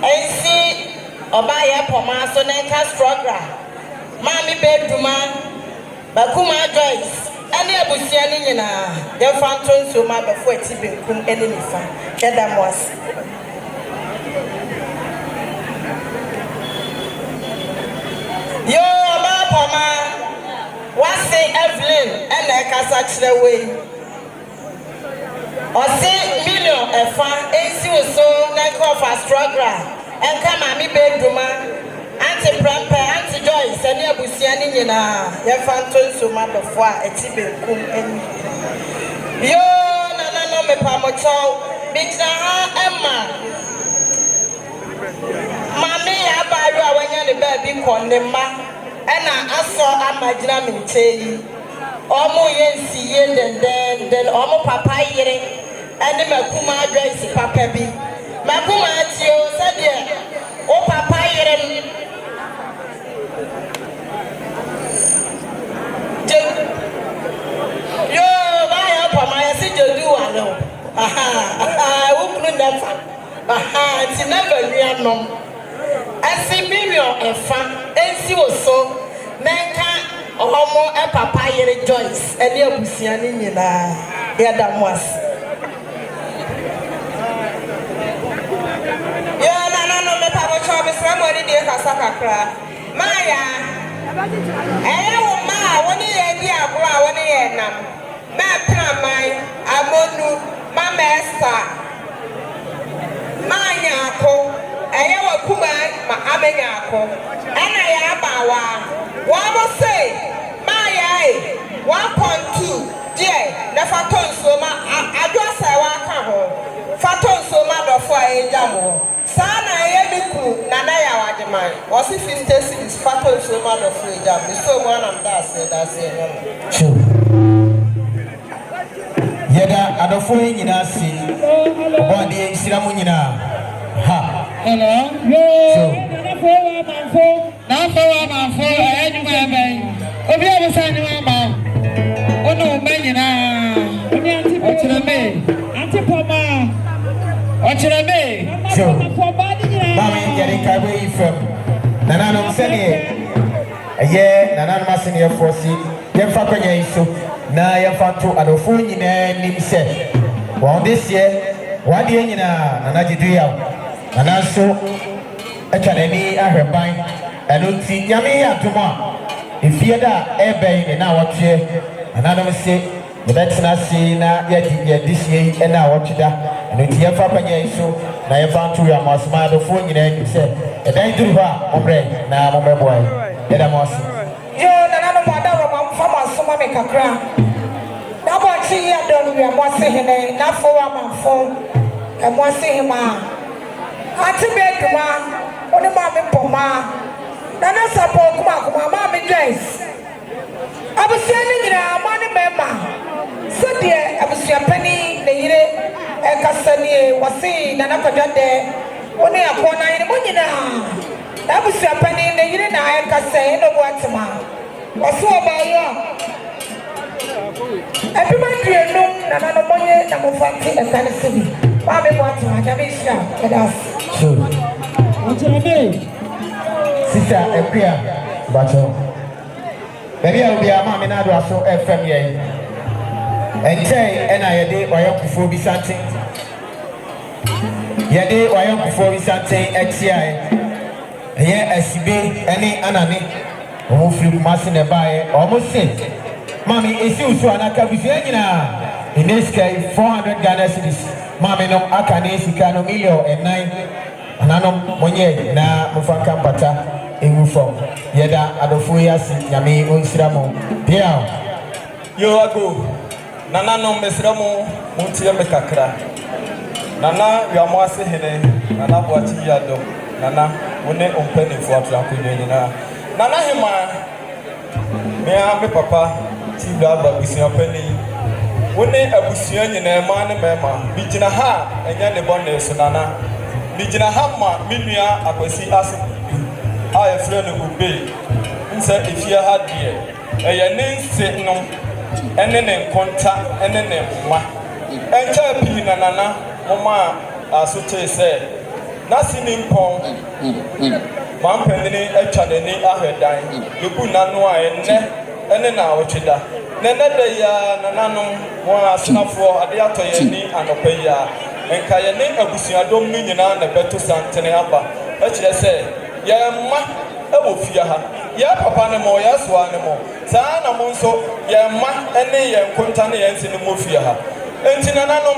I see Obaya Poma, so Nanka stronger. Mammy bedroom, Bakuma Joyce. Any abusiani nyina dem fanton so ma before ti benkum ene nifa kedam was yo ma poma what say Evelyn ene kasa kire we o say million efa ensi so na call for struggle enka ma mi beduma Auntie Prampe, Auntie Joyce, and your Busiani, your phantom so much of what a tibble and yo, Nana, me Pamoto, Big Emma. Mammy, I buy you when you're the baby condemma, and I saw my drum in tea. Almost yen, then almost papa yere, and the Makuma Joyce, Papa B. Makuma, you said, oh, papa yere. Yo, my papa, my sister do alone. Aha, who couldn't that? Aha, it's never real no. I see million and fan, and she was so. Nanka, or more a papa, you Joyce, and your Busiani, the other was. Yeah, no, my papa, somebody dear Casacra. Maya. Ma, one year, dear, one year now. My Pramai, Amonu, my master. My Yako, I am a Kuman, my Ameyako, and I am Bawa. What will say? My eye, 1.2, dear, the Faton Soma, address I walk home. Faton Soma before a jamo. Sana Yemiku, Nanaya Wajamai, was it 56 Faton Soma before a jam? The so one of that's it. True. Yada adofo nyina si obode siramu nyina ha hello yo na fo manfo ayeduma ben obi obusa ni mama ono me nyina oni anti poma ochireme so mami yari kabe ifem nana no sene eye nana no masene force yemfa kwanya iso na yemfa to adofo nyina nim se won this year wade nyina nana gidu yawo nana so atwanani ahweban eno ti nyame atoma efie da eben na wotwe nana no se yebetena se na yedi sie na wotweda eno ti yemfa kwanya iso na yemfa to ya masma adofo nyina nim se edan duru ha ombre na momeboy eda mosi yo nana no pada ro mama soma me kakra na bo chi ya do no mo se hene na fo wa manfo e mo se hima ati be duma oni ma me poma nana sapo kuma ma me dress abusia ni nyina ma ne mema so de abusia pani ne yire e kasani wasi nana kwadade oni akona ni mo nyina abusia pani ne yire na e kasani no bo atema wasi obayo Everyone here know that I'm a money and I'm fancy and fancy. Why be watching my Jamisha? Let us. Sure. What's your name? Sister Epia Bacho. Maybe I'll be a man in Adwa so FM ye. And say, and I did why you before be something. Yade why you before be something XCI. Here as you be any anani. Who flip massing a buy almost sent. Mommy, is you so an acabizina in this case 400 Ghana cedis. Mommy, no Akanesicano Milio and 9 and Anum Monye na Mufanka Pata in Ufo. Yeda Adofuya Yami Unsramo. Pia. You are go. Nana no Mesramo Muntia Mekakra. Nana, you are more saying, Nana Boati Yado. Nana, when open for Tranquilina. Nana Hima. Me a papa. Tibaba busia penny. When they abusian in a man and mamma, Bijina ha, and yan the bonnet sonana. Bijina hamma, Minia, I could see us. I have friend who be. And said if you had dear, a name said no, and then contact, and then ma. And tell Pina Nana, Mama, as you say, nothing in pong. Mam penny, a channel, I had dying. You put Nanoa and and then now, Chida. Nenade ya nanano wa asnafo ade atoyeni anope ya enka ye ne abusia dom ni nyina na beto santene aba e kire se ya ma e wo fia ha ya papa ne mo ya so ane mo saa na mo nso ya ma ene ye nkonta ne ye nsi ne mo fia ha enti nanano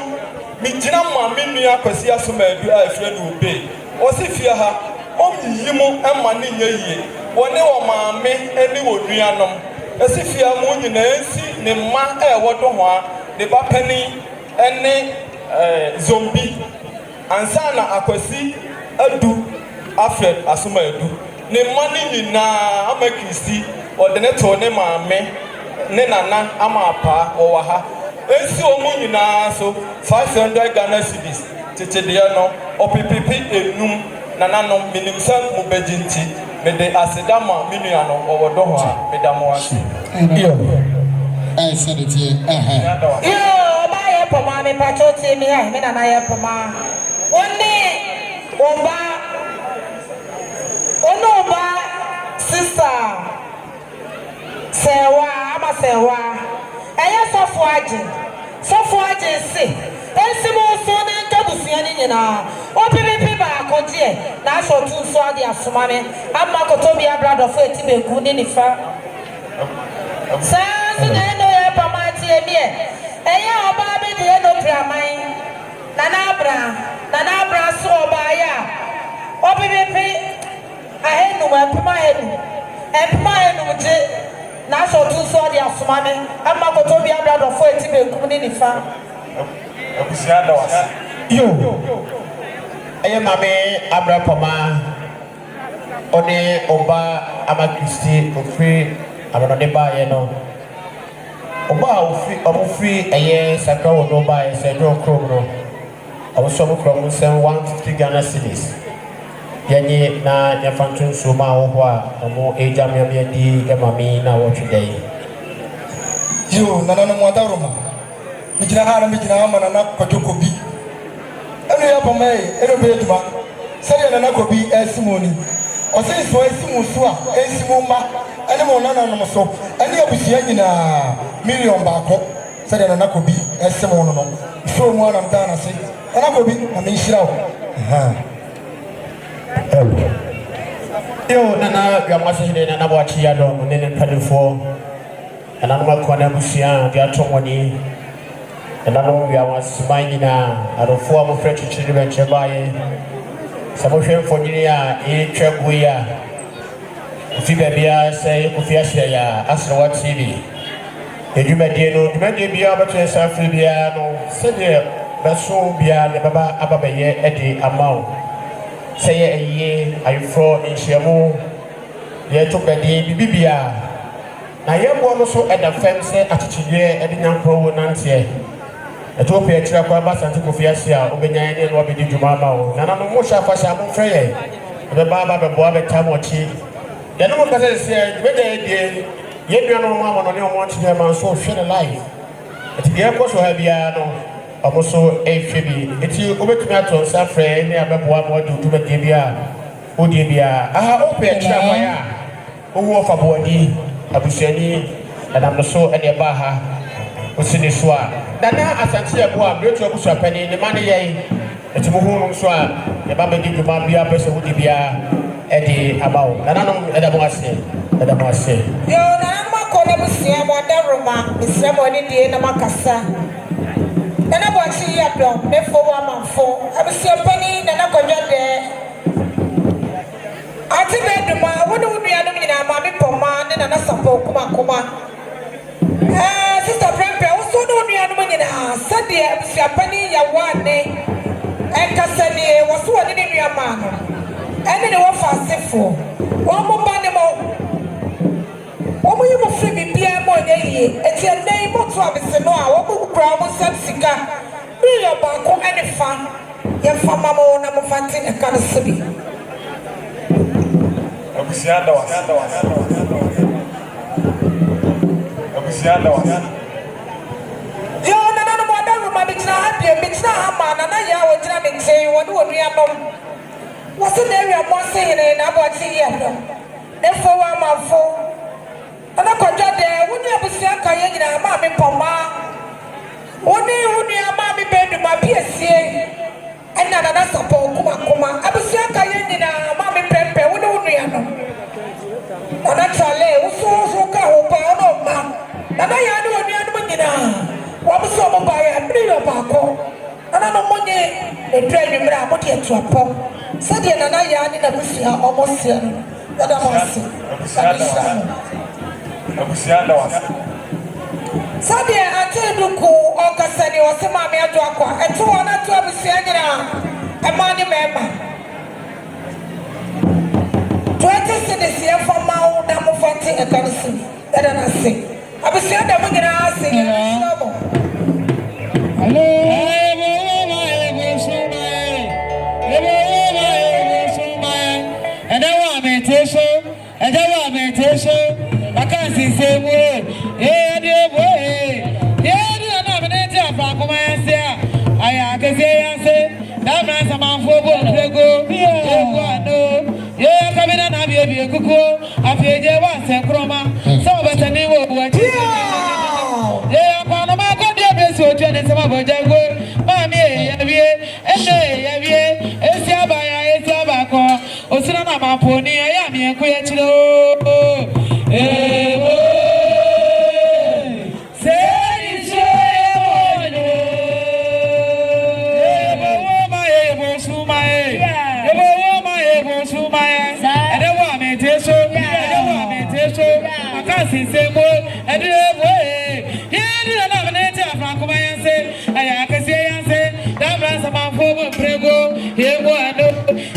mi gina ma mi nua kwasi asoma adu a efia ne obe o si fia ha o yimo e ma ne nye yie woni wo maame ene wo nuanom Esifia Muni Nancy, the man air water one, the Bapeni, and zombie, and Sana Akwasi, Adu, Alfred Asuma Edu. The money in Amakisti, or the neto Nema me, Nenana, Amapa, or Waha. Enso Munina, so 500 Ghana cedis, Titiano, or PPP Enum, Nanano, Minimsan Mubejinti. Mede asedama minuano owodoha medamoasi yo said it here yo baye poma me pachoti mi ha me na na ye poma oni oba sister sewa ama sewa eye sofo aje si Ensimo so na nkabusia ni nyina opipipi ba akodie na so tu so ade asoma me amma kotobi abrado fo etibeku ni nifa sanso na no ye pamati emie eye oba be de no praman na abra so oba ya opipipi ahenu empma henu je na so tu so ade asoma me amma kotobi abrado fo etibeku ni nifa Yo, I am Abra Poma One Oba Amakristi Ofri Amanodeba Yeno Oba free a year Saka Oba and Sedro Krono. I was some from 150 Ghana cedis. Yani na Yafantun Suma Owa, Omo Ejamia di Emami na watch today. You, Nana Modaruma. Mijina hana mijina ama na kotokobi eno ya pamai eno beduma sari na nakobi esimoni o se so esimu so a esimu ma ene mo nana no so ene abusia nyina million baako sari na nakobi esimu no no so mu ana mta na se nakobi na me nhira o yo nana ya masihide na nabwachi ya do nene padifo ana no makwana busia dia tomoni and I know we are smiling now. I don't form French children, Chabaye. Some of them for Ninia, Trabuya. Fibia say, Ufiashia, Asra TV. The Jumadiano, Jumadi Abato, Safibiano, Sedia, Basso Bia, the Baba Ababaye, Eddie Amau. Say a year, I throw in Shamu. They took a day, Bibia. I am also at the fence at Chidia, Eddie Nampro, Nancy. Ethiopia chira kwa basa ntiko fiasia obenya ne no abedi dwuma ma wo na no mo sha fa sha mo freye be baba be boa be tamochi de no mo kase se be de ye nua no mo ma no ne mo nti de ma so hwe ne life deɛ ɛkɔ so ha biara no ɔmo so ɛhwɛ bi eti wobɛtumi ato nsa frɛ ne abɛboa ma ɔde dwumadie bi a wodie biara aha wopɛ akyerɛ kwan a wowu ɔfa boɔni abusuani ɛnam no so ɛne ɛbaa ha wosi ne so a Nana Asante yɛ boa mmerɛtu abusuapani ne ma ne yɛn eti mo hu no nso a yɛba bɛdi dwuma biara pɛ sɛ wodi biara ɛde ama wo nananom ɛda mo ase yo nananom akɔ na busua mo adaroma mesrɛ mo ne die na makasa nana bɔkye yi adɔm mefo wɔ amanfo abusuapani nana kɔdwa dɛ ate bɛduma wo ne wo nuanom nyinaa maame pɔma ne nana sapɔ kuma sister prempɛ wo so ne wo nuanom nyinaa sɛdeɛ abusuapani yɛwɔ ane ɛnkasa nie wɔ so wɔ ne ne nuamaa no ɛne ne wɔfa asefoɔ wɔn mo ba ne mo wɔn mo yi mo firi biribiara ma ɔnyɛ yie eti ɛnɛ yi mo to abese no a wɔn mo kura wɔn nsam sika mmiri yɛ baako ɛne fa yɛfa ma mo na mo fa te ɛka no so bi. abusua da wase yoo nana no mo adaroma bi gyina ha deɛ bi gyina ha ma nana yɛ a wɔgyina ne nkyɛn wɔne wɔn nuanom wɔsi na ewia mo ase yene na abɔkye yɛ no ne fo wɔ amanfo ɛna kɔdwa dɛ wo ne abusua ka yɛ nyinaa maame pɔma wo ne wo nua maame bɛduma bi esie ɛna nana sapɔ kuma abusua ka yɛ nyinaa maame pɛmpɛ wo ne wo nua no nana kyale wo so ka ho pa ɔno ma nana yɛ ne wo nua no nyinaa wɔn so ɔmo ba yɛ mmiri yɛ baako nana no mo nye edura enwumere a mo de etu apɔ sɛdeɛ nana yɛ ne na busua ɔmo seɛ no yɛda mo ase abusua da wase sɛdeɛ ate duku ɔnkasa ne wɔse maame ato akɔ ɛto wɔn ato abusua nyinaa ɛmaa ne mɛɛma 20 cedis yɛfa ma wo na mofa te ɛka no so yɛda no ase abusua da mo nyinaa ase yɛbɛhyia mo I can't see same way. Yeah, dear boy. Yeah, dear, I'm an angel from Comansia. I can say, that man's a man for go. Yeah, coming on, I'll be a cuckoo. I feel there was a chroma. So, but a new word. Yeah, upon a man, God, dear, bless you, Jenny, some of a jago. Mammy, Esiabako, Osana Maponi, I am here, Quetino.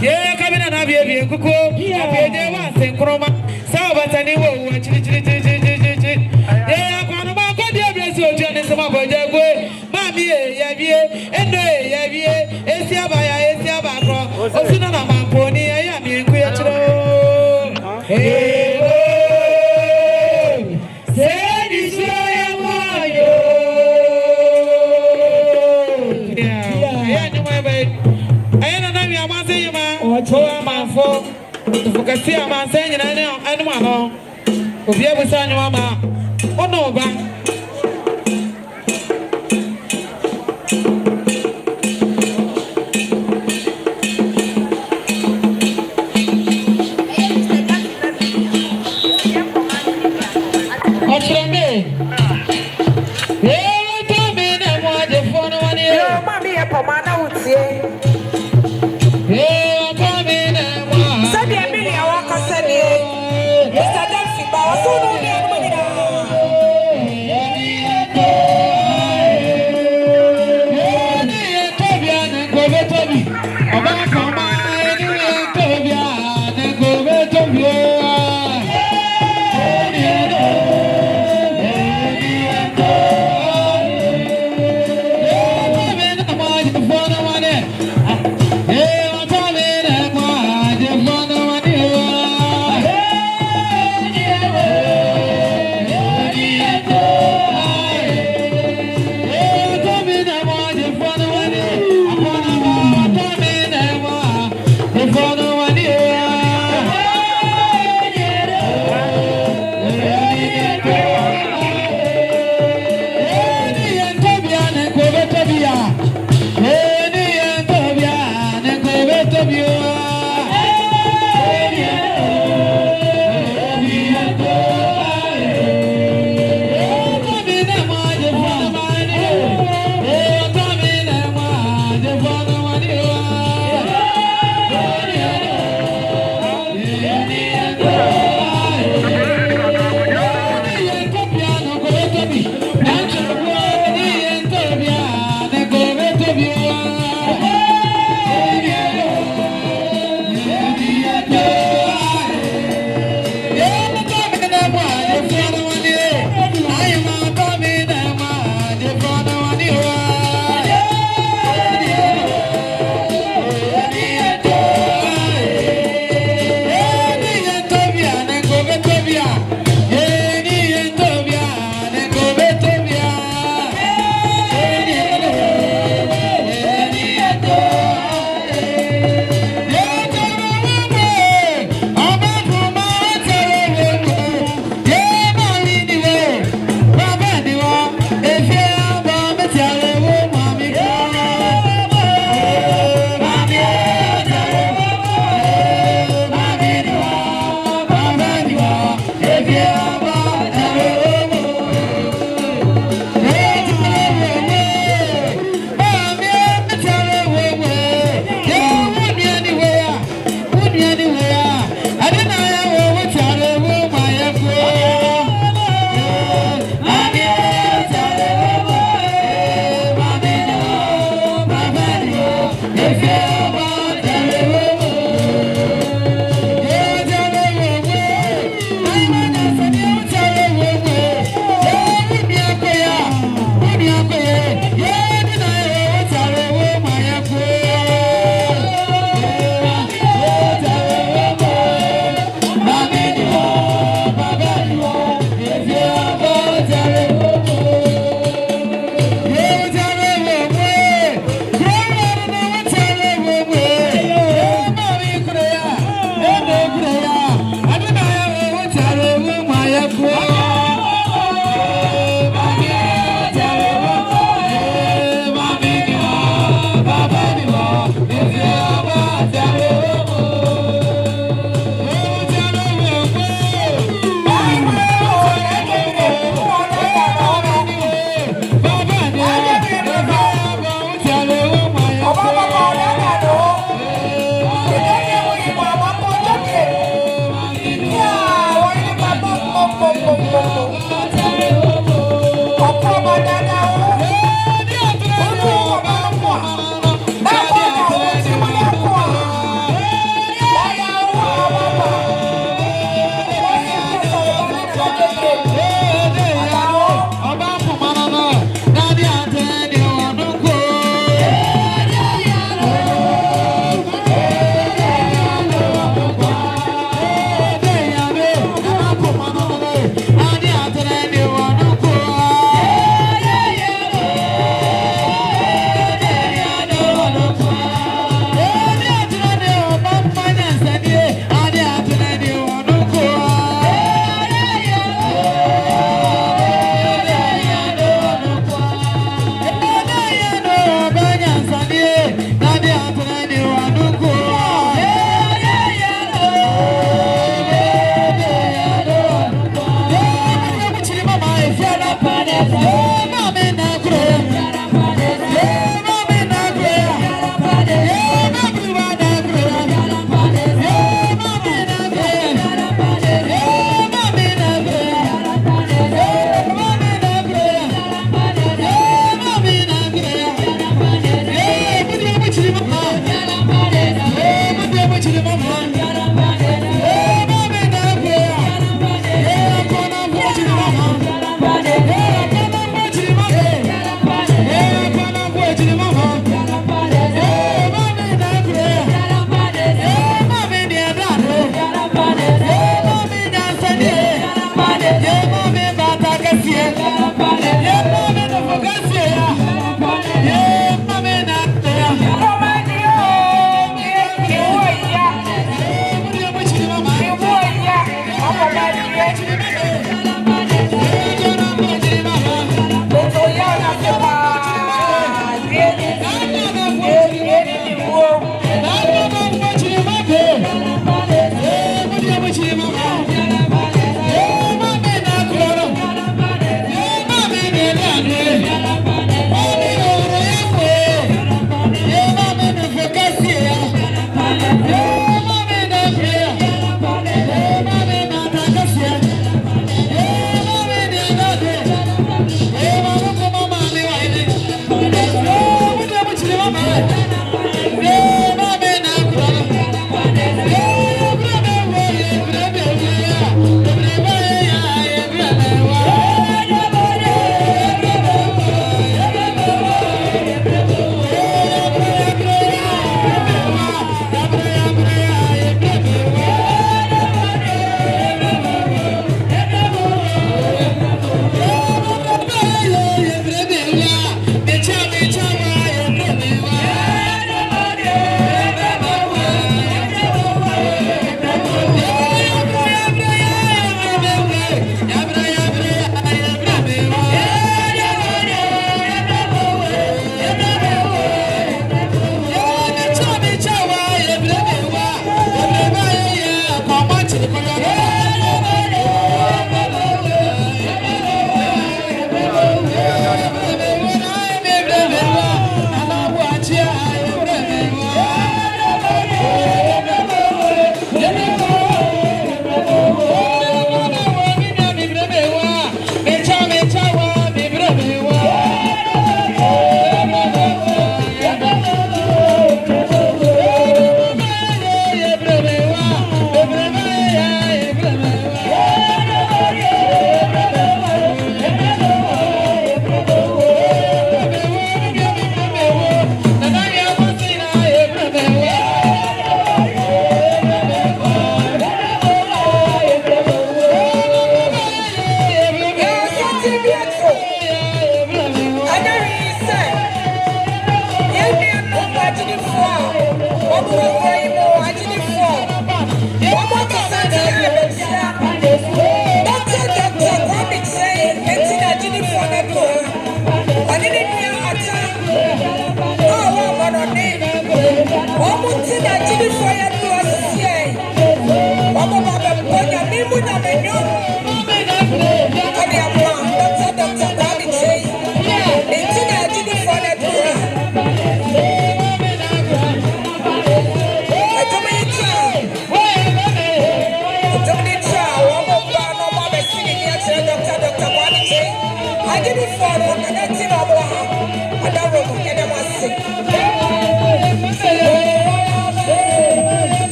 Yeah, coming and have you cook. Yeah, once in Chroma. So, but I knew what yeah, I'm going to go there. Bless you, Johnny. Some of the way, Mammy, and Esia Bako. Osuna Mamponi, I am in Quetro. Hey, say this way, Focus here, man, saying, I know, if you ever sign your mama, oh no, but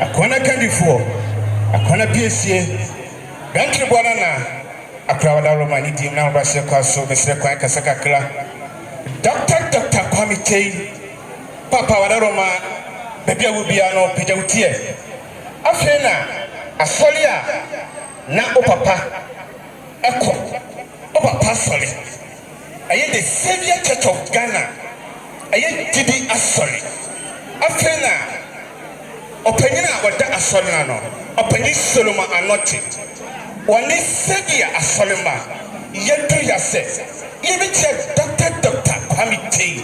akwana kandifo akwana piesie gantri bwana na akrawada roma ni dim na bashe kwaso mesre kwan kasa kakra Dr. Kwame Tei papa wada roma bebia wubia no pejawutie afena asolia na opapa eko opapa soli aye the Savior Church of Ghana aye didi asoli afena opanyina wada asoli na no opanyi Solomon Anoti woni Savior asoli ma yedu yase yebitia Dr. Kwame Tei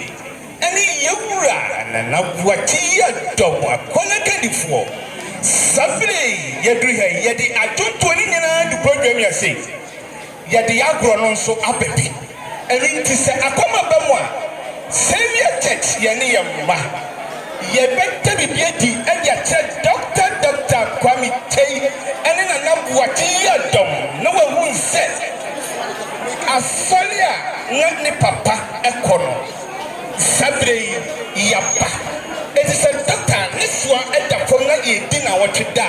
ani yewura na buati ya domo akona kandifo Sabre yedu he yedi atonto ni nyina du program ya say yedi agro no nso abebi eni nti se akoma bamu a Savior Church ye ne yemma ye betta bibia di eya che Dr. Kwame Tei eni na buati ya dom na wahu nse asolia ngani papa ekono Sabre yapa it is a doctor this one at the phone na ye dinner what you da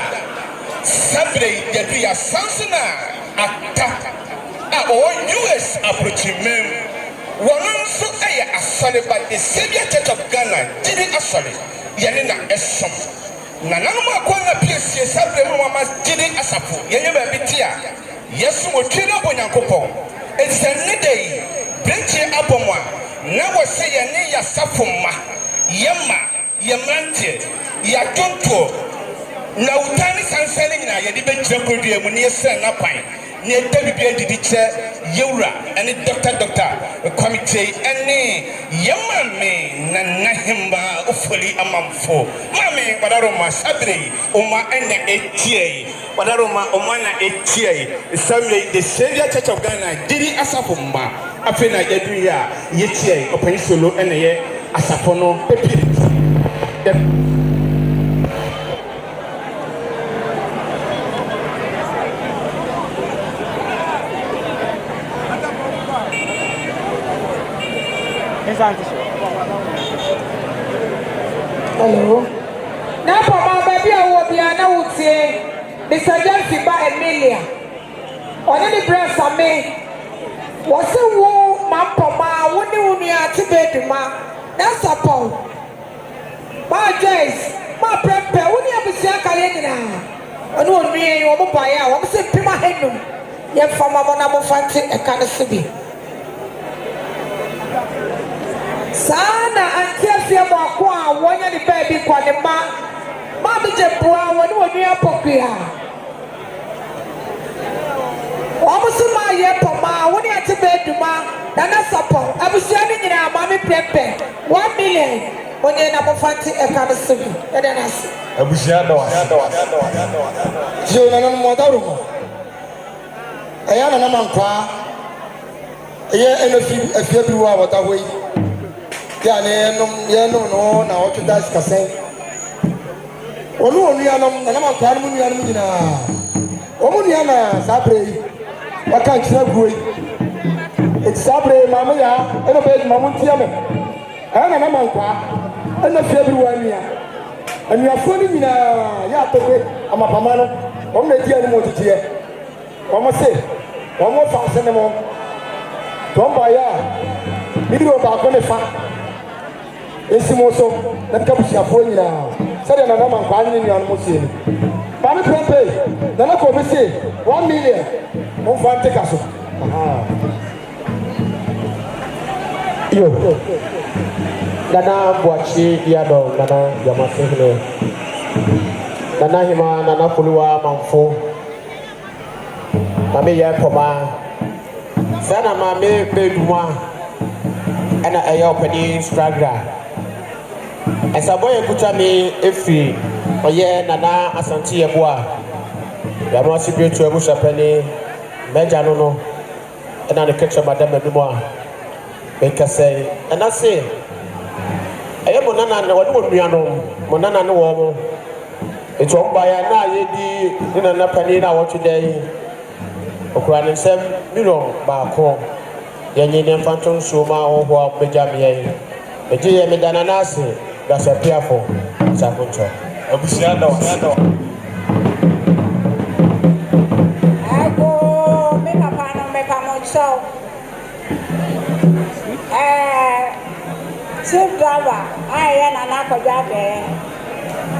Sabre yedu ya sansuna attack US approaching mem one so aya asole but the Savior Church of Ghana did asole yene na esom na nanu akwa na PSC Sabre mama did asapo yenye ba bitia yesu mo twina bonyankopon it is a day brinchi abomwa na wo se yene ya safoma yema yemrante ya tonto na utani sansane nyina yedi be kire kodua mu ne yesa na kwan ne dabibia didi che yewura ene Dr. Kwame Tei ene yema me na nahimba ofoli amamfo mame wadaroma Sabre oma ene etie wadaroma oma na etie Sabre the Savior Church of Ghana didi asafomba afena yedu ya yetie open solo ene ye asafono pepi Hello. Now, Papa, baby, I will be an old say, Mr. Jensi by Emilia. On any breast of me, was a war, my Papa, when you near to bed, ma. That's a pole. My Jace, my prepare, when you have a Siaka, I know me, you will buy out. I'm saying, Pima Henry. Yet from my Monamo Fancy, I can't see. Sana antiafia mwakwa wanya ni baby kwa ni ma bijepuwa wani apopia wamusuma yepo ma wani atibeduma nana sapo abusiani nyina mami pepe 1 million wani na mofanti ekane sibi ede nasi abusiani wa jio na mmodarumo ayana na mankwa eye enefi afiebiwa watawe yenum no na otu das kasen onu onuanom na ma kwanu mu nuanom nyina omunu na Sabre waka nkira guoi et Sabre mama ya eno be mamu ntia me ana na mankwa ana fie bi wania anuafo ni nyina ya tope amapama no om na dia ni mo titie om se om fa se ne mo tomba ya biro ba ko ne fa esimoso na kabusiafo nyina sɛdeɛ na nama nkwa ne nnuano mo sie ni maame pɛmpɛ na na kɔ bɛsie 1 million momfa nte ka so yo Nana Buachi Yado Nana Yamasehne Nana Hima Nana Fuluwa Mamfo Mame ya poma Sana mame beduma Ana ayo pedi stragra Esa boye kuta mi efi Oye Nana Asanti Yebua Yamasi Bietu Ebu Shapeni Meja Nono Ena Nekecha Madame Numwa Beka say and I say I monana what would be monana no woman. It's all by a na yedi in an apanina what today. Okran sem milo bako. Yanyin phantom suma or what Benjamin. A dear Medanasi, that's a fearful Sapunto. abusua da wa Ako me papa no me pamocho. Chief driver, I na na ko jabe.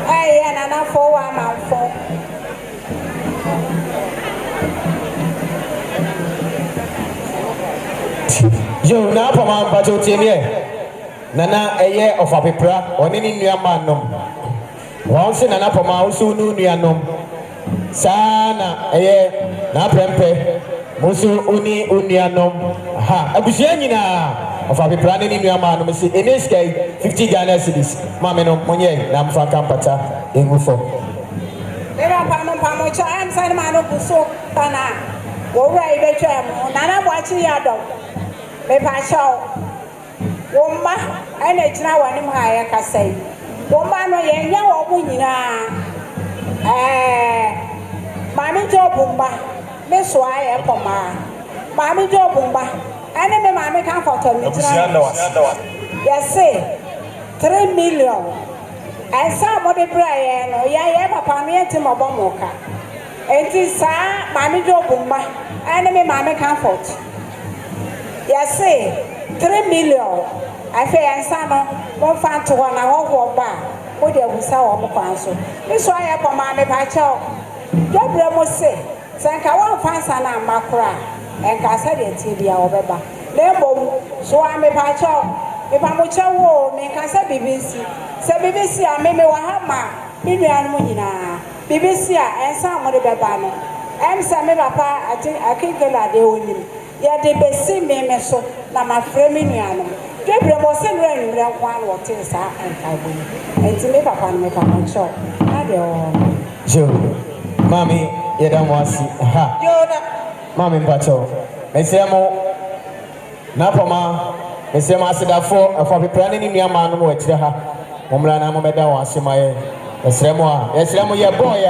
I na for wa man for. Yo na pama bajo tiemie. Nana eye of a pepra oni ni nuama nom. Wọ́n sì nana pama osu nu nuanom. Sana eye na prempe. Musu uni nuanom. Ha, abusua nyina of a pepra ni nuama nom si eneska 50 Ghana cedis. Mama no monye na mfa kampata engufo. Eba pamo cha am sai ma no kuso kana. Wo wa ibe twa mo nana bwachi ya dom. Me pa shaw. Wo ma ana gyina wani mu ha ya kasai. Wo ma no ye nya wo mu nyina. Mami job mba. Me so aye poma. Mami job mba. Ana me mami kan foto mi gyina. Yes say 3 million. Esa mo de bra ye no ya papa me enti mo bo mo ka. Enti sa mami job mba. Ana me mami kan foto. Yes say 3 million. I feel answer no one fan to one and one bar. What they will sell on the council. This why I come on the patcho. Job Ramos say, Sanka one fans and a macra and Cassadi TV or Beba. Lembo, so I'm a patcho. If I'm a chow, make Cassa BBC. Say BBC, I may Wahama, Million Munina, BBC, and some of the Babano. I'm Sammy Papa, I think I can't get a day with him. Yet they be see me so, na my friend. Gabriel was sent rain one or two, sir, and Calvin. And to me, papa, and make a man shop. Joe, Mammy, you don't want to see. Ha, Mammy Pacho. Messiamo Napama, Messiama said that for the planning in your man, who it's her. Momlana Momeda was in my Esremo, Esremo, your boy.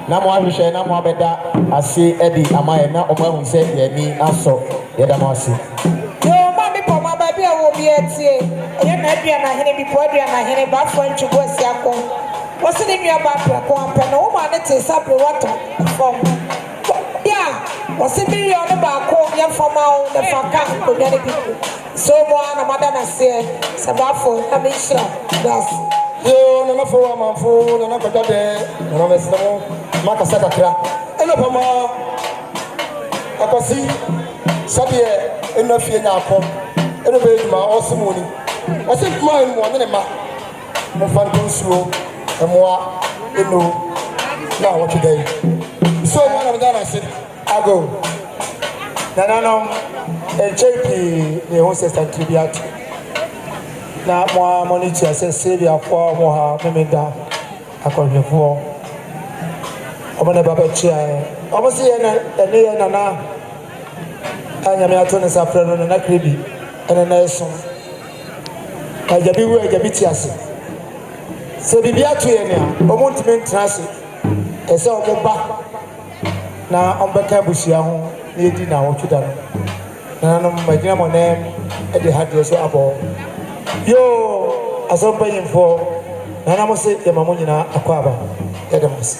Namo Abisha, Namo Beda, I see Eddie, Amaya, now Oman said, Ye me, also, Yadamasi. I will be at sea. I am happy and I had before I had a bad friend to go see a con. What's the name about a company? No one that is up the water from. Yeah, what's the million about calling from our the Fakan community? So one of Madame said, Sabafo, I'm sure. That's yo na for a man for na ko dade na me semo maka saka kra eno pama akosi sabe eno fie nya akom eno be ma osumoni wase kuma enu mo ne ma mo fan konsuo emoa eno na wo today so one of them said ago no JP ne ho sister tribute na mo monitor say Sylvia for mo ha memenda akonhefo omo ne baba chia omo se ye na na anya me ato ne safra no na krebi ene na eso ajabi wu ajabi tiase se bibia to ye ne omo ntime ntrase ese omo ba na ombeka busia ho na edi na wo twida no na no magina mo ne e de hade so abo yo asompa yimfo nana mo se yema mo nyina akwaba yadamase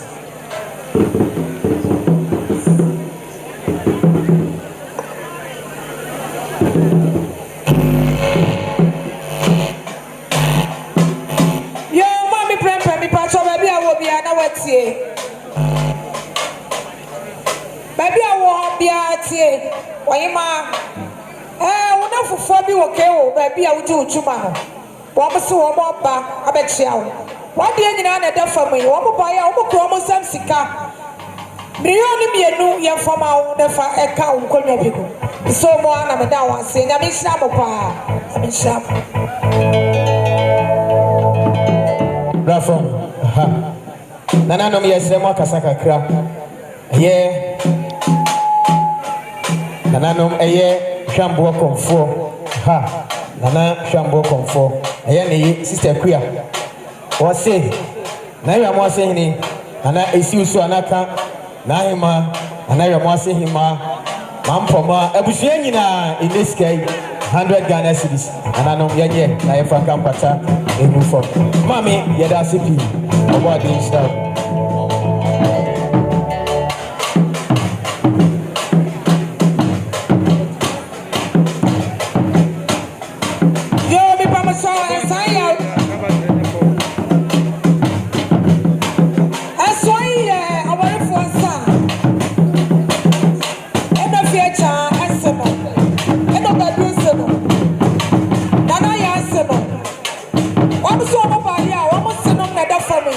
yo mami prempe mi pacho baby awo bia na watie baby awo bia tie oyima wona fufo bi wo ke wo ba bia wo ji utuma no wo mo se wo mo ba abechia wo wo de nyina na da fam yi wo mo ba ya wo kro mo sam sika milioni mienu ya fama wo da fa eka wo konwa bi ko so mo ana me da wa se nya me hira mo pa me hira Rafon ha nana no me yesre mo akasa kakra ye nana no eye Shambo Comfort, ha, Nana Shambo Comfort, a sister Quia. What say? Now you are more saying, and I see you so anaka, Naima, and I am more saying him, Mampoma, Abusianina in this case, 100 Ghana cities, and I know Yanya, I am from Kampata, in Mufo. Mammy, Yada Sipi. Ọmọ adinsa. Yo, mi pama so asaya. Asoye awari fuansa. Eno fiecha asemo. Eno badu asemo. Nana ya asemo. Wamu so omo ba ya, wamu sino na da for me.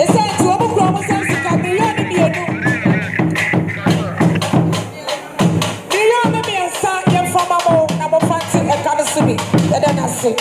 Esa nti wamu kura wamu sensi ka milioni mienu. Milioni miensa yemfama mo na mo fanti ekanu sibi. Yada nasi.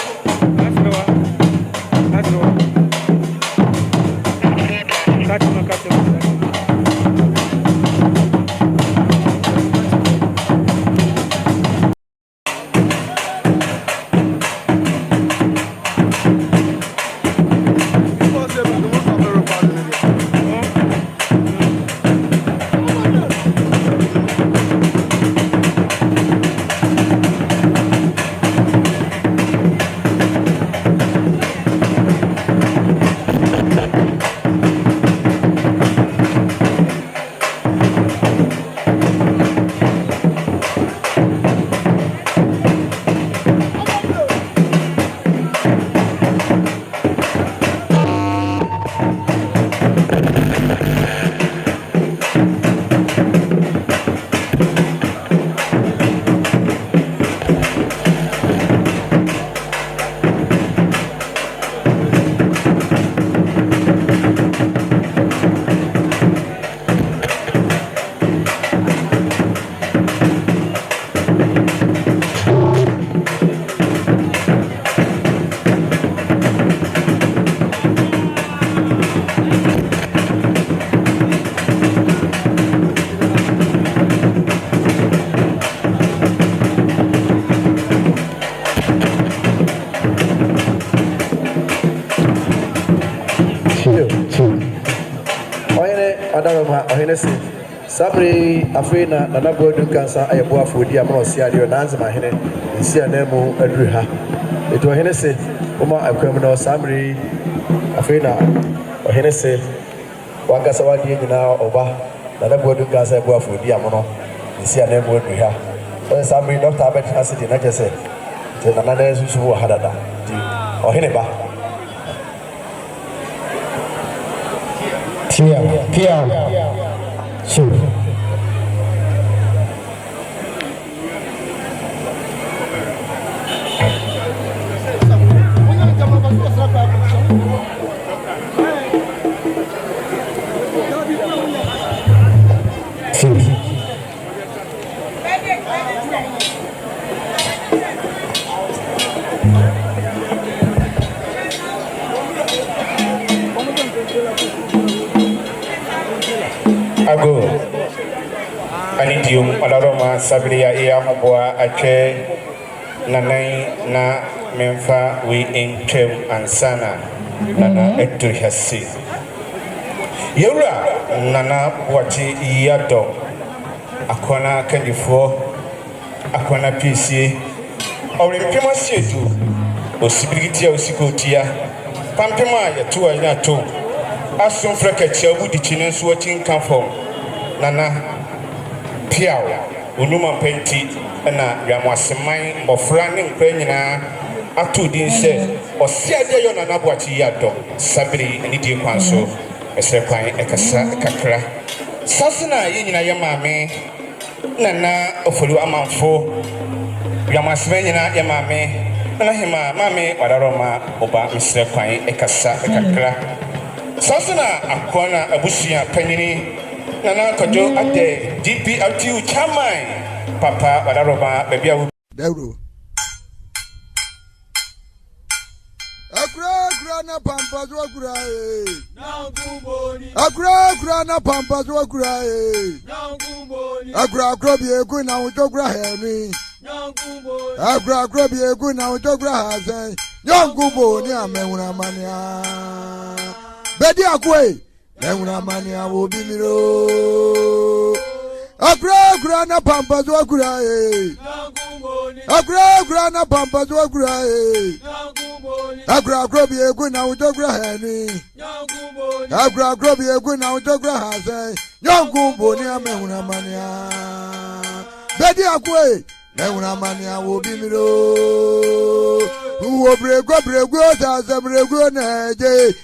Sabri afina na nabo du kansa ayebo afodi ama osiade na anzema hene nsi anemu aduru ha eto hene se uma akwam na Sabri afina hene se wagasa wadi nyina oba na nabo du kansa ayebo afodi ama no nsi anemu aduru ha so Sabri doctor abet asidi na kese te na na susu wo hadada di ohene ba Pia. Sure. Ago anidium alaroma sabria ya mboa ache nanai na memfa we entem ansana nana etuhasi yura nana wati yado akona kanifo akona pc awrempema siedu osibiriti osikotia pampema ya tuwa ina to asun frakachi abudi chinen so wachin kanfom nana piao onuma penti na yamwaseman ofra ne nkra nyina atudin se osiade yo nana boachi yado sabiri ani die kwanso ese kwan ekasa kakra sasina ye nyina ye maame nana ofolu amanfo yamwaseman nyina ye maame na hima maame wadaroma oba ese kwan ekasa kakra sasina akona abusia panyini nana kojo ate DPRTU chairman papa wadaroma bebia Dauro Akra na pampa zo akura na ngumboni Akra na pampa zo akura na ngumboni Akra bi egu na utokura hemi na ngumboni Akra bi egu na utokura hazen na ngumboni amenwura mania Bedi akwe enwura mania wo bimiro Akura na pampa zo akura Akura na pampa zo akura Akura bi egu na utokura hani Akura bi egu na utokura hase Nyongumbo ni amehuna mania Bedi akwe mehuna mania wo bimiro Uwo brego sa brego na je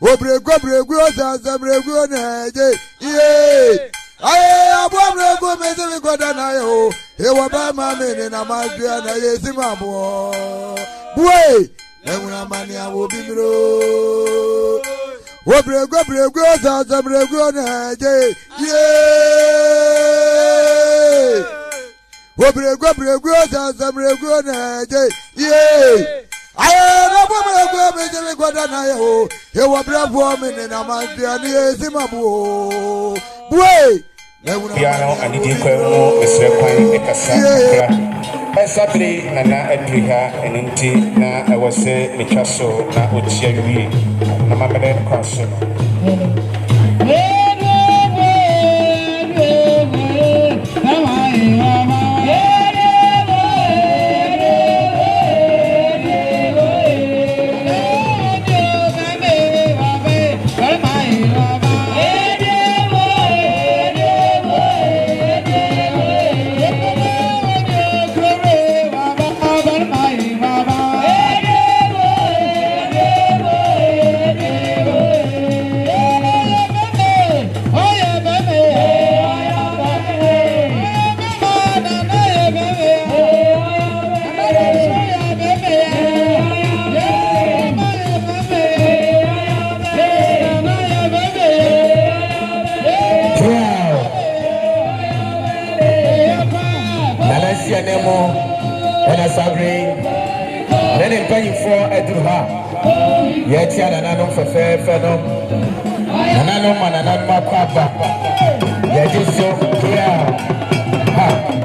Obrego sa brego na je Aye abwo meze mi goda na yo e wa ba ma me na ma dua na ye si ma bo buwe enuna mani awo bimiro Obrego sa brego na je Obrego sa brego na je Aye na bo meze mi goda na yo e wa bravo me na ma dua na ye si ma bo buwe Piano anidi kwa mu mesre kwan ekasa kra Sabre nana adriha eninti na awase metwaso na otia wi na mamede kwaso Ena Sabre Nene mpanyi for Edruha Yeti ananano fefe no Nanano mananano makwaba Yeti so Ha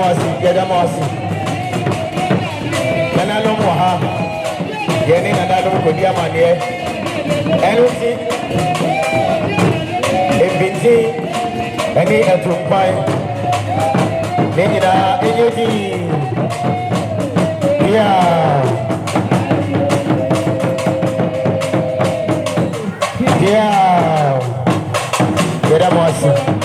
Yadamasi. Nanalo Moha, Yenny Nanalo Kodiamania, Enuti, Ebiti, any Atumpai, Nina, Enuti, yeah, Yadamasi.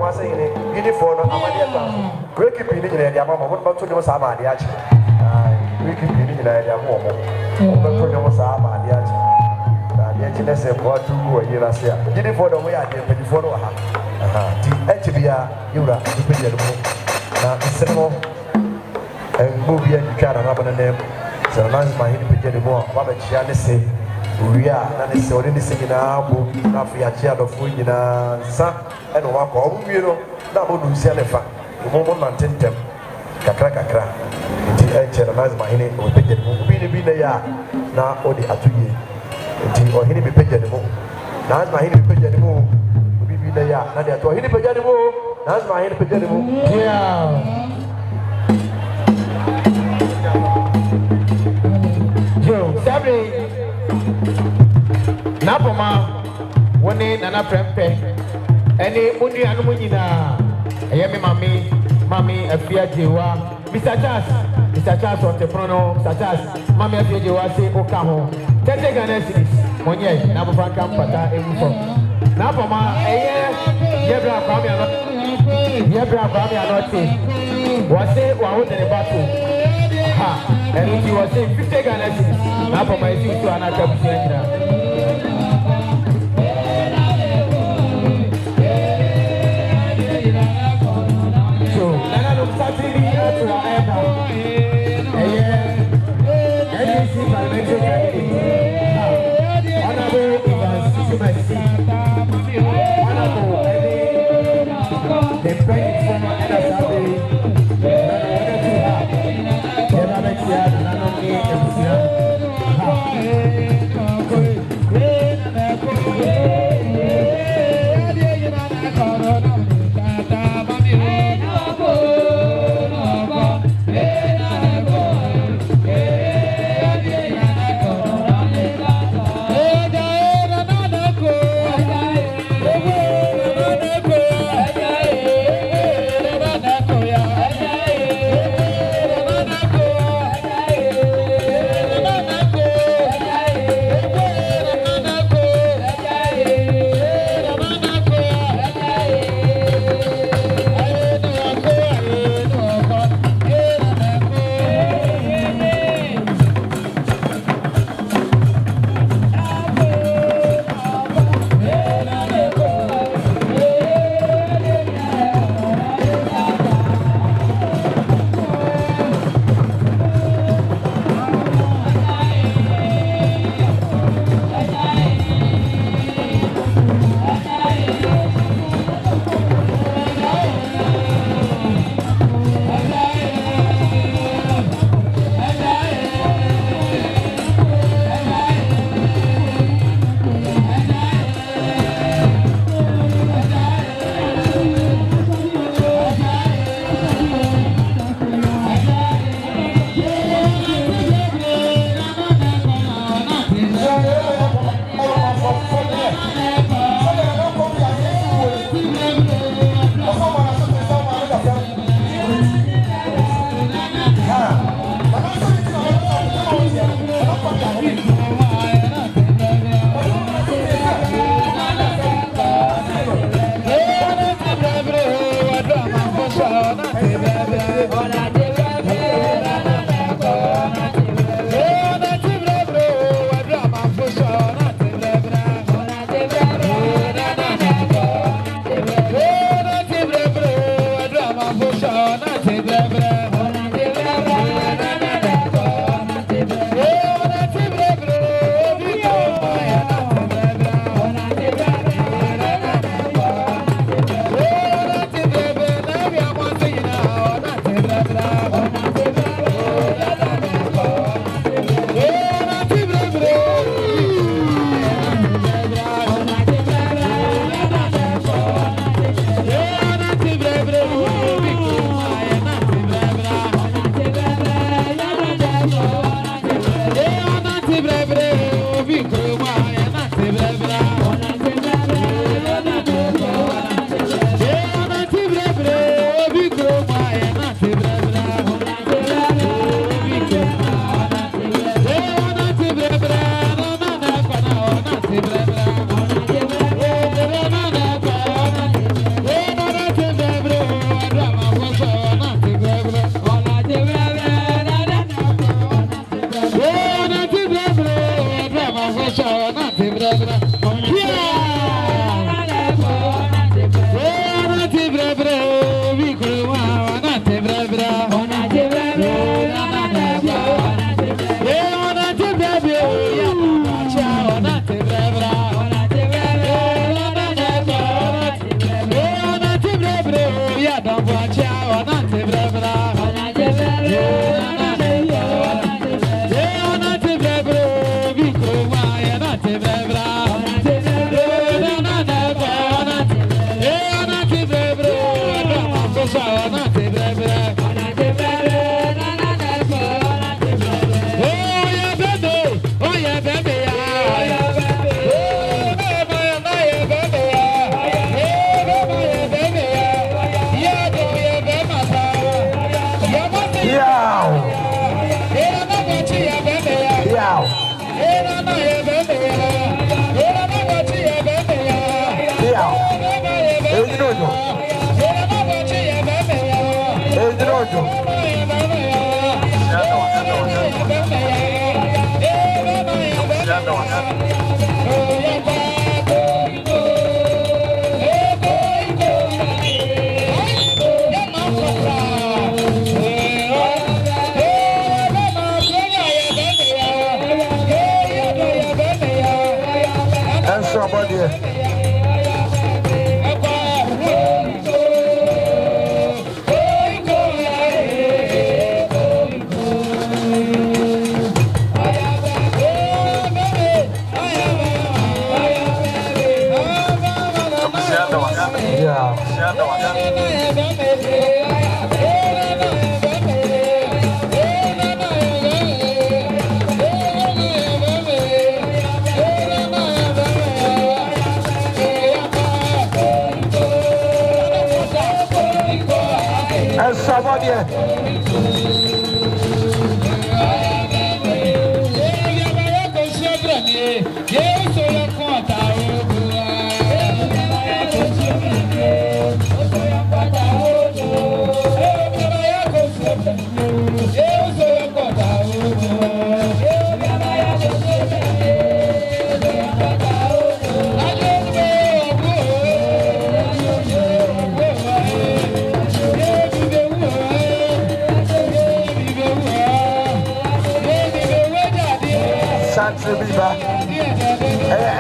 I say uniform amadi ata we keep in the area mama what about to do sama ade achi we keep in the area mo mo to do sama ade achi na ade achi na se bo tu go yira se uniform do we ade pe uniform no ha ti echi bia yura ti pe yero na isemo movie and cara na bana nem so na ma hin pe jeni mo ba ba chia ne se uria na ne se ori ne se nyina bo na afia chia do fu nyina sa e no wa ko obu wie no na bo du sia le fa mo mo na tentem kakra kakra nti e chia na ma hin o pe jeni mo bi ne ya na odi atuye nti o hin bi pe jeni mo na ma hin bi pe jeni mo bi ne ya na de to hin pe jeni mo na ma hin pe jeni mo yeah Yo, Sabre Napoma, one in Nana Prempe, any Mundi and Munina, Ayami Mammy, a Fia Jiwa, Mr. Chas on the Prono, Mr. Chas, Mammy Jiwa, say Okamo, Tete Ganesis, Monye, Napan Campata, Emuso. Napoma, Yebra Bami Anote, was say, Wahoo in the battle. And he was saying 50 Ghana cedis. Now for my sister to another Bushra. So, Nana looks Saturday to NDC Parliamentary Candidate. Honorable Evans Shumasi. Honorable the president former NSRB. Yeah,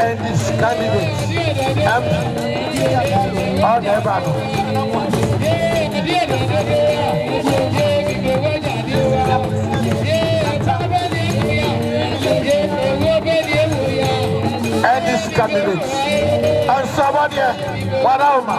And this candidate, all the battle. And this candidate, and somebody, what alma?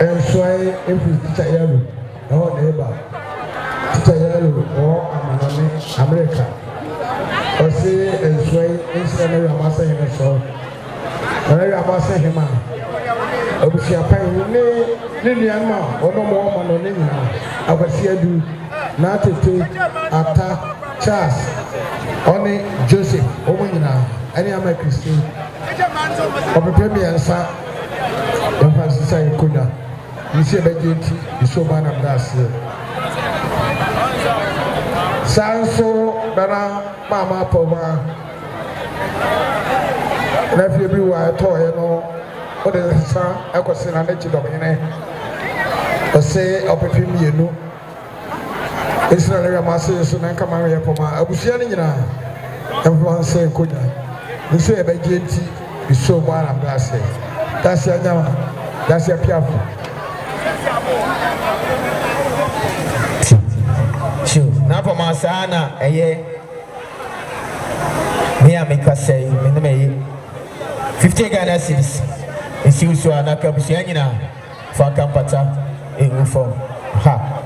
And so if we teach yellow, our neighbor, teach yellow or America. Or say and sway instead of Massa in a show. Whenever Massa him, I will see a pen with Lilian, or no more man on Lilian. I will see a do not to attack Charles, only Joseph, Omina, any other Christian. Of the premier, sir. Don't pass the same kuna. You see a baggy, you so man of gas. Sanso, Dana, Mama, Poma. And if you be a toy, you know, what is the son? I was in a nature of your or say, up a film, you know. It's not a master, so I come out here for my Abusiana. Everyone saying, Kuna. You say a baggy, you so man of gas. That's your name. That's your piafo. Sure. Now for my son, me and me say, me 50 Ghana cedis. It's you so na kabusiana for kampata in form. Ha.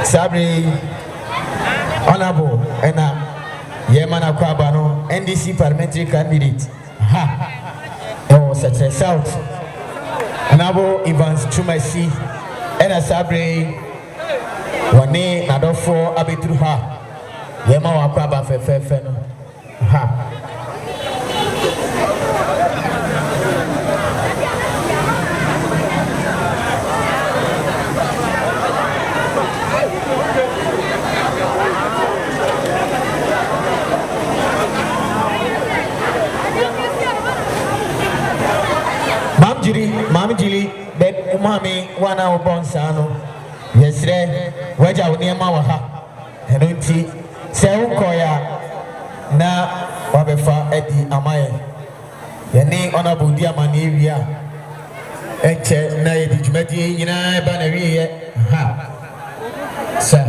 Sabri Honorable and Yemana Kwabano, NDC parliamentary candidate. Ha! Oh, such a south. Anabo Evans Chumasi Ena Sabre Wane Nadofo Abetru ha Yema Wakwaba Fefe no ha Mami Jili, bed Mami, one hour bonsano. Yesterday, Waja near Mawaha, and Unti, Seru Koya, na Wabefa Eddie Amaye. Yanni Honorable Diamanivia, Eche, Nay, did you met ye, Bannery? Ha, sir.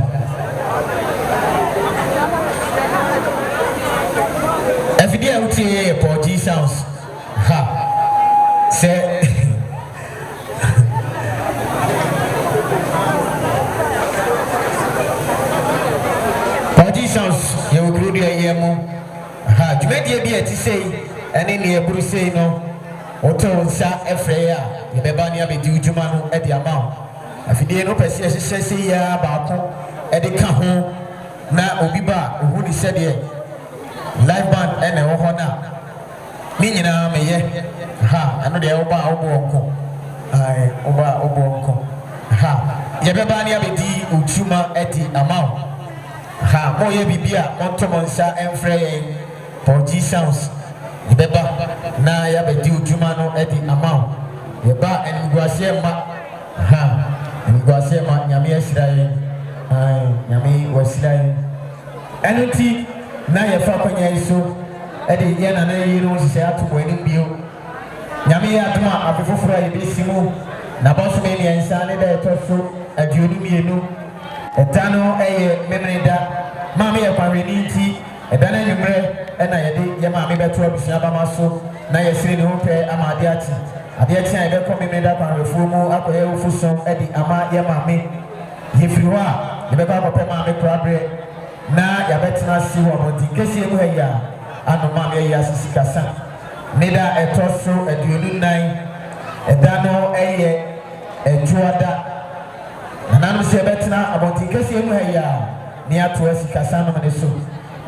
FDLTA, Porty sounds. Ha, sir. You will do the yemu. Ha, you made ye to say, and in the Bruce no, Otto Sa Efrea, the Bebania be due to Manu at the amount. If you didn't open, says, ya, Bako, at the Caho, na Obiba, who said ye, live band and a Ohana. Minina may ye, ha, I know the Oba Obonko. I Oba Obonko. Ha, Yabebania be di Uchuma at the amount. Ha, moye bibia, montomonsa, enfrey, Porgy sounds. Yebeba, na yabedi ujumano edi amount. Yeba, and Guasema, ha, and Guasema, Yami Sray, Yami was Sray. Energy, na Yafapanya iso, Eddie Yan and Ayro Seatu wedding bill. Yami Atma, Abifura, Yabisimu, Nabosmania and Sanida, Tofu, a Junimienu. Etano memenda mami ya pareniti edana nyumre ena yede ye mami beto abusua bamaso na yesire ne hope ama adiati a ebe ko memenda panrefu mu akoye ofuso edi ama ye mami yefiri ho a ye beba ko pe mami prabre na ya betina si wo moti kesi emu ya ano mami ya sisi kasa nida etoso eduonu nan edano ejuada Nanu se betina abonti kesi emu ya ni ato asikasa no ne so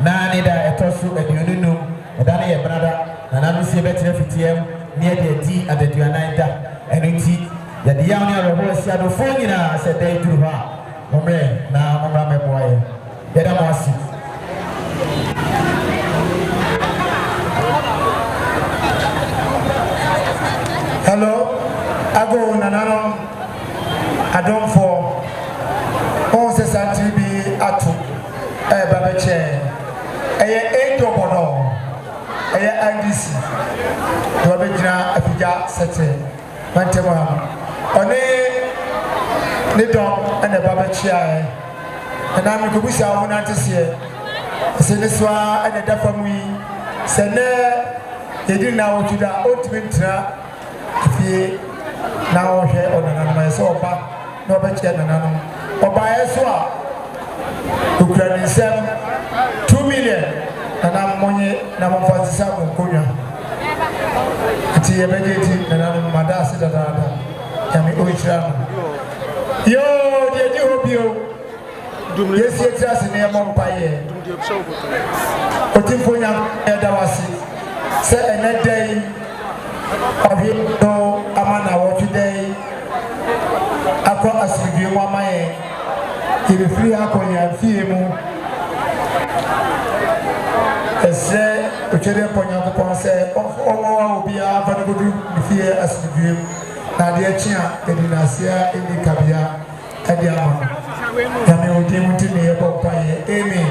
na ne da etoso aduonu da na ye brada nanu se betina fitiem ni e de di adaduanan da enunti ya de ya oni arobo sia do fo nyina se dai duru ha momre na momra meboye ya da moasi Hello ago nanano Adonfo on se santibi atu babeche ejo bono IDC do abejina afija sete mantema one ne don ene babeche ai na mi kubusa ho na tese se ne swa ene dafa mu yi se ne yedi na wotuda otimitra fie na ohwe onana ma se oba na obeche nanano oba yeso a ukraine 2 million na monye na mfazisa konkonya ati yebejeti nanano madasi dada yami oichira yo deji hobio yesi etrasi ne mompaye otimfonya edawasi se enedai abi no amana wo today akọ asibie mu amaye kire free akonya fie mu ese ochere ponya ko ponse owo obi avagodu fie asibie na de achia edinasia edi kabia edi ama yame odi muti ne bopaye amen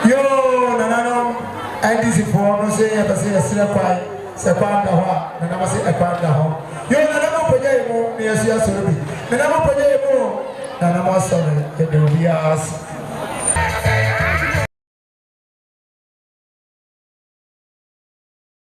yo nanano IDC for no say ebese esire kwai se kwanda ho na ma se kwanda ho yo nanano poje mu ne asia sorobi nanano poje mu nanamo asore edobias